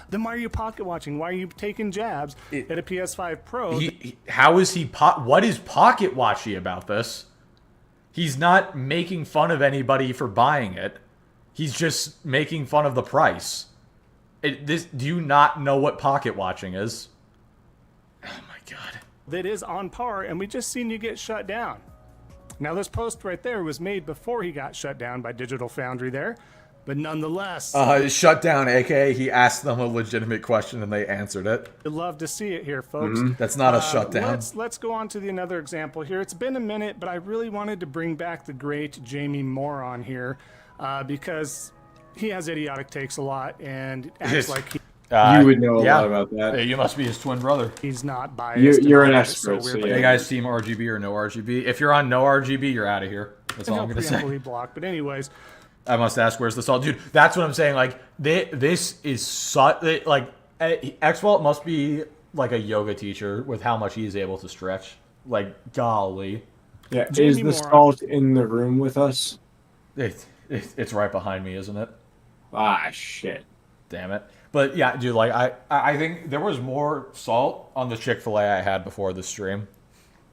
then why are you pocket watching? Why are you taking jabs at a PS5 Pro? How is he? What is pocket watchy about this? He's not making fun of anybody for buying it. He's just making fun of the price. Do you not know what pocket watching is? Oh my god! That is on par, and we just seen you get shut down. Now this post right there was made before he got shut down by Digital Foundry there. But nonetheless, shut down, aka he asked them a legitimate question and they answered it. I'd love to see it here, folks. That's not a shutdown. Let's go on to another example here. It's been a minute, but I really wanted to bring back the great Jamie Moore on here because he has idiotic takes a lot and acts like he. You would know a lot about that. Hey, you must be his twin brother. He's not biased. You're an expert. So hey guys, team RGB or no RGB? If you're on no RGB, you're out of here. That's all I'm gonna say. Block. But anyways. I must ask, where's the salt? Dude, that's what I'm saying. Like, this is such... Like, X-Walt must be, like, a yoga teacher with how much he's able to stretch. Like, golly. Yeah, is the salt in the room with us? It's right behind me, isn't it? Ah, shit. Damn it. But, yeah, dude, like, I think there was more salt on the Chick-fil-A I had before the stream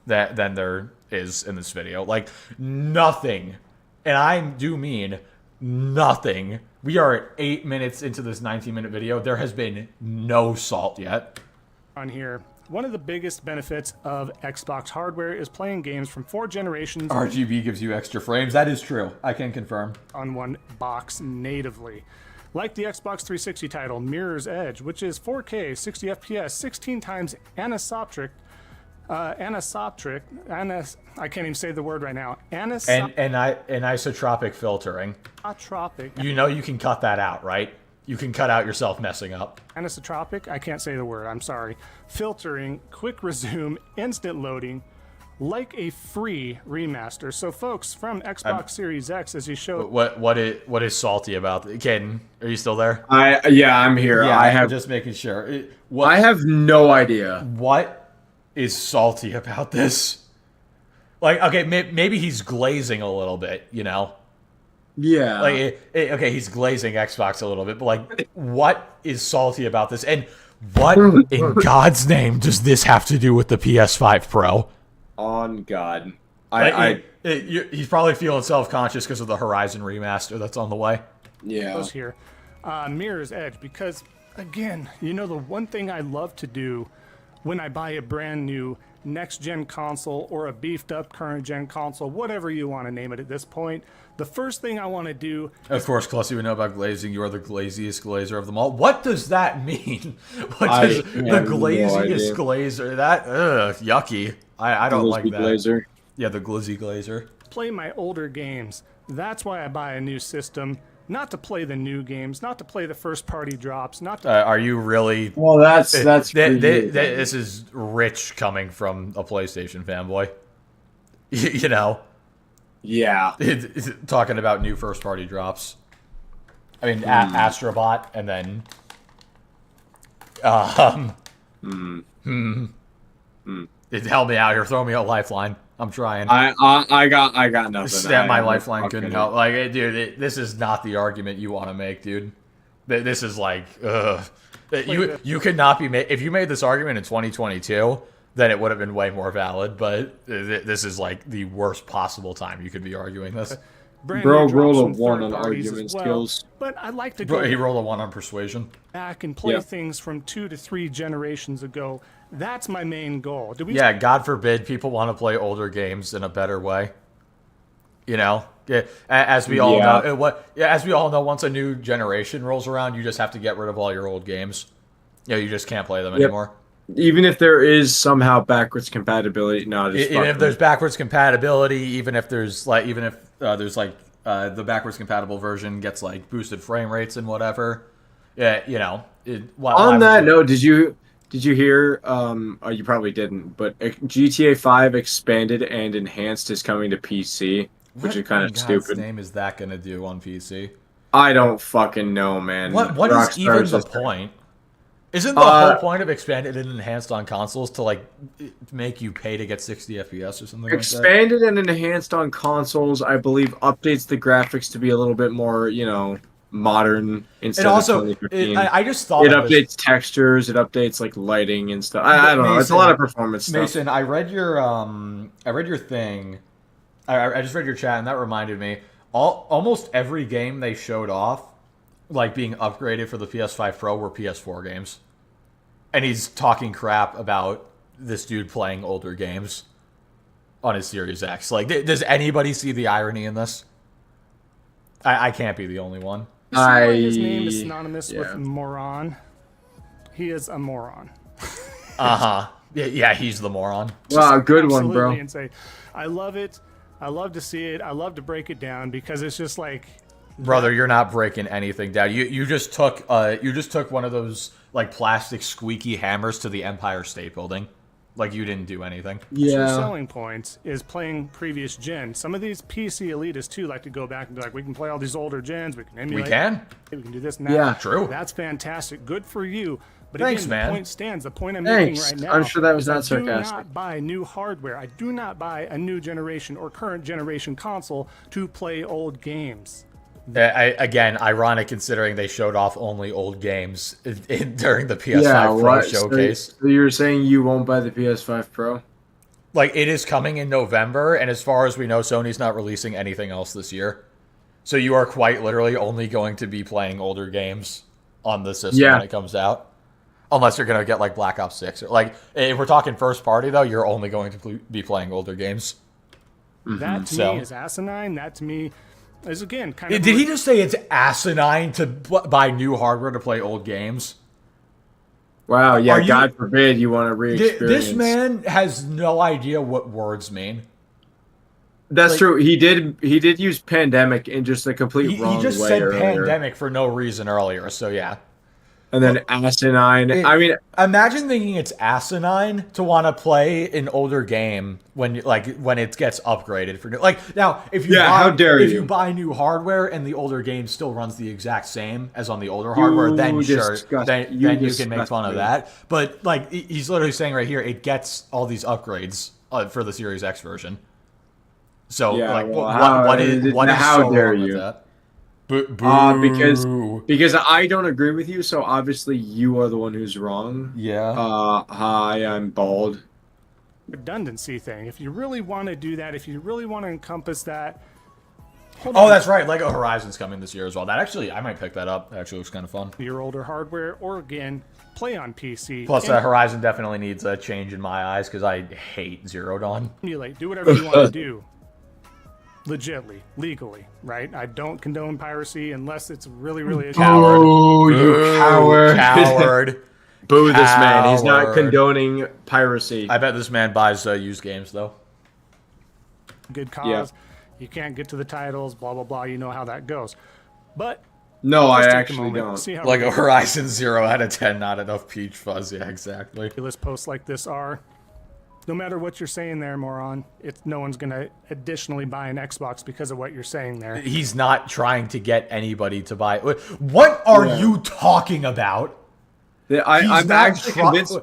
than there is in this video. Like, nothing. And I do mean... nothing. We are at 8 minutes into this 19-minute video. There has been no salt yet. On here, one of the biggest benefits of Xbox hardware is playing games from 4 generations. RGB gives you extra frames. That is true. I can confirm. On one box natively. Like the Xbox 360 title Mirror's Edge, which is 4K, 60 FPS, 16 times anisotropic. I can't even say the word right now. Anisotropic filtering. You know you can cut that out, right? You can cut out yourself messing up. Anisotropic? I can't say the word. I'm sorry. Filtering, quick resume, instant loading, like a free remaster. So, folks, from Xbox Series X, as you showed. What is salty about it? Caden, are you still there? I'm here. Yeah, I'm just making sure. I have no idea. What is salty about this? Like, okay, maybe he's glazing a little bit, you know? Yeah. Like, okay, he's glazing Xbox a little bit, but like, what is salty about this? And what in God's name does this have to do with the PS5 Pro? On God. He's probably feeling self-conscious because of the Horizon remaster that's on the way. Yeah. Here. Mirror's Edge, because, again, you know, the one thing I love to do when I buy a brand new next-gen console or a beefed-up current-gen console, whatever you want to name it at this point, the first thing I want to do... Of course, Clussy would know about glazing. You are the glaziest glazer of them all. What does that mean? What is the glaziest glazer? That, yucky. I don't like that. Glazer. Yeah, the glizzy glazer. Play my older games. That's why I buy a new system. Not to play the new games, not to play the first-party drops, not to... are you really... Well, that's this is rich coming from a PlayStation fanboy. You know? Yeah. Talking about new first-party drops. I mean, Astrobot, and then help me out here. Throw me a lifeline. I'm trying. I got nothing. Snap my lifeline couldn't help. Like, dude, this is not the argument you want to make, dude. This is like, you could not be made. If you made this argument in 2022, then it would have been way more valid. But this is like the worst possible time you could be arguing this. Bro, roll a 1 on argument skills. But I'd like to go. He rolled a 1 on persuasion. Back and play things from 2 to 3 generations ago. That's my main goal. Yeah, God forbid people want to play older games in a better way. You know, as we all know, as we all know, once a new generation rolls around, you just have to get rid of all your old games. You just can't play them anymore. Even if there is somehow backwards compatibility, even if there's backwards compatibility, even if there's like the backwards compatible version gets like boosted frame rates and whatever. Yeah, you know. On that note, did you hear? You probably didn't, but GTA 5 expanded and enhanced is coming to PC, which is kind of stupid. What name is that gonna do on PC? I don't fucking know, man. What is even the point? Isn't the whole point of expanded and enhanced on consoles to like make you pay to get 60 FPS or something? Expanded and enhanced on consoles, I believe, updates the graphics to be a little bit more, modern instead of 2015. I just thought it updates textures, it updates like lighting and stuff. I don't know. It's a lot of performance stuff. Mason, I read your thing. I just read your chat, and that reminded me. Almost every game they showed off, like being upgraded for the PS5 Pro, were PS4 games, and he's talking crap about this dude playing older games on his Series X. Like, does anybody see the irony in this? I can't be the only one. His name is synonymous with moron. He is a moron. Yeah, he's the moron. Wow, good one, bro. And say, I love it. I love to see it. I love to break it down because it's just like, brother, you're not breaking anything down. You just took one of those like plastic squeaky hammers to the Empire State Building. Like you didn't do anything. Yeah. Two selling points is playing previous gen. Some of these PC elitists too like to go back and be like, we can play all these older gens. We can emulate. We can do this now. Yeah, true. That's fantastic. Good for you. But thanks, again, man. The point stands. The point I'm making right now. I'm sure that was not sarcastic. I do not buy new hardware. I do not buy a new generation or current generation console to play old games. Again, ironic considering they showed off only old games during the PS5 Pro showcase. So you're saying you won't buy the PS5 Pro? Like, it is coming in November, and as far as we know, Sony's not releasing anything else this year. So you are quite literally only going to be playing older games on the system when it comes out. Unless you're going to get, like, Black Ops 6. Like, if we're talking first party, though, you're only going to be playing older games. That, to me, is asinine. That, to me, is, again, kind of... Did he just say it's asinine to buy new hardware to play old games? Wow, yeah, God forbid you want to re-experience. This man has no idea what words mean. That's true. He did use pandemic in just a complete wrong way. He just said pandemic for no reason earlier, so yeah. And then asinine. I mean, imagine thinking it's asinine to want to play an older game when it gets upgraded for new. Like now, if you buy new hardware and the older game still runs the exact same as on the older hardware, then sure, then you can make fun of that. But like he's literally saying right here, it gets all these upgrades for the Series X version. So how dare you? Because I don't agree with you, so obviously you are the one who's wrong. Yeah. Hi, I'm bald. Redundancy thing. If you really want to do that, if you really want to encompass that. That's right. Lego Horizon's coming this year as well. That actually, I might pick that up. It actually looks kind of fun. Your older hardware, or again, play on PC. Plus, Horizon definitely needs a change in my eyes because I hate Zero Dawn. Emulate. Do whatever you want to do. Legitly, legally, right? I don't condone piracy unless it's really, really a coward. Oh, you coward! Coward! Boo this man! He's not condoning piracy. I bet this man buys used games though. Good cause. You can't get to the titles. Blah blah blah. You know how that goes. But no, I actually don't. Like a Horizon 0 out of 10, not enough peach fuzz. Yeah, exactly. Ridiculous posts like this are. No matter what you're saying there, moron, no one's going to additionally buy an Xbox because of what you're saying there. He's not trying to get anybody to buy. What are you talking about? I'm actually convinced.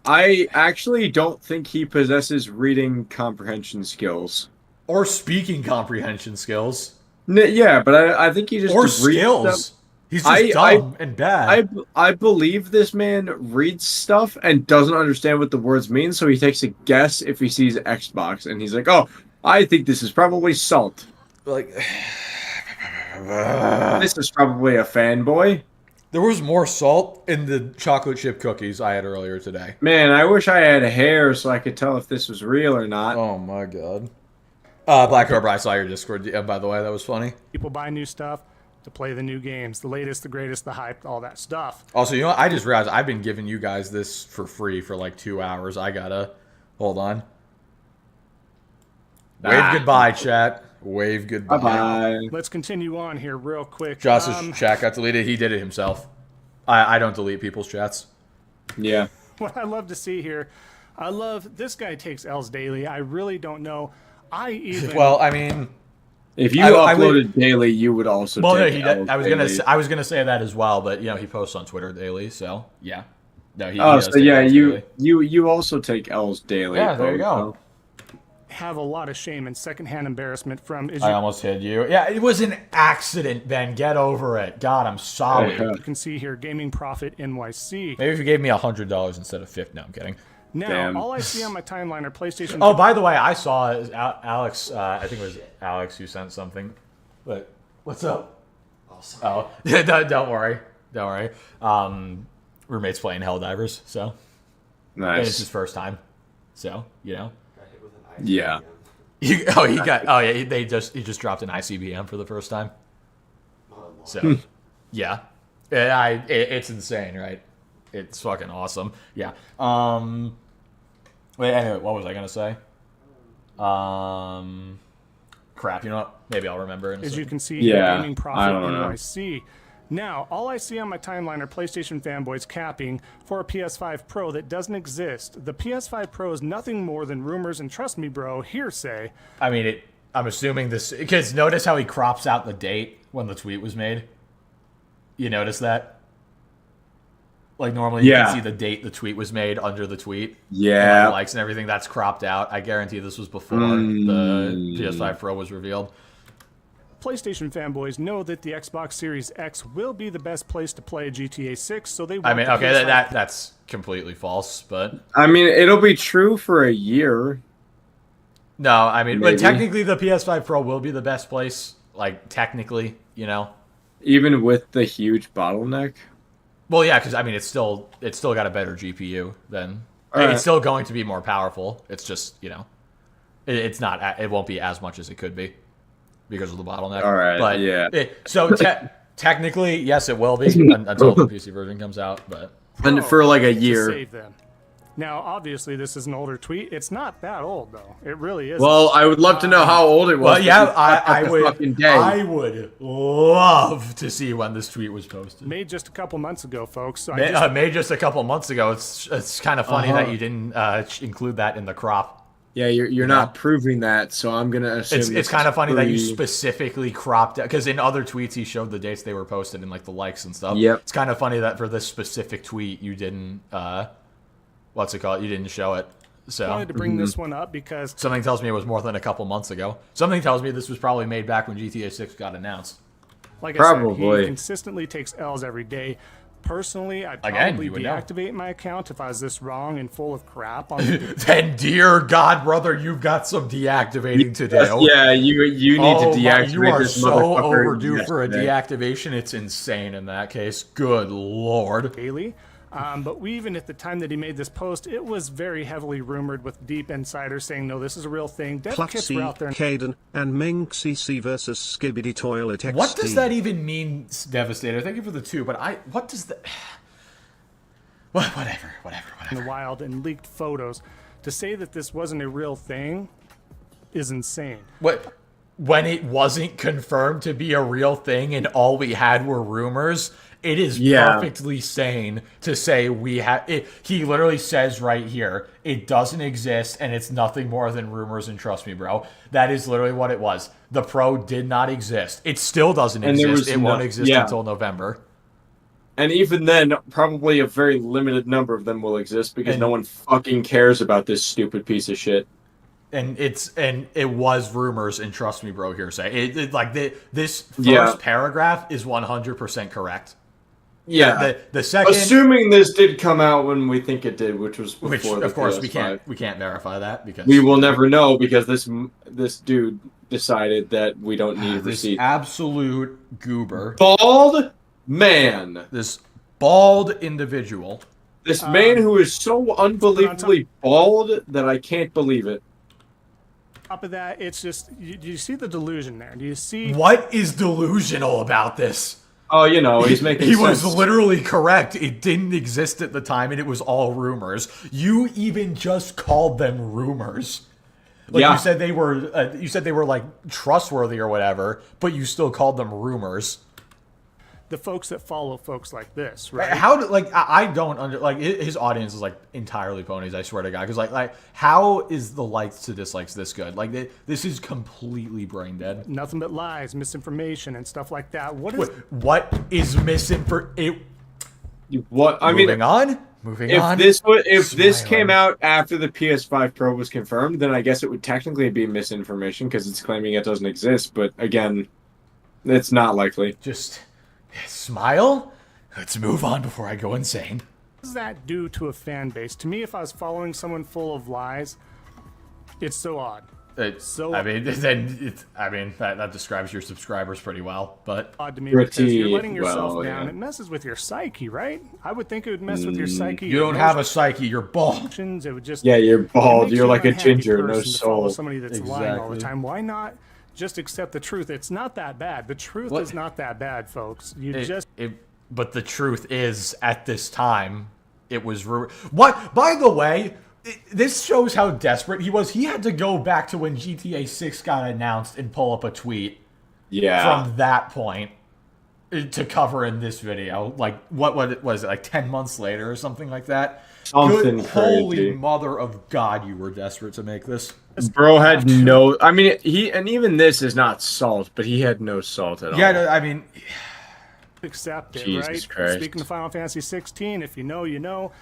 I actually don't think he possesses reading comprehension skills. Or speaking comprehension skills. Yeah, but I think he just... Or skills. He's just dumb and bad. I believe this man reads stuff and doesn't understand what the words mean, so he takes a guess if he sees Xbox, and he's like, oh, I think this is probably salt. Like... This is probably a fanboy. There was more salt in the chocolate chip cookies I had earlier today. Man, I wish I had hair so I could tell if this was real or not. Oh my god. Black Cobra, I saw your Discord DM, by the way. That was funny. People buy new stuff to play the new games. The latest, the greatest, the hype, all that stuff. Also, you know what? I just realized I've been giving you guys this for free for like 2 hours. I gotta... Hold on. Wave goodbye, chat. Wave goodbye. Bye-bye. Let's continue on here real quick. Josh's chat got deleted. He did it himself. I don't delete people's chats. Yeah. What I love to see here, this guy takes L's daily. I really don't know. Well, I mean, if you uploaded daily, you would also. Well, take no, I was gonna say that as well, but you know, he posts on Twitter daily, so yeah. No, he so yeah, you also take L's daily. Yeah, there you go. Have a lot of shame and secondhand embarrassment from. I almost hit you. Yeah, it was an accident, Ben. Get over it. God, I'm sorry. You can see here, Gaming Profit NYC. Maybe if you gave me $100 instead of $50. No, I'm kidding. Now, all I see on my timeline are PlayStation. Oh, by the way, I saw Alex. I think it was Alex who sent something. But what's up? Oh, don't worry. Don't worry. Roommate's playing Helldivers, so nice. And it's his first time, so you know. Yeah. He just dropped an ICBM for the first time. So, yeah, it's insane, right? It's fucking awesome. Yeah. Wait. Anyway, what was I gonna say? Crap. You know what? Maybe I'll remember. As you can see, Gaming Profit NYC. Now, all I see on my timeline are PlayStation fanboys capping for a PS5 Pro that doesn't exist. The PS5 Pro is nothing more than rumors, and trust me, bro, hearsay. I mean, I'm assuming this... Because notice how he crops out the date when the tweet was made? You notice that? Like, normally you can see the date the tweet was made under the tweet. Yeah. And likes and everything, that's cropped out. I guarantee this was before the PS5 Pro was revealed. PlayStation fanboys know that the Xbox Series X will be the best place to play GTA 6, so they want that's completely false, but... I mean, it'll be true for a year. No, I mean, but technically the PS5 Pro will be the best place, like, technically, you know? Even with the huge bottleneck? Well, yeah, because, I mean, it's still got a better GPU than... It's still going to be more powerful. It's just, you know... It won't be as much as it could be. Because of the bottleneck. All right, but yeah. Technically, yes, it will be until the PC version comes out. But and for like a year. Save them. Now, obviously, this is an older tweet. It's not that old, though. It really is. Well, I would love to know how old it was. Well, yeah, I would love to see when this tweet was posted. Made just a couple months ago, folks. So made just a couple months ago. It's kind of funny that you didn't include that in the crop. Yeah, you're not proving that, so I'm gonna assume it's kind of funny that you specifically cropped it, because in other tweets he showed the dates they were posted and like the likes and stuff. Yep. It's kind of funny that for this specific tweet you didn't what's it called? You didn't show it. So I wanted to bring this one up because something tells me it was more than a couple months ago. Something tells me this was probably made back when GTA 6 got announced. Like I said, he consistently takes L's every day. Personally, I'd probably deactivate my account if I was this wrong and full of crap. Then, dear God, brother, you've got some deactivating to do. Yeah, you need to deactivate. You are so overdue for a deactivation. It's insane in that case. Good Lord. Daily. But even at the time that he made this post, it was very heavily rumored with deep insiders saying, no, this is a real thing. Dev kits were out there. Caden and Meng CC versus Skibbity Toilet XD. What does that even mean, Devastator? Thank you for the 2, but what does that... Whatever. In the wild and leaked photos. To say that this wasn't a real thing is insane. What? when it wasn't confirmed to be a real thing and all we had were rumors, it is perfectly sane to say we have it. He literally says right here, it doesn't exist and it's nothing more than rumors, and trust me, bro, that is literally what it was. The Pro did not exist. It still doesn't exist. It won't exist until November. And even then, probably a very limited number of them will exist because no one fucking cares about this stupid piece of shit. And it was rumors, and trust me, bro, hearsay. This first paragraph is 100% correct. Yeah. The second, assuming this did come out when we think it did, which was before of course PS5. we can't verify that because we will never know because this dude decided that we don't need receipts. Absolute goober. Bald man. This bald individual. This man who is so unbelievably bald that I can't believe it. Top of that, it's just do you see the delusion there? Do you see what is delusional about this? Oh, you know, he's making he sense. was literally correct. It didn't exist at the time, and it was all rumors. You even just called them rumors. Like you said they were like trustworthy or whatever, but you still called them rumors. The folks that follow folks like this, right? How do I don't under his audience is like entirely ponies. I swear to God, because like how is the likes to dislikes this good? Like this is completely brain dead. Nothing but lies, misinformation, and stuff like that. What is misinformation? What I mean? Moving on. If this came out after the PS5 Pro was confirmed, then I guess it would technically be misinformation because it's claiming it doesn't exist. But again, it's not likely. Just smile. Let's move on before I go insane. What does that do to a fan base? To me, if I was following someone full of lies, it's so odd. That describes your subscribers pretty well, but odd to me because you're letting yourself down. It messes with your psyche, right? I would think it would mess with your psyche. You don't have a psyche. You're bald. It would just you're bald. You're like a ginger, no soul. Somebody that's lying all the time. Why not just accept the truth? It's not that bad. The truth is not that bad, folks. But the truth is, at this time, it was what? By the way. This shows how desperate he was. He had to go back to when GTA 6 got announced and pull up a tweet from that point to cover in this video. Like, what was it, like 10 months later or something like that? Something Good, crazy. Holy mother of God, you were desperate to make this. Bro had no... I mean, and even this is not salt, but he had no salt at all. Yeah, no, I mean... Accept it, Jesus right? Christ. Speaking of Final Fantasy 16, if you know, you know.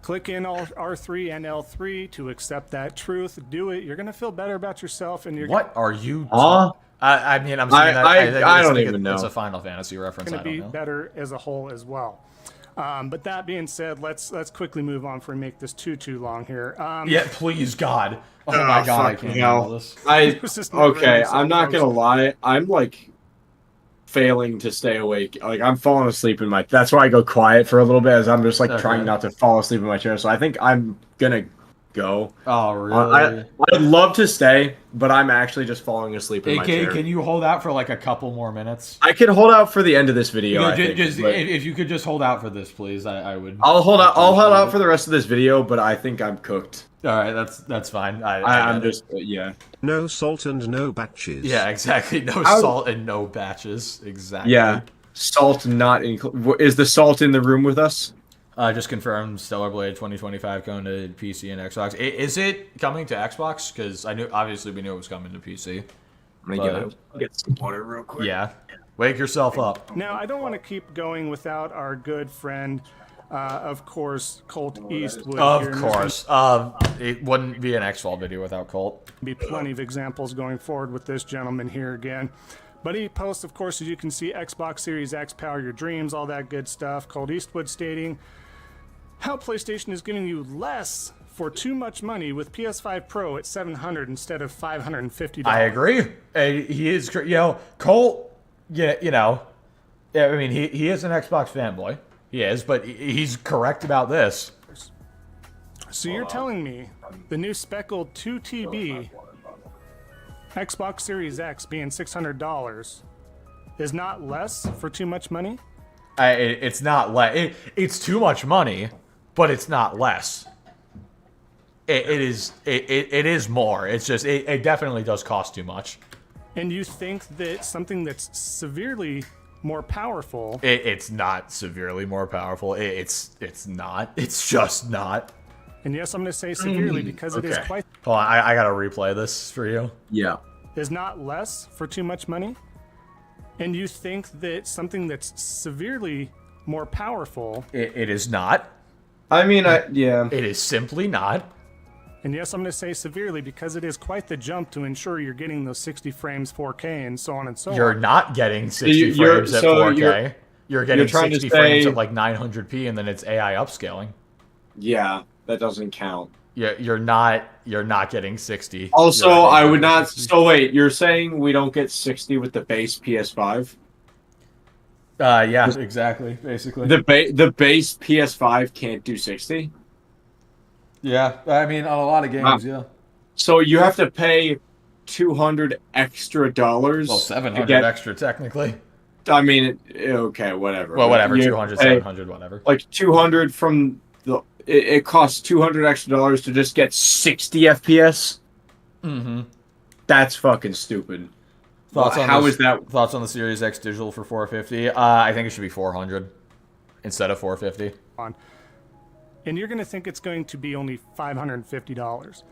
Click in R3 and L3 to accept that truth. Do it. You're gonna feel better about yourself, and you're. What are you? I mean, I'm saying that. I don't even know. It's a Final Fantasy reference. It's gonna be better as a whole as well. But that being said, let's quickly move on before we make this too long here. Yeah, please, God. Oh my God, I can't handle this. I'm not gonna lie. I'm like failing to stay awake. Like I'm falling asleep in my. That's why I go quiet for a little bit, as I'm just like trying not to fall asleep in my chair. So I think I'm gonna go. Oh really? I'd love to stay, but I'm actually just falling asleep in my chair. Can you hold out for like a couple more minutes? I can hold out for the end of this video. If you could just hold out for this, please, I would. I'll hold out. I'll hold out for the rest of this video, but I think I'm cooked. All right, that's fine. I'm just No salt and no batches. Yeah, exactly. No salt and no batches. Exactly. Yeah, salt not included. Is the salt in the room with us? Just confirmed. Stellar Blade 2025 coming to PC and Xbox. Is it coming to Xbox? Because obviously we knew it was coming to PC. I'm gonna get some water real quick. Yeah, wake yourself up. Now I don't want to keep going without our good friend. Of course, Colt Eastwood. Of course. It wouldn't be an X-Fall video without Colt. Be plenty of examples going forward with this gentleman here again. But he posts, of course, as you can see, Xbox Series X, power your dreams, all that good stuff. Colt Eastwood stating how PlayStation is giving you less for too much money with PS5 Pro at $700 instead of $550. I agree. He is, Colt, I mean, he is an Xbox fanboy. He is, but he's correct about this. So you're telling me the new speckled 2TB Xbox Series X being $600 is not less for too much money? It's not less. It's too much money, but it's not less. It is more. It's just it definitely does cost too much. and you think that something that's severely more powerful... It's not severely more powerful. It's not. It's just not. And yes, I'm going to say severely because it is quite... Hold on, I got to replay this for you. Yeah. Is not less for too much money. And you think that something that's severely more powerful... It is not. I mean, yeah. It is simply not. And yes, I'm going to say severely because it is quite the jump to ensure you're getting those 60 frames 4K and so on and so on. You're not getting 60 frames at 4K. You're getting 60 frames at like 900p, and then it's AI upscaling. Yeah, that doesn't count. Yeah, you're not getting 60. Also, I would not... So wait, you're saying we don't get 60 with the base PS5? Yeah, exactly, basically. The base PS5 can't do 60? Yeah, I mean, on a lot of games, yeah. So you have to pay $200 extra. Well, $700 extra, technically. I mean, okay, whatever. Well, whatever, 200, 700, whatever. Like 200 from the... It costs $200 extra to just get 60 FPS? Mm-hmm. That's fucking stupid. Thoughts on how is that? Thoughts on the Series X digital for $450? I think it should be $400 instead of $450. And you're going to think it's going to be only $550.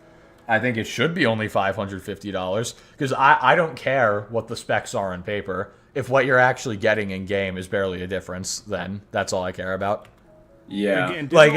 I think it should be only $550 because I don't care what the specs are on paper. If what you're actually getting in game is barely a difference, then that's all I care about. Yeah. Again, like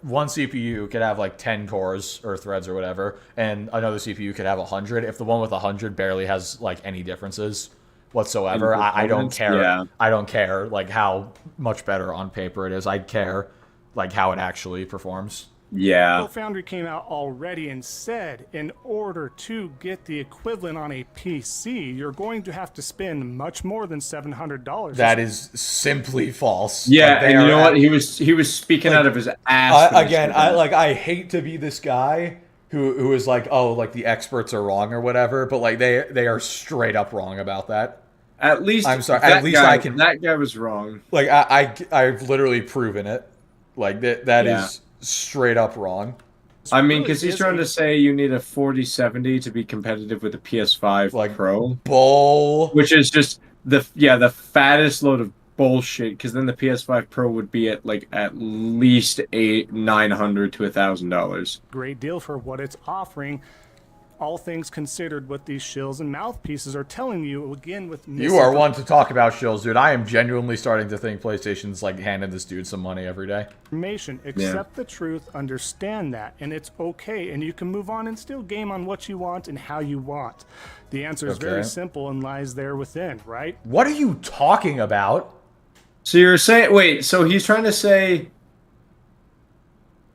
one CPU could have like 10 cores or threads or whatever, and another CPU could have 100. If the one with 100 barely has like any differences whatsoever, I don't care. Yeah. I don't care like how much better on paper it is. I care like how it actually performs. Yeah. Foundry came out already and said in order to get the equivalent on a PC, you're going to have to spend much more than $700. That is simply false. Yeah, like, and you know what? He was speaking out of his ass. I hate to be this guy who is like, oh, like the experts are wrong or whatever, but like they are straight up wrong about that. At least I'm sorry. At least I can. That guy was wrong. Like I've literally proven it. Like that is straight up wrong. I mean, because he's trying to say you need a 4070 to be competitive with the PS5 Pro. Bull. Which is just the fattest load of bullshit. Because then the PS5 Pro would be at like at least $900 to $1,000. Great deal for what it's offering. All things considered, what these shills and mouthpieces are telling you, again, with... You are one to talk about shills, dude. I am genuinely starting to think PlayStation's like handing this dude some money every day. Information. Accept the truth, understand that, and it's okay, and you can move on and still game on what you want and how you want. The answer is very simple and lies there within, right? What are you talking about? So you're saying... Wait, so he's trying to say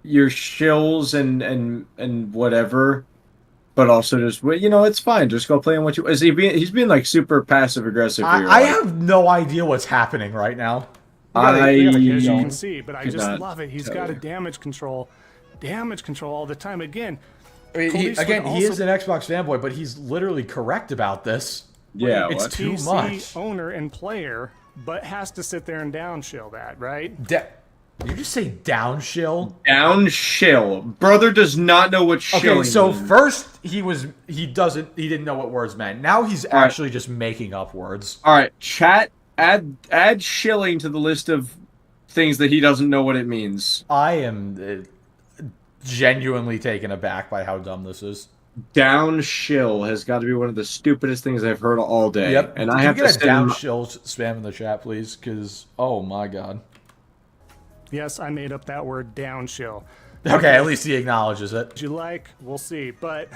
your shills and whatever... But also just, it's fine. Just go play on what you... He's being like super passive aggressive here. I have no idea what's happening right now. As you can see, but I just love it. He's got a damage control all the time. Again, he is an Xbox fanboy, but he's literally correct about this. Yeah, it's too much. Owner and player, but has to sit there and downshill that, right? Did you just say downshill? Downshill. Brother does not know what shilling Okay, so means. first he didn't know what words meant. Now he's actually just making up words. All right, chat, add shilling to the list of things that he doesn't know what it means. I am genuinely taken aback by how dumb this is. Downshill has got to be one of the stupidest things I've heard all day. Yep. And I have to get a downshill spam in the chat, please, because oh my god. Yes, I made up that word, downshill. Okay, at least he acknowledges it. What you like, we'll see, but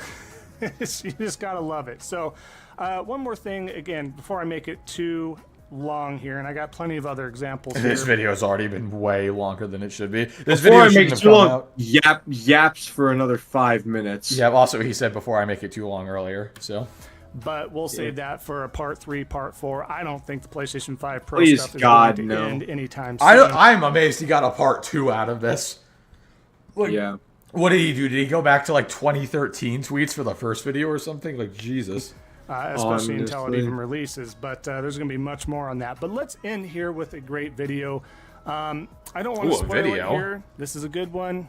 you just gotta love it. So, one more thing, again, before I make it too long here, and I got plenty of other examples here. This video has already been way longer than it should be. This before video I make shouldn't it too have come long, out. yaps for another 5 minutes. Yeah, also he said before I make it too long earlier, so... But we'll save that for a part 3, part 4. I don't think the PlayStation 5 Pro Please, stuff is God, going to no. end anytime soon. I'm amazed he got a part 2 out of this. Like, yeah. What did he do? Did he go back to like 2013 tweets for the first video or something? Like, Jesus. Especially until it even releases. But there's going to be much more on that. But let's end here with a great video. I don't want to spoil it here. This is a good one.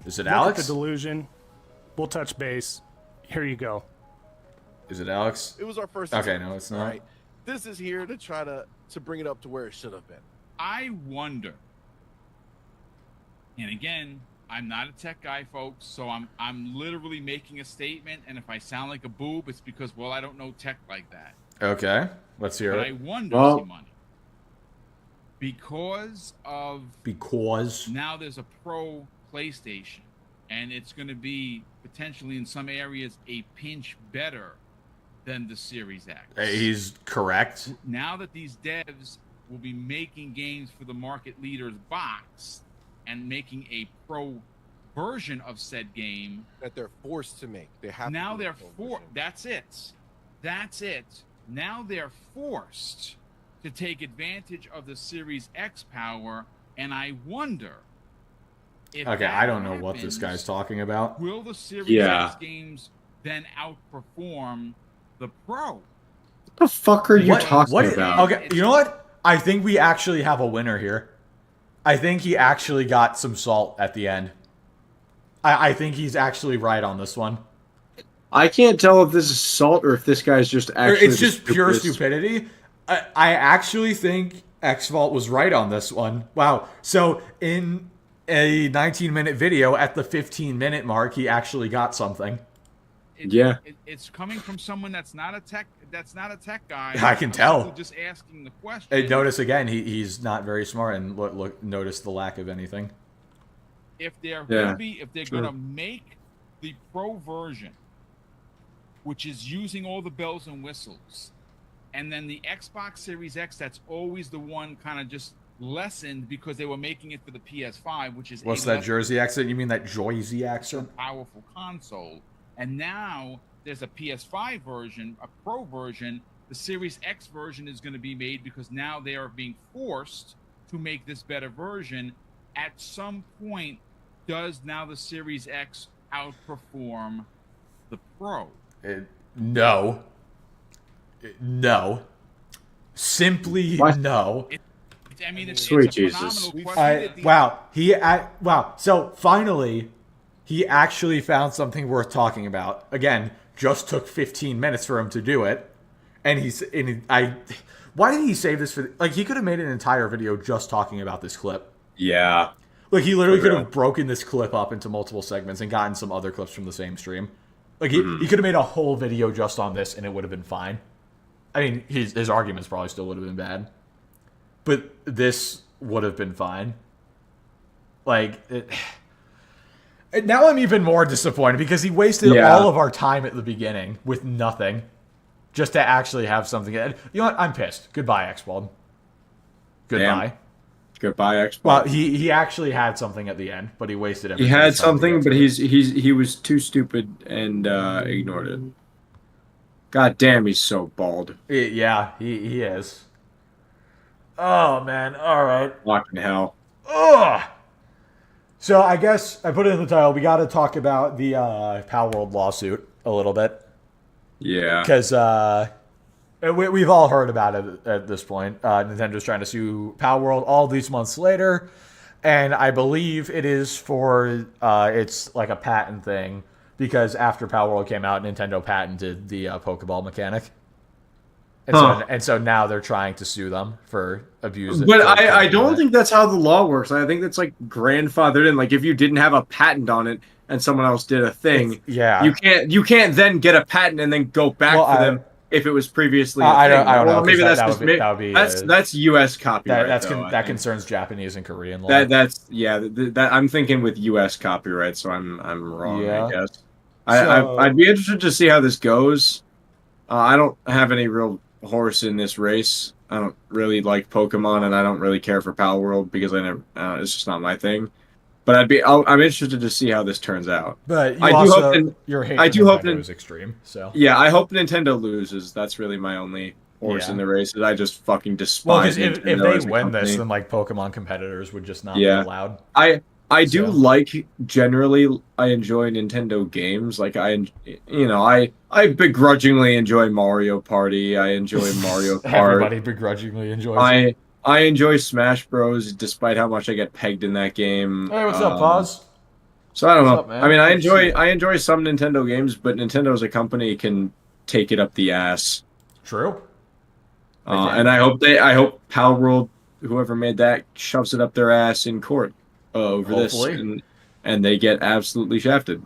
Is it Look Alex? at the delusion. We'll touch base. Here you go. Is it Alex? It was our first. Okay, no, it's not. Right. This is here to try to bring it up to where it should have been. I wonder. And again, I'm not a tech guy, folks, so I'm literally making a statement, and if I sound like a boob, it's because, well, I don't know tech like that. Okay, let's hear but it. I wonder, Money, because now there's a pro PlayStation, and it's going to be potentially in some areas a pinch better than the Series X. He's correct. Now that these devs will be making games for the market leader's box and making a pro version of said game that they're forced to make. They have now to they're That's it. Now they're forced to take advantage of the Series X power, and I wonder if Okay, I don't know what this guy's talking about. Will the Series X games then outperform the Pro? What the fuck are you talking about? Okay, you know what? I think we actually have a winner here. I think he actually got some salt at the end. I think he's actually right on this one. I can't tell if this is salt or if this guy's just actually... It's just pure stupidity. I actually think X-Vault was right on this one. Wow. So in a 19-minute video, at the 15-minute mark, he actually got something. It's coming from someone that's not a tech guy. I can tell. Just asking the question. And notice again, he's not very smart, and look, notice the lack of anything. If they're gonna make the pro version, which is using all the bells and whistles, and then the Xbox Series X, that's always the one kind of just lessened because they were making it for the PS5, which is what's that Jersey accent? You mean that Joyzy accent? Powerful console. And now there's a PS5 version, a Pro version. The Series X version is going to be made because now they are being forced to make this better version. At some point, does now the Series X outperform the Pro? No. No. Simply no. I mean, it's Sweet a Jesus. Wow. So finally, he actually found something worth talking about. Again, just took 15 minutes for him to do it. And why did he save this for... Like, he could have made an entire video just talking about this clip. Yeah. Like, he literally could have broken this clip up into multiple segments and gotten some other clips from the same stream. Like, he could have made a whole video just on this, and it would have been fine. I mean, his arguments probably still would have been bad. But this would have been fine. Like, now I'm even more disappointed because he wasted all of our time at the beginning with nothing. Just to actually have something. You know what? I'm pissed. Goodbye, X-Bald. Goodbye. Damn. Goodbye, X-Bald. Well, he actually had something at the end, but he wasted everything. He had something, but he was too stupid and ignored it. God damn, he's so bald. Yeah, he is. Oh, man. All right. Fucking hell. Ugh. So I guess I put it in the title. We got to talk about the Palworld lawsuit a little bit. Yeah. Because we've all heard about it at this point. Nintendo's trying to sue Palworld all these months later. And I believe it is for, it's like a patent thing. Because after Palworld came out, Nintendo patented the Pokeball mechanic. And so now they're trying to sue them for abuse. But I don't think that's how the law works. I think that's like grandfathered in. Like if you didn't have a patent on it and someone else did a thing, you can't then get a patent and then go back to them if it was previously. I don't know. Maybe that's U.S. copyright. That concerns Japanese and Korean law. I'm thinking with U.S. copyright, so I'm wrong. I guess. I'd be interested to see how this goes. I don't have any real horse in this race. I don't really like Pokemon, and I don't really care for Palworld because it's just not my thing. But I'm interested to see how this turns out. But your hate is extreme. So yeah, I hope Nintendo loses. That's really my only horse in the race. Is I just fucking despise. Well, if they win this, then like Pokemon competitors would just not be allowed. I do like, generally, I enjoy Nintendo games. Like, I begrudgingly enjoy Mario Party. I enjoy Mario Kart. Everybody begrudgingly enjoys it. I enjoy Smash Bros, despite how much I get pegged in that game. Hey, what's up, Paz? So I don't know. I mean, I enjoy some Nintendo games, but Nintendo as a company can take it up the ass. True. And I hope Palworld, whoever made that, shoves it up their ass in court over Hopefully. this, and they get absolutely shafted.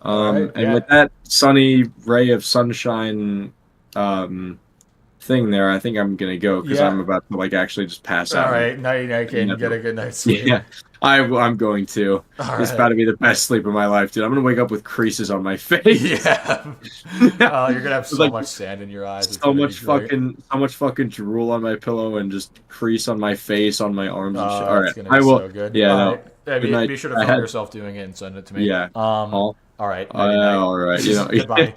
Right, and with that sunny ray of sunshine thing there, I think I'm gonna go because I'm about to like actually just pass out. All right, night, Ken. Get a good night's sleep. Yeah, I'm going to. All It's right. about to be the best sleep of my life, dude. I'm gonna wake up with creases on my face. Yeah. You're gonna have so Like, much sand in your eyes. It's so gonna be much great. fucking drool on my pillow and just crease on my face, on my arms and shit. Oh, All it's right, gonna be I will. so good. Yeah, All no. right. Yeah, Good night. be sure to film yourself doing it and send it to me. Yeah. All right. All right. You know. Goodbye.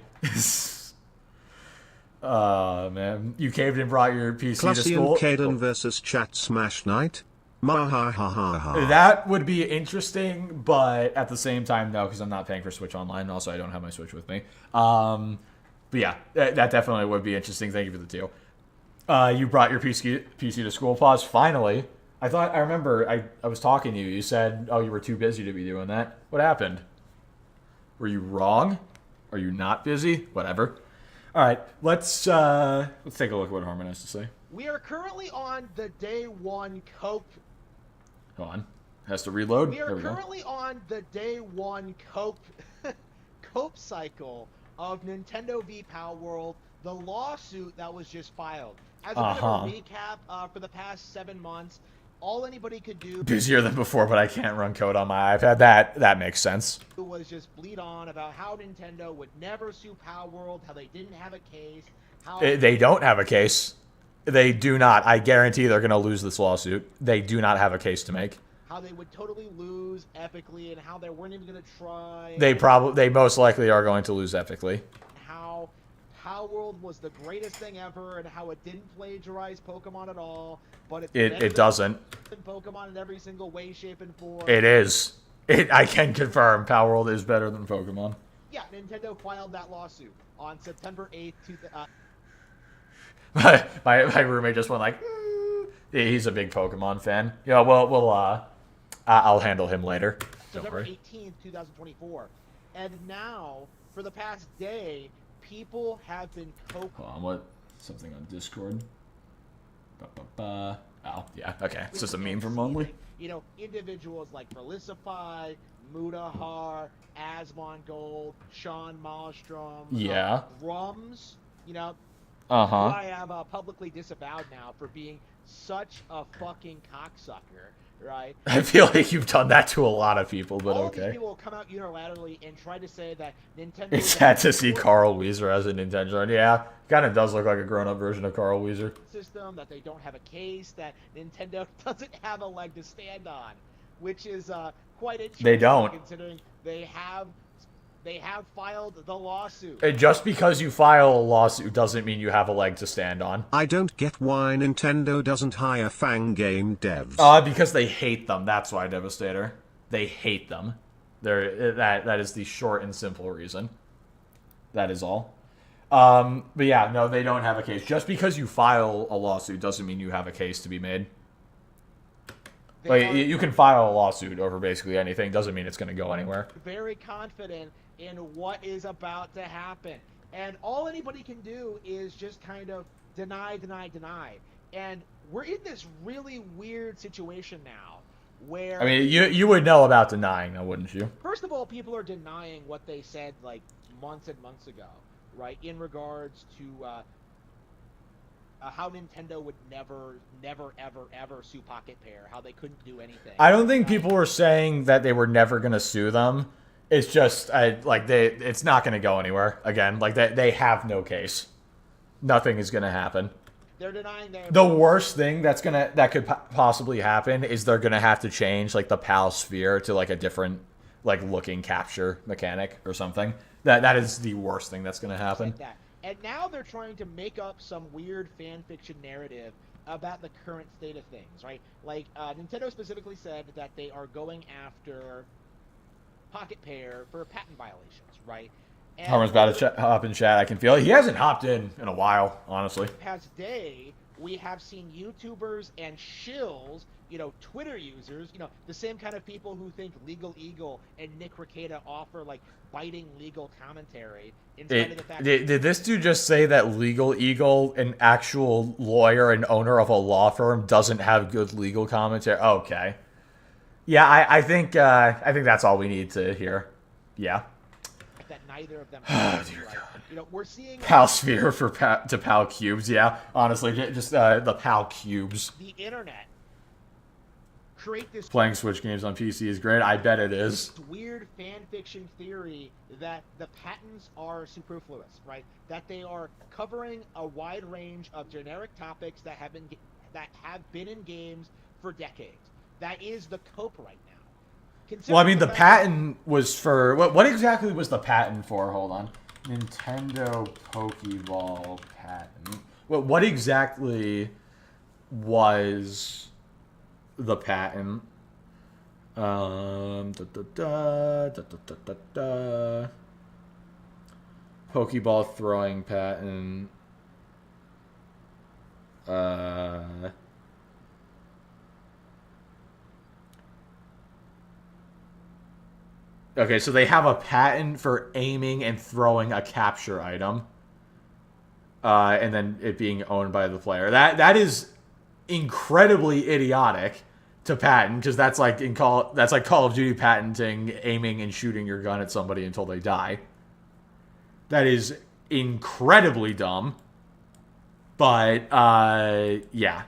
Man, you caved and brought your PC to Classy school. and Caden versus Chat Smash Night. Mahahaha. That would be interesting, but at the same time, no, because I'm not paying for Switch Online. Also, I don't have my Switch with me. But yeah, that definitely would be interesting. Thank you for the deal. You brought your PC to school. Pause. Finally, I remember I was talking to you. You said, oh, you were too busy to be doing that. What happened? Were you wrong? Are you not busy? Whatever. All right, let's take a look at what Harmon has to say. We are currently on the day one cope. Hold on. Has to reload. We are There we go. currently on the day one cope cycle of Nintendo v Palworld, the lawsuit that was just filed. As a bit of a recap, for the past 7 months, all anybody could do Busier than before, but I can't run code on my iPad. That makes sense. was just bleed on about how Nintendo would never sue Palworld, how they didn't have a case, how They don't have a case. They do not. I guarantee they're going to lose this lawsuit. They do not have a case to make. how they would totally lose epically, and how they weren't even going to try. They most likely are going to lose epically. How Palworld was the greatest thing ever, and how it didn't plagiarize Pokemon at all, but It doesn't. Pokemon in every single way, shape, and form. It is. I can confirm Palworld is better than Pokemon. Yeah, Nintendo filed that lawsuit on September 8th. My roommate just went like, he's a big Pokemon fan. Yeah, well, I'll handle him later. Don't September worry. 18th, 2024. And now, for the past day, people have been Hold on, what? Something on Discord? Oh, yeah, okay. It's just a meme from Lonely. You know, individuals like Felicify, Mudahar, Asmongold, Sean Maelstrom, Yeah. Grums, you know, Uh-huh. who I have publicly disavowed now for being such a fucking cocksucker, right? I feel like you've done that to a lot of people, but All these okay. people will come out unilaterally and try to say that Nintendo. It's is sad to see Carl Weezer as a Nintendo. Yeah, kind of does look like a grown-up version of Carl Weezer. System, that they don't have a case, that Nintendo doesn't have a leg to stand on, which is quite interesting. They don't. Considering they have filed the lawsuit. Just because you file a lawsuit doesn't mean you have a leg to stand on. I don't get why Nintendo doesn't hire fan game devs. Because they hate them. That's why, Devastator. They hate them. That is the short and simple reason. That is all. But yeah, no, they don't have a case. Just because you file a lawsuit doesn't mean you have a case to be made. Like, you can file a lawsuit over basically anything. Doesn't mean it's going to go anywhere. Very confident in what is about to happen. And all anybody can do is just kind of deny. And we're in this really weird situation now where... I mean, you would know about denying, now, wouldn't you? First of all, people are denying what they said, like, months and months ago, right? In regards to how Nintendo would never, ever sue Pocket Pair, how they couldn't do anything. I don't think people were saying that they were never going to sue them. It's just, it's not going to go anywhere. Again, like, they have no case. Nothing is going to happen. They're denying their... The worst thing that could possibly happen is they're going to have to change, like, the PAL sphere to, like, a different, like, looking capture mechanic or something. That is the worst thing that's going to happen. Like that. And now they're trying to make up some weird fan fiction narrative about the current state of things, right? Like, Nintendo specifically said that they are going after Pocket Pair for patent violations, right? Harmon's about to hop in chat. I can feel it. He hasn't hopped in a while, honestly. Past day, we have seen YouTubers and shills, Twitter users, the same kind of people who think Legal Eagle and Nick Rekieta offer like biting legal commentary. In spite of the fact did this dude just say that Legal Eagle, an actual lawyer and owner of a law firm, doesn't have good legal commentary? Okay. Yeah, I think that's all we need to hear. Yeah. That neither of them. Oh, dear God. We're seeing PAL Sphere to PAL Cubes. Yeah, honestly, just the PAL Cubes. The internet. Create this Playing Switch games on PC is great. I bet it is. Weird fan fiction theory that the patents are superfluous, right? That they are covering a wide range of generic topics that have been in games for decades. That is the cope right now. Well, I mean, the patent was for what exactly was the patent for? Hold on, Nintendo Pokeball patent. What exactly was the patent? Pokeball throwing patent. Okay, so they have a patent for aiming and throwing a capture item, and then it being owned by the player. That is incredibly idiotic to patent, because that's like Call of Duty patenting aiming and shooting your gun at somebody until they die. That is incredibly dumb. But yeah.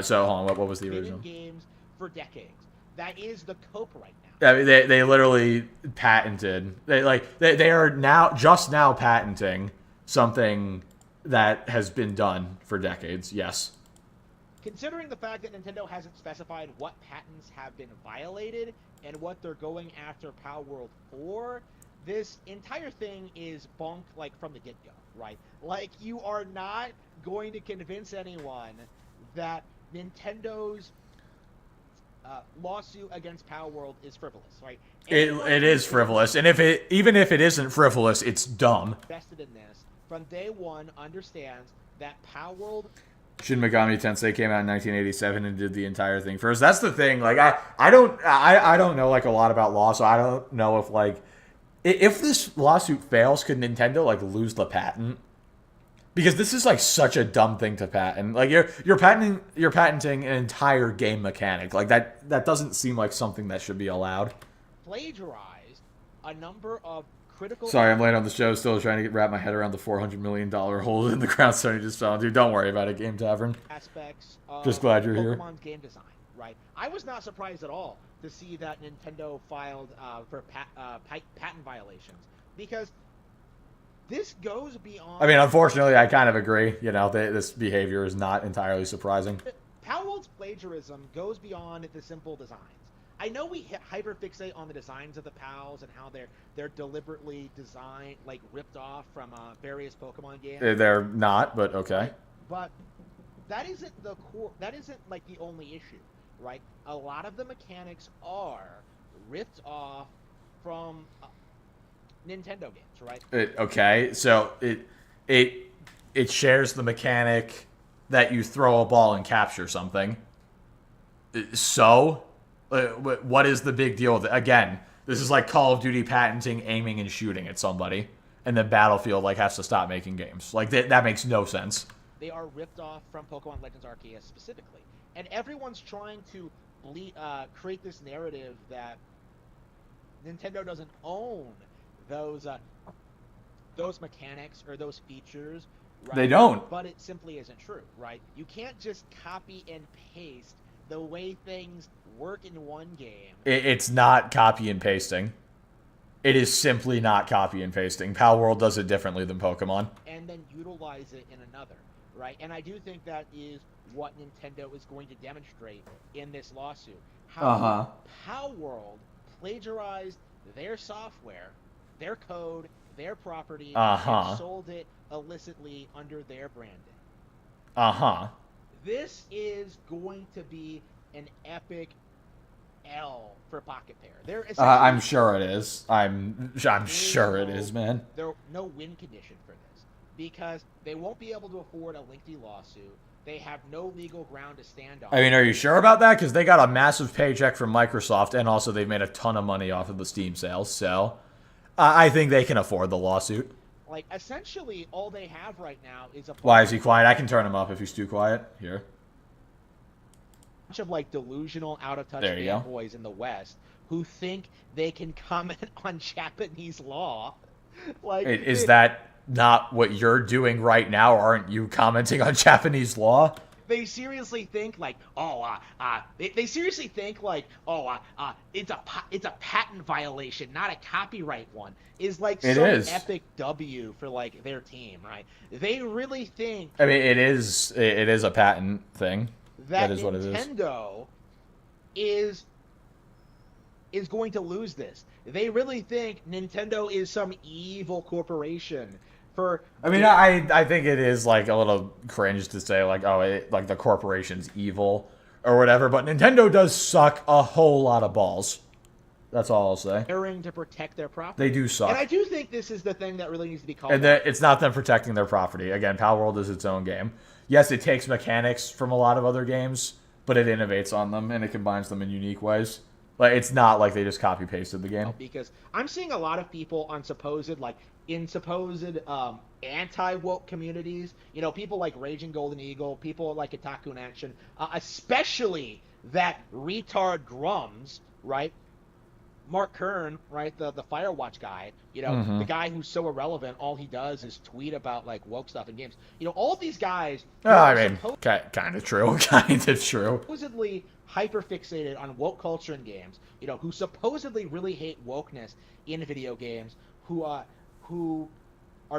So hold on, what was the original? Games for decades. That is the cope right now. I mean, they literally patented. They are now patenting something that has been done for decades. Yes. Considering the fact that Nintendo hasn't specified what patents have been violated and what they're going after Palworld for, this entire thing is bunk from the get-go, right? Like, you are not going to convince anyone that Nintendo's lawsuit against Palworld is frivolous, right? It is frivolous, and even if it isn't frivolous, it's dumb. Invested in this from day one understands that Palworld. Shin Megami Tensei came out in 1987 and did the entire thing first. That's the thing. Like I don't know a lot about law, so I don't know if this lawsuit fails, could Nintendo lose the patent? Because this is such a dumb thing to patent. Like you're patenting an entire game mechanic. Like that doesn't seem like something that should be allowed. Plagiarized a number of critical. Sorry, I'm late on the show. Still trying to wrap my head around the $400 million hole in the ground Sony just fell into. Don't worry about it, Game Tavern. Aspects of just glad you're here. Pokemon's game design, right? I was not surprised at all to see that Nintendo filed for patent violations, because this goes beyond. I mean, unfortunately, I kind of agree. This behavior is not entirely surprising. Palworld's plagiarism goes beyond the simple designs. I know we hyperfixate on the designs of the PALs and how they're deliberately designed, ripped off from various Pokemon games. They're not, but okay. But that isn't the core. That isn't the only issue, right? A lot of the mechanics are ripped off from Nintendo games, right? Okay, so it shares the mechanic that you throw a ball and capture something. So, what is the big deal with it? Again, this is like Call of Duty patenting aiming and shooting at somebody, and then Battlefield has to stop making games. That makes no sense. They are ripped off from Pokemon Legends Arceus specifically, and everyone's trying to create this narrative that Nintendo doesn't own those mechanics or those features. Right? They don't. But it simply isn't true, right? You can't just copy and paste the way things work in one game. It's not copy and pasting. It is simply not copy and pasting. Palworld does it differently than Pokemon. And then utilize it in another, right? And I do think that is what Nintendo is going to demonstrate in this lawsuit. How Palworld plagiarized their software, their code, their property, and sold it illicitly under their branding. This is going to be an epic L for Pocket Pair. I'm sure it is. I'm sure it is, man. There's no win condition for this, because they won't be able to afford a lengthy lawsuit. they have no legal ground to stand on. I mean, are you sure about that? Because they got a massive paycheck from Microsoft, and also they've made a ton of money off of the Steam sales, so I think they can afford the lawsuit. Like, essentially, all they have right now is a... Why is he quiet? I can turn him up if he's too quiet. Here. Bunch of, like, delusional, out-of-touch fanboys in the West who think they can comment on Japanese law. Like, is that not what you're doing right now? Aren't you commenting on Japanese law? They seriously think like, they seriously think like, it's a patent violation, not a copyright one. Is like some epic W for like their team, right? They really think. I mean, it is a patent thing. That is what it is. Nintendo is going to lose this. They really think Nintendo is some evil corporation. I mean, I think it is like a little cringe to say like, like the corporation's evil or whatever, but Nintendo does suck a whole lot of balls. That's all I'll say. Daring to protect their property. They do suck. And I do think this is the thing that really needs to be called out. It's not them protecting their property. Again, Palworld is its own game. Yes, it takes mechanics from a lot of other games, but it innovates on them and it combines them in unique ways. Like, it's not like they just copy-pasted the game. Because I'm seeing a lot of people on supposed anti-woke communities, you know, people like Raging Golden Eagle, people like Otaku in Action, especially that retard Grums, right? Mark Kern, right, the Firewatch guy, you know, the guy who's so irrelevant, all he does is tweet about, like, woke stuff in games. You know, all these guys... I mean, kind of true, kind of true. Supposedly hyper-fixated on woke culture in games, you know, who supposedly really hate wokeness in video games, who are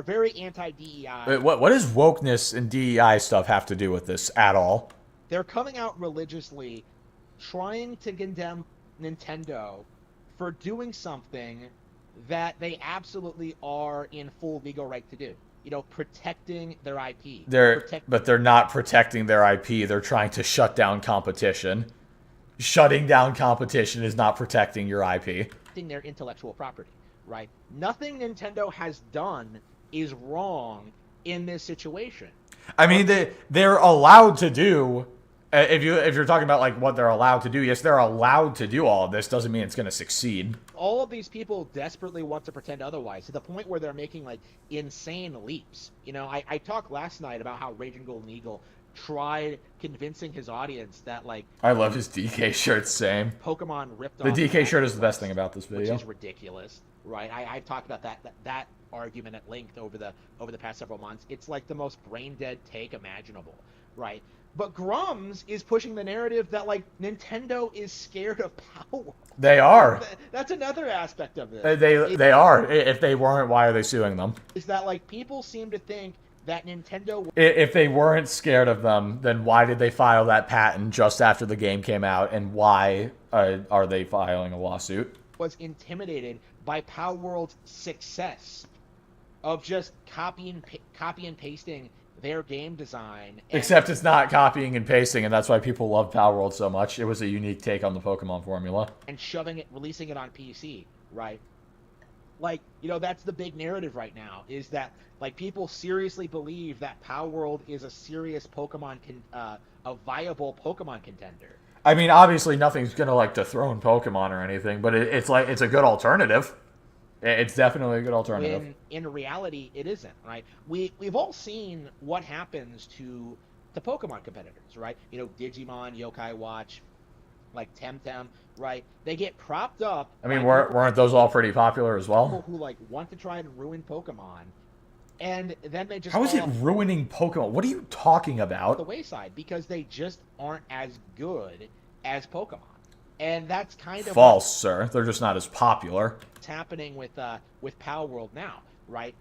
very anti-DEI. Wait, what does wokeness and DEI stuff have to do with this at all? They're coming out religiously trying to condemn Nintendo for doing something that they absolutely are in full legal right to do. You know, protecting their IP. But they're not protecting their IP. They're trying to shut down competition. Shutting down competition is not protecting your IP. Protecting their intellectual property, right? Nothing Nintendo has done is wrong in this situation. I mean, they're allowed to do... If you're talking about like what they're allowed to do, yes, they're allowed to do all of this. Doesn't mean it's going to succeed. All of these people desperately want to pretend otherwise, to the point where they're making like insane leaps. You know, I talked last night about how Raging Golden Eagle tried convincing his audience that like... I love his DK shirt, same. Pokemon ripped the off... The DK shirt is the best thing about this video. Which is ridiculous, right? I've talked about that argument at length over the past several months. It's like the most brain-dead take imaginable, right? But Grums is pushing the narrative that, like, Nintendo is scared of power. They are. That's another aspect of this. They are. If they weren't, why are they suing them? Is that, like, people seem to think that Nintendo... If they weren't scared of them, then why did they file that patent just after the game came out, and why are they filing a lawsuit? Was intimidated by Palworld's success of just copy and pasting their game design. Except it's not copying and pasting, and that's why people love Palworld so much. It was a unique take on the Pokemon formula. And releasing it on PC, right? Like, you know, that's the big narrative right now, is that, like, people seriously believe that Palworld is a serious a viable Pokemon contender. I mean, obviously nothing's gonna, like, dethrone Pokemon or anything, but it's a good alternative. It's definitely a good alternative. In reality, it isn't, right? We've all seen what happens to the Pokemon competitors, right? You know, Digimon, Yokai Watch, like Temtem, right? They get propped up. I mean, weren't those all pretty popular as well? People who, like, want to try and ruin Pokemon, and then they just... How is it ruining Pokemon? What are you talking about? The wayside, because they just aren't as good as Pokemon. And that's kind of... False, sir. They're just not as popular. What's happening with Palworld now, right?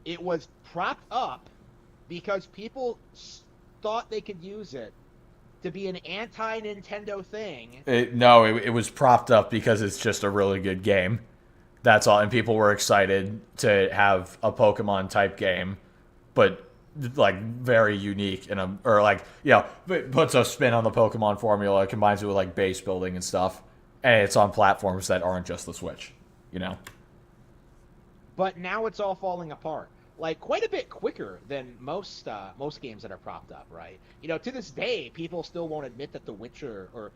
It was propped up because people thought they could use it to be an anti-Nintendo thing. It was propped up because it's just a really good game. That's all. And people were excited to have a Pokemon-type game, but... like very unique puts a spin on the Pokemon formula, combines it with like base building and stuff, and it's on platforms that aren't just the Switch, you know. But now it's all falling apart, like quite a bit quicker than most games that are propped up, right? You know, to this day, people still won't admit that The Witcher or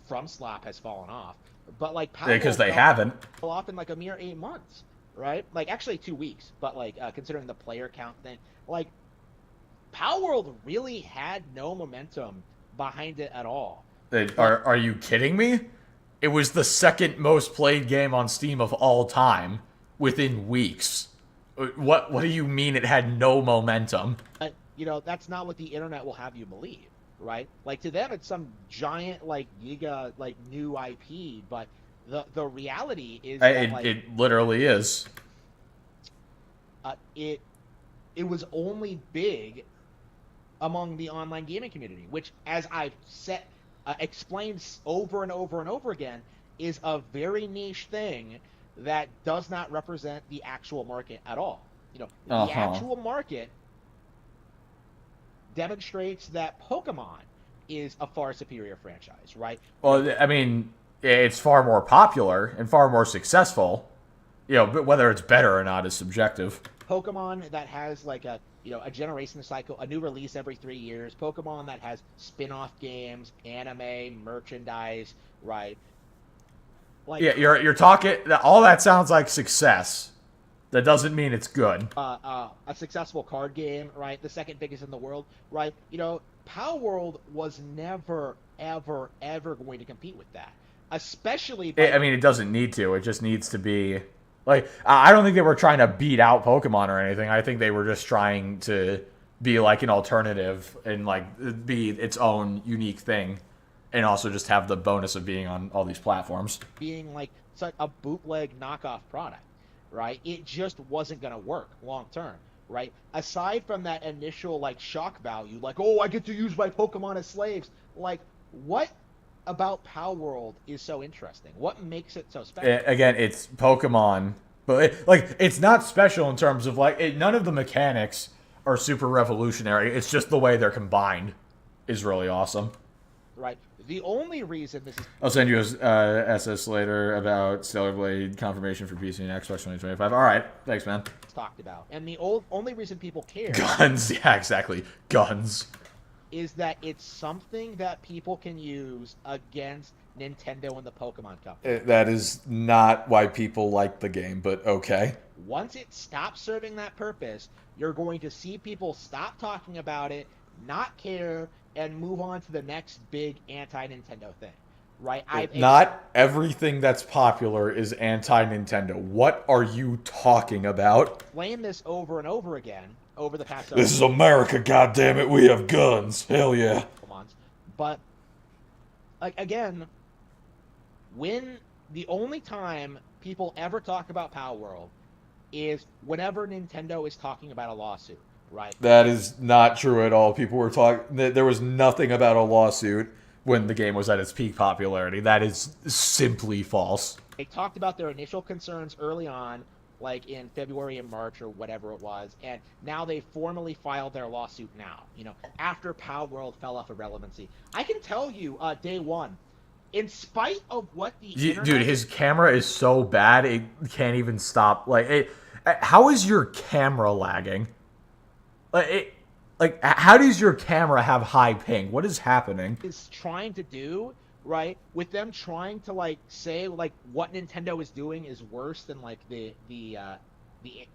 FromSlop has fallen off, but like because they haven't fell off in like a mere 8 months, right? Like actually 2 weeks, but like considering the player count thing, like Palworld really had no momentum behind it at all. Are you kidding me? It was the second most played game on Steam of all time within weeks. What do you mean it had no momentum? But, you know, that's not what the internet will have you believe, right? Like to them, it's some giant like giga like new IP, but the reality is that, like, it literally is. It was only big among the online gaming community, which, as I've explained over and over and over again, is a very niche thing that does not represent the actual market at all. You know, the actual market demonstrates that Pokemon is a far superior franchise, right? Well, I mean, it's far more popular and far more successful. You know, but whether it's better or not is subjective. Pokemon that has like a generation cycle, a new release every 3 years. Pokemon that has spin-off games, anime, merchandise, right? Like, yeah, you're talking. All that sounds like success. That doesn't mean it's good. A successful card game, right? The second biggest in the world, right? You know, Palworld was never, ever, ever going to compete with that. Especially I mean, it doesn't need to. It just needs to be... Like, I don't think they were trying to beat out Pokemon or anything. I think they were just trying to be like an alternative and like be its own unique thing, and also just have the bonus of being on all these platforms. Being like such a bootleg knockoff product, right? It just wasn't going to work long term, right? Aside from that initial like shock value, like, oh, I get to use my Pokemon as slaves. Like, what about Palworld is so interesting? What makes it so special? Again, it's Pokemon, but it's not special in terms of like none of the mechanics are super revolutionary. It's just the way they're combined is really awesome. Right. The only reason this is... I'll send you a SS later about Stellar Blade confirmation for PC and Xbox 2025. All right, thanks, man. Talked about, and the only reason people care... Guns, yeah, exactly. Guns. Is that it's something that people can use against Nintendo and the Pokemon Company. That is not why people like the game, but okay. Once it stops serving that purpose, you're going to see people stop talking about it, not care, and move on to the next big anti-Nintendo thing, right? Not everything that's popular is anti-Nintendo. What are you talking about? Explained this over and over again over the past... This is America, goddammit. We have guns. Hell yeah. But, like, again, when the only time people ever talk about Palworld is whenever Nintendo is talking about a lawsuit, right? That is not true at all. People were talking... There was nothing about a lawsuit when the game was at its peak popularity. That is simply false. They talked about their initial concerns early on, like in February and March or whatever it was, and now they formally filed their lawsuit now, you know, after Palworld fell off of relevancy. I can tell you, day one, in spite of what the internet... Dude, his camera is so bad, it can't even stop. Like, how is your camera lagging? How does your camera have high ping? What is happening? Is trying to do... right, with them trying to like say like what Nintendo is doing is worse than like the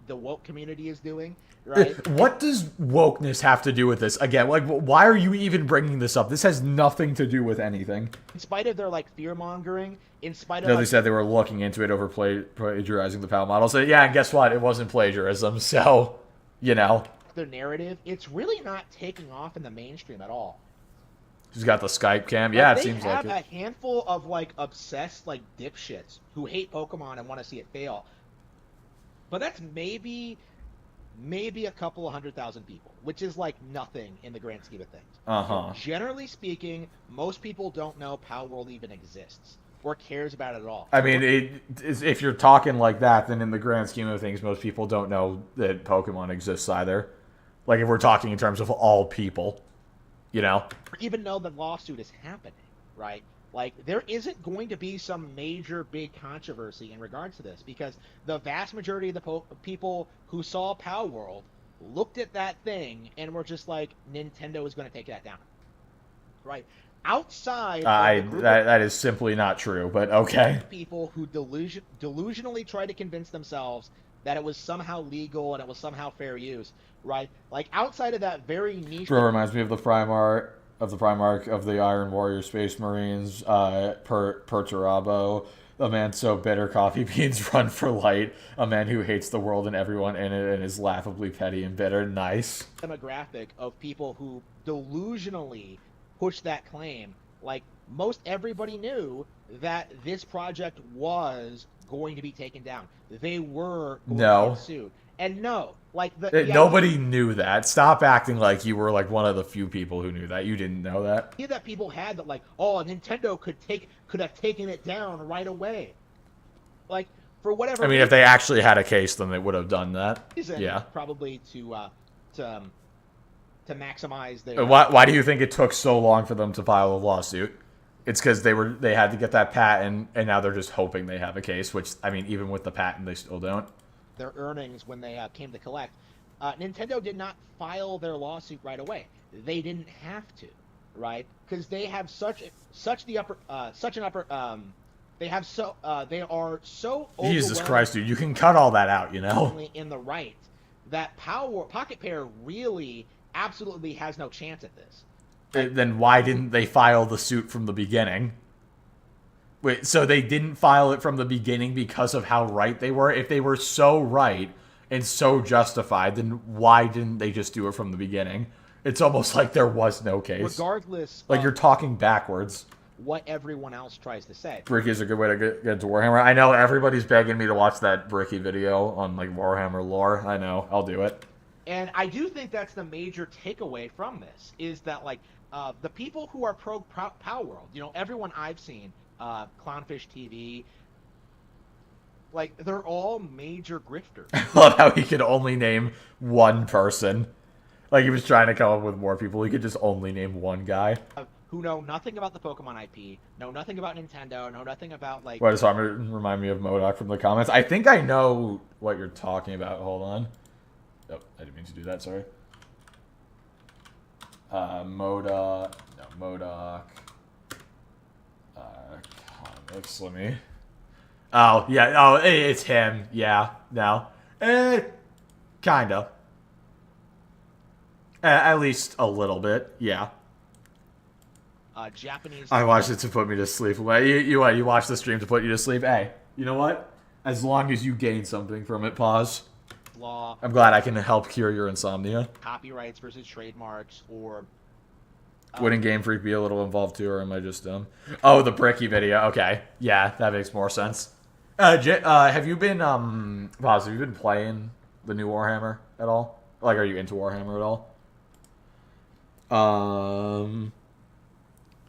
woke community is doing, right? What does wokeness have to do with this? Again, like, why are you even bringing this up? This has nothing to do with anything. In spite of their like fear mongering, in spite of they said they were looking into it over plagiarizing the PAL model. So yeah, and guess what? It wasn't plagiarism. So, you know, their narrative, it's really not taking off in the mainstream at all. He's got the Skype cam. Yeah, it seems like it. They have a handful of like obsessed like dipshits who hate Pokemon and want to see it fail. But that's maybe a couple of 100,000 people, which is like nothing in the grand scheme of things. So generally speaking, most people don't know Palworld even exists or cares about it at all. I mean, if you're talking like that, then in the grand scheme of things, most people don't know that Pokemon exists either. Like if we're talking in terms of all people. You know? Even though the lawsuit is happening, right? Like, there isn't going to be some major big controversy in regards to this, because the vast majority of the people who saw Palworld looked at that thing and were just like, Nintendo is going to take that down. Right? Outside that is simply not true, but okay. People who delusionally try to convince themselves that it was somehow legal and it was somehow fair use, right? Like, outside of that very niche... Bro, reminds me of the Primarch of the Iron Warrior Space Marines, Perturabo, a man so bitter coffee beans run for light, a man who hates the world and everyone in it and is laughably petty and bitter. Nice. Demographic of people who delusionally push that claim. Like, most everybody knew that this project was going to be taken down. They were going to get sued. And no, like nobody knew that. Stop acting like you were like one of the few people who knew that. You didn't know that. That people had that, like, oh, Nintendo could have taken it down right away. Like, for whatever. I mean, if they actually had a case, then they would have done that. Yeah. Probably to maximize their. Why do you think it took so long for them to file a lawsuit? It's because they had to get that patent, and now they're just hoping they have a case. Which, I mean, even with the patent, they still don't. Their earnings when they came to collect. Nintendo did not file their lawsuit right away. They didn't have to, right? Because they have they are so Jesus Christ, dude, you can cut all that out, you know? In the right, that Pocket Pair really absolutely has no chance at this. Then why didn't they file the suit from the beginning? Wait, so they didn't file it from the beginning because of how right they were? If they were so right and so justified, then why didn't they just do it from the beginning? It's almost like there was no case. Regardless, like, you're talking backwards. What everyone else tries to say. Bricky is a good way to get into Warhammer. I know everybody's begging me to watch that Bricky video on like Warhammer lore. I know, I'll do it. And I do think that's the major takeaway from this, is that, like, the people who are pro Palworld, you know, everyone I've seen, Clownfish TV, like, they're all major grifters. I love how he could only name one person. Like, he was trying to come up with more people. He could just only name one guy. Who know nothing about the Pokemon IP, know nothing about Nintendo, know nothing about, like... Why does Harmer remind me of MODOK from the comments? I think I know what you're talking about. Hold on. Oh, I didn't mean to do that, sorry. MODOK. Comics, let me... Oh, yeah. Oh, it's him. Yeah. No. Kinda. At least a little bit. Yeah. Japanese... I watched it to put me to sleep. You watched the stream to put you to sleep? Hey, you know what? As long as you gain something from it, pause. Law. I'm glad I can help cure your insomnia. Copyrights versus trademarks, or... Wouldn't Game Freak be a little involved too, or am I just dumb? Oh, the Bricky video. Okay. Yeah, that makes more sense. Have you been, Pause, have you been playing the new Warhammer at all? Like, are you into Warhammer at all?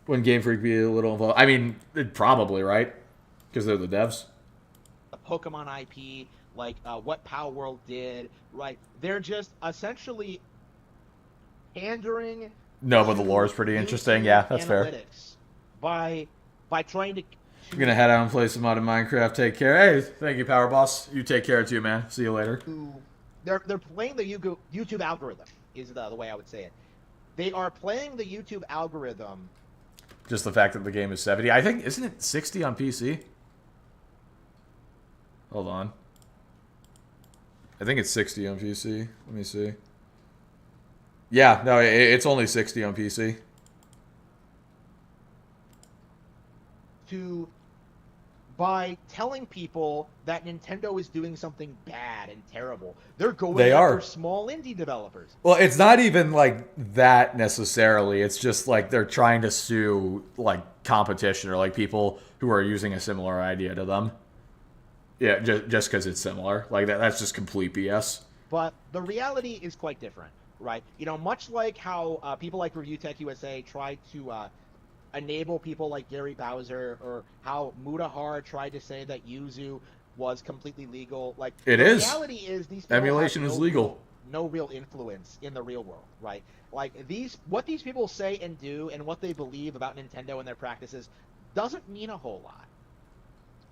Wouldn't Game Freak be a little involved? I mean, probably, right? Because they're the devs. The Pokemon IP, like, what Palworld did, right? They're just essentially pandering... No, but the lore is pretty interesting. Yeah, that's fair. By trying to... I'm going to head out and play some mod in Minecraft. Take care. Hey, thank you, Power Boss. You take care too, man. See you later. They're playing the YouTube algorithm, is the way I would say it. They are playing the YouTube algorithm. Just the fact that the game is 70. I think, isn't it 60 on PC? Hold on. I think it's 60 on PC. Let me see. Yeah, no, it's only 60 on PC. By telling people that Nintendo is doing something bad and terrible, they're going after small indie developers. Well, it's not even like that necessarily. It's just like they're trying to sue like competition or like people who are using a similar idea to them. Yeah, just because it's similar. Like that's just complete BS. But the reality is quite different, right? You know, much like how people like Review Tech USA tried to enable people like Gary Bowser, or how Mutahar tried to say that Yuzu was completely legal. Like, the reality is these people emulation is legal. No real influence in the real world, right? Like, what these people say and do and what they believe about Nintendo and their practices doesn't mean a whole lot.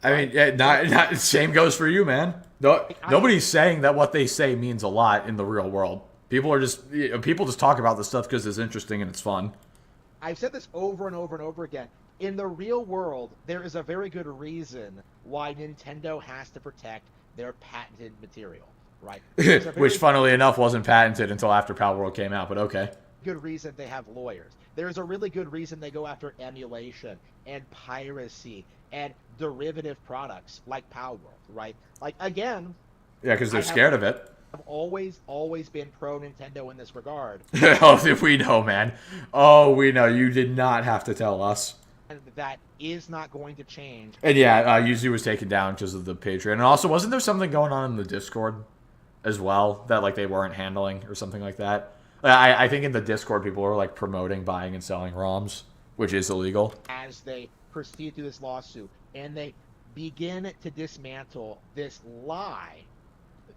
I mean, not same goes for you, man. No, nobody's saying that what they say means a lot in the real world. People just talk about this stuff because it's interesting and it's fun. I've said this over and over and over again. In the real world, there is a very good reason why Nintendo has to protect their patented material, right? Which, funnily enough, wasn't patented until after Palworld came out, but okay. Good reason they have lawyers. There's a really good reason they go after emulation and piracy and derivative products like Palworld, right? Like, again... Yeah, because they're scared of it. I've always been pro Nintendo in this regard. Oh, we know, man. Oh, we know. You did not have to tell us. And that is not going to change. And yeah, Yuzu was taken down because of the Patreon. And also, wasn't there something going on in the Discord as well that like they weren't handling or something like that? I think in the Discord people were like promoting buying and selling ROMs, which is illegal. As they proceed through this lawsuit and they begin to dismantle this lie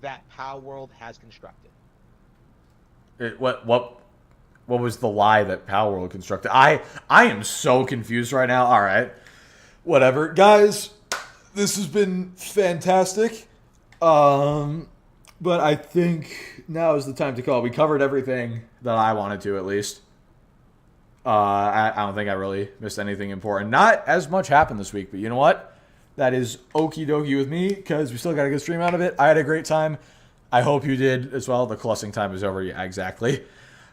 that Palworld has constructed. What was the lie that Palworld constructed? I am so confused right now. All right. Whatever. Guys, this has been fantastic. But I think now is the time to call. We covered everything that I wanted to, at least. I don't think I really missed anything important. Not as much happened this week, but you know what? That is okie dokie with me, because we still got a good stream out of it. I had a great time. I hope you did as well. The clussing time is over. Yeah, exactly.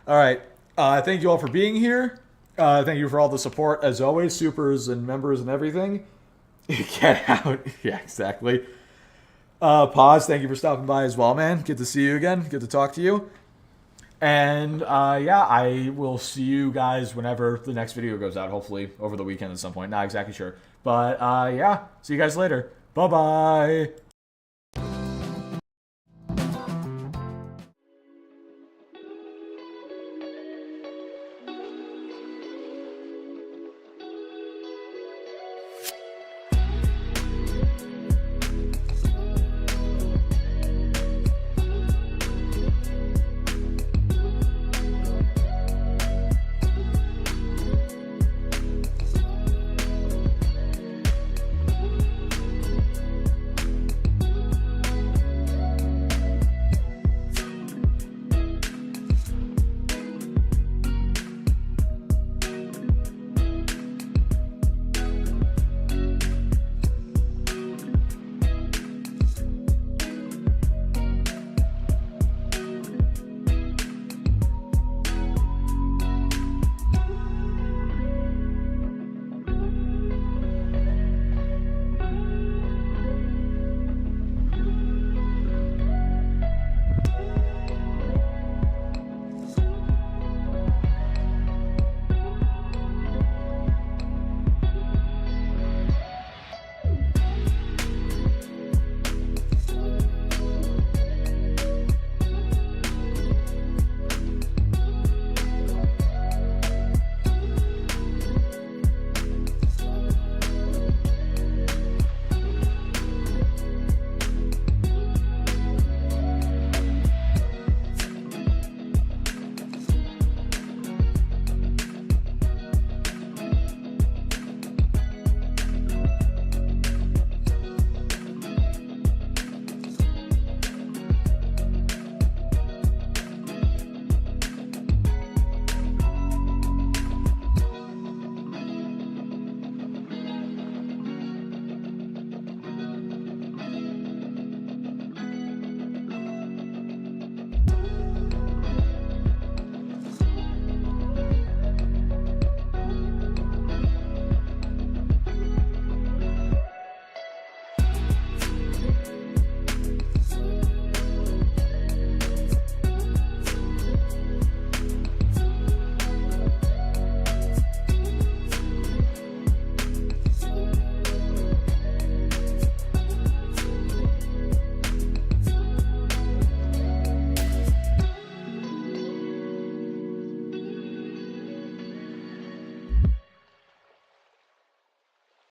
All right. Thank you all for being here. Thank you for all the support, as always. Supers and members and everything. Get out. Yeah, exactly. Pause, thank you for stopping by as well, man. Good to see you again. Good to talk to you. And, yeah, I will see you guys whenever the next video goes out. Hopefully over the weekend at some point. Not exactly sure. But, yeah, see you guys later. Bye-bye.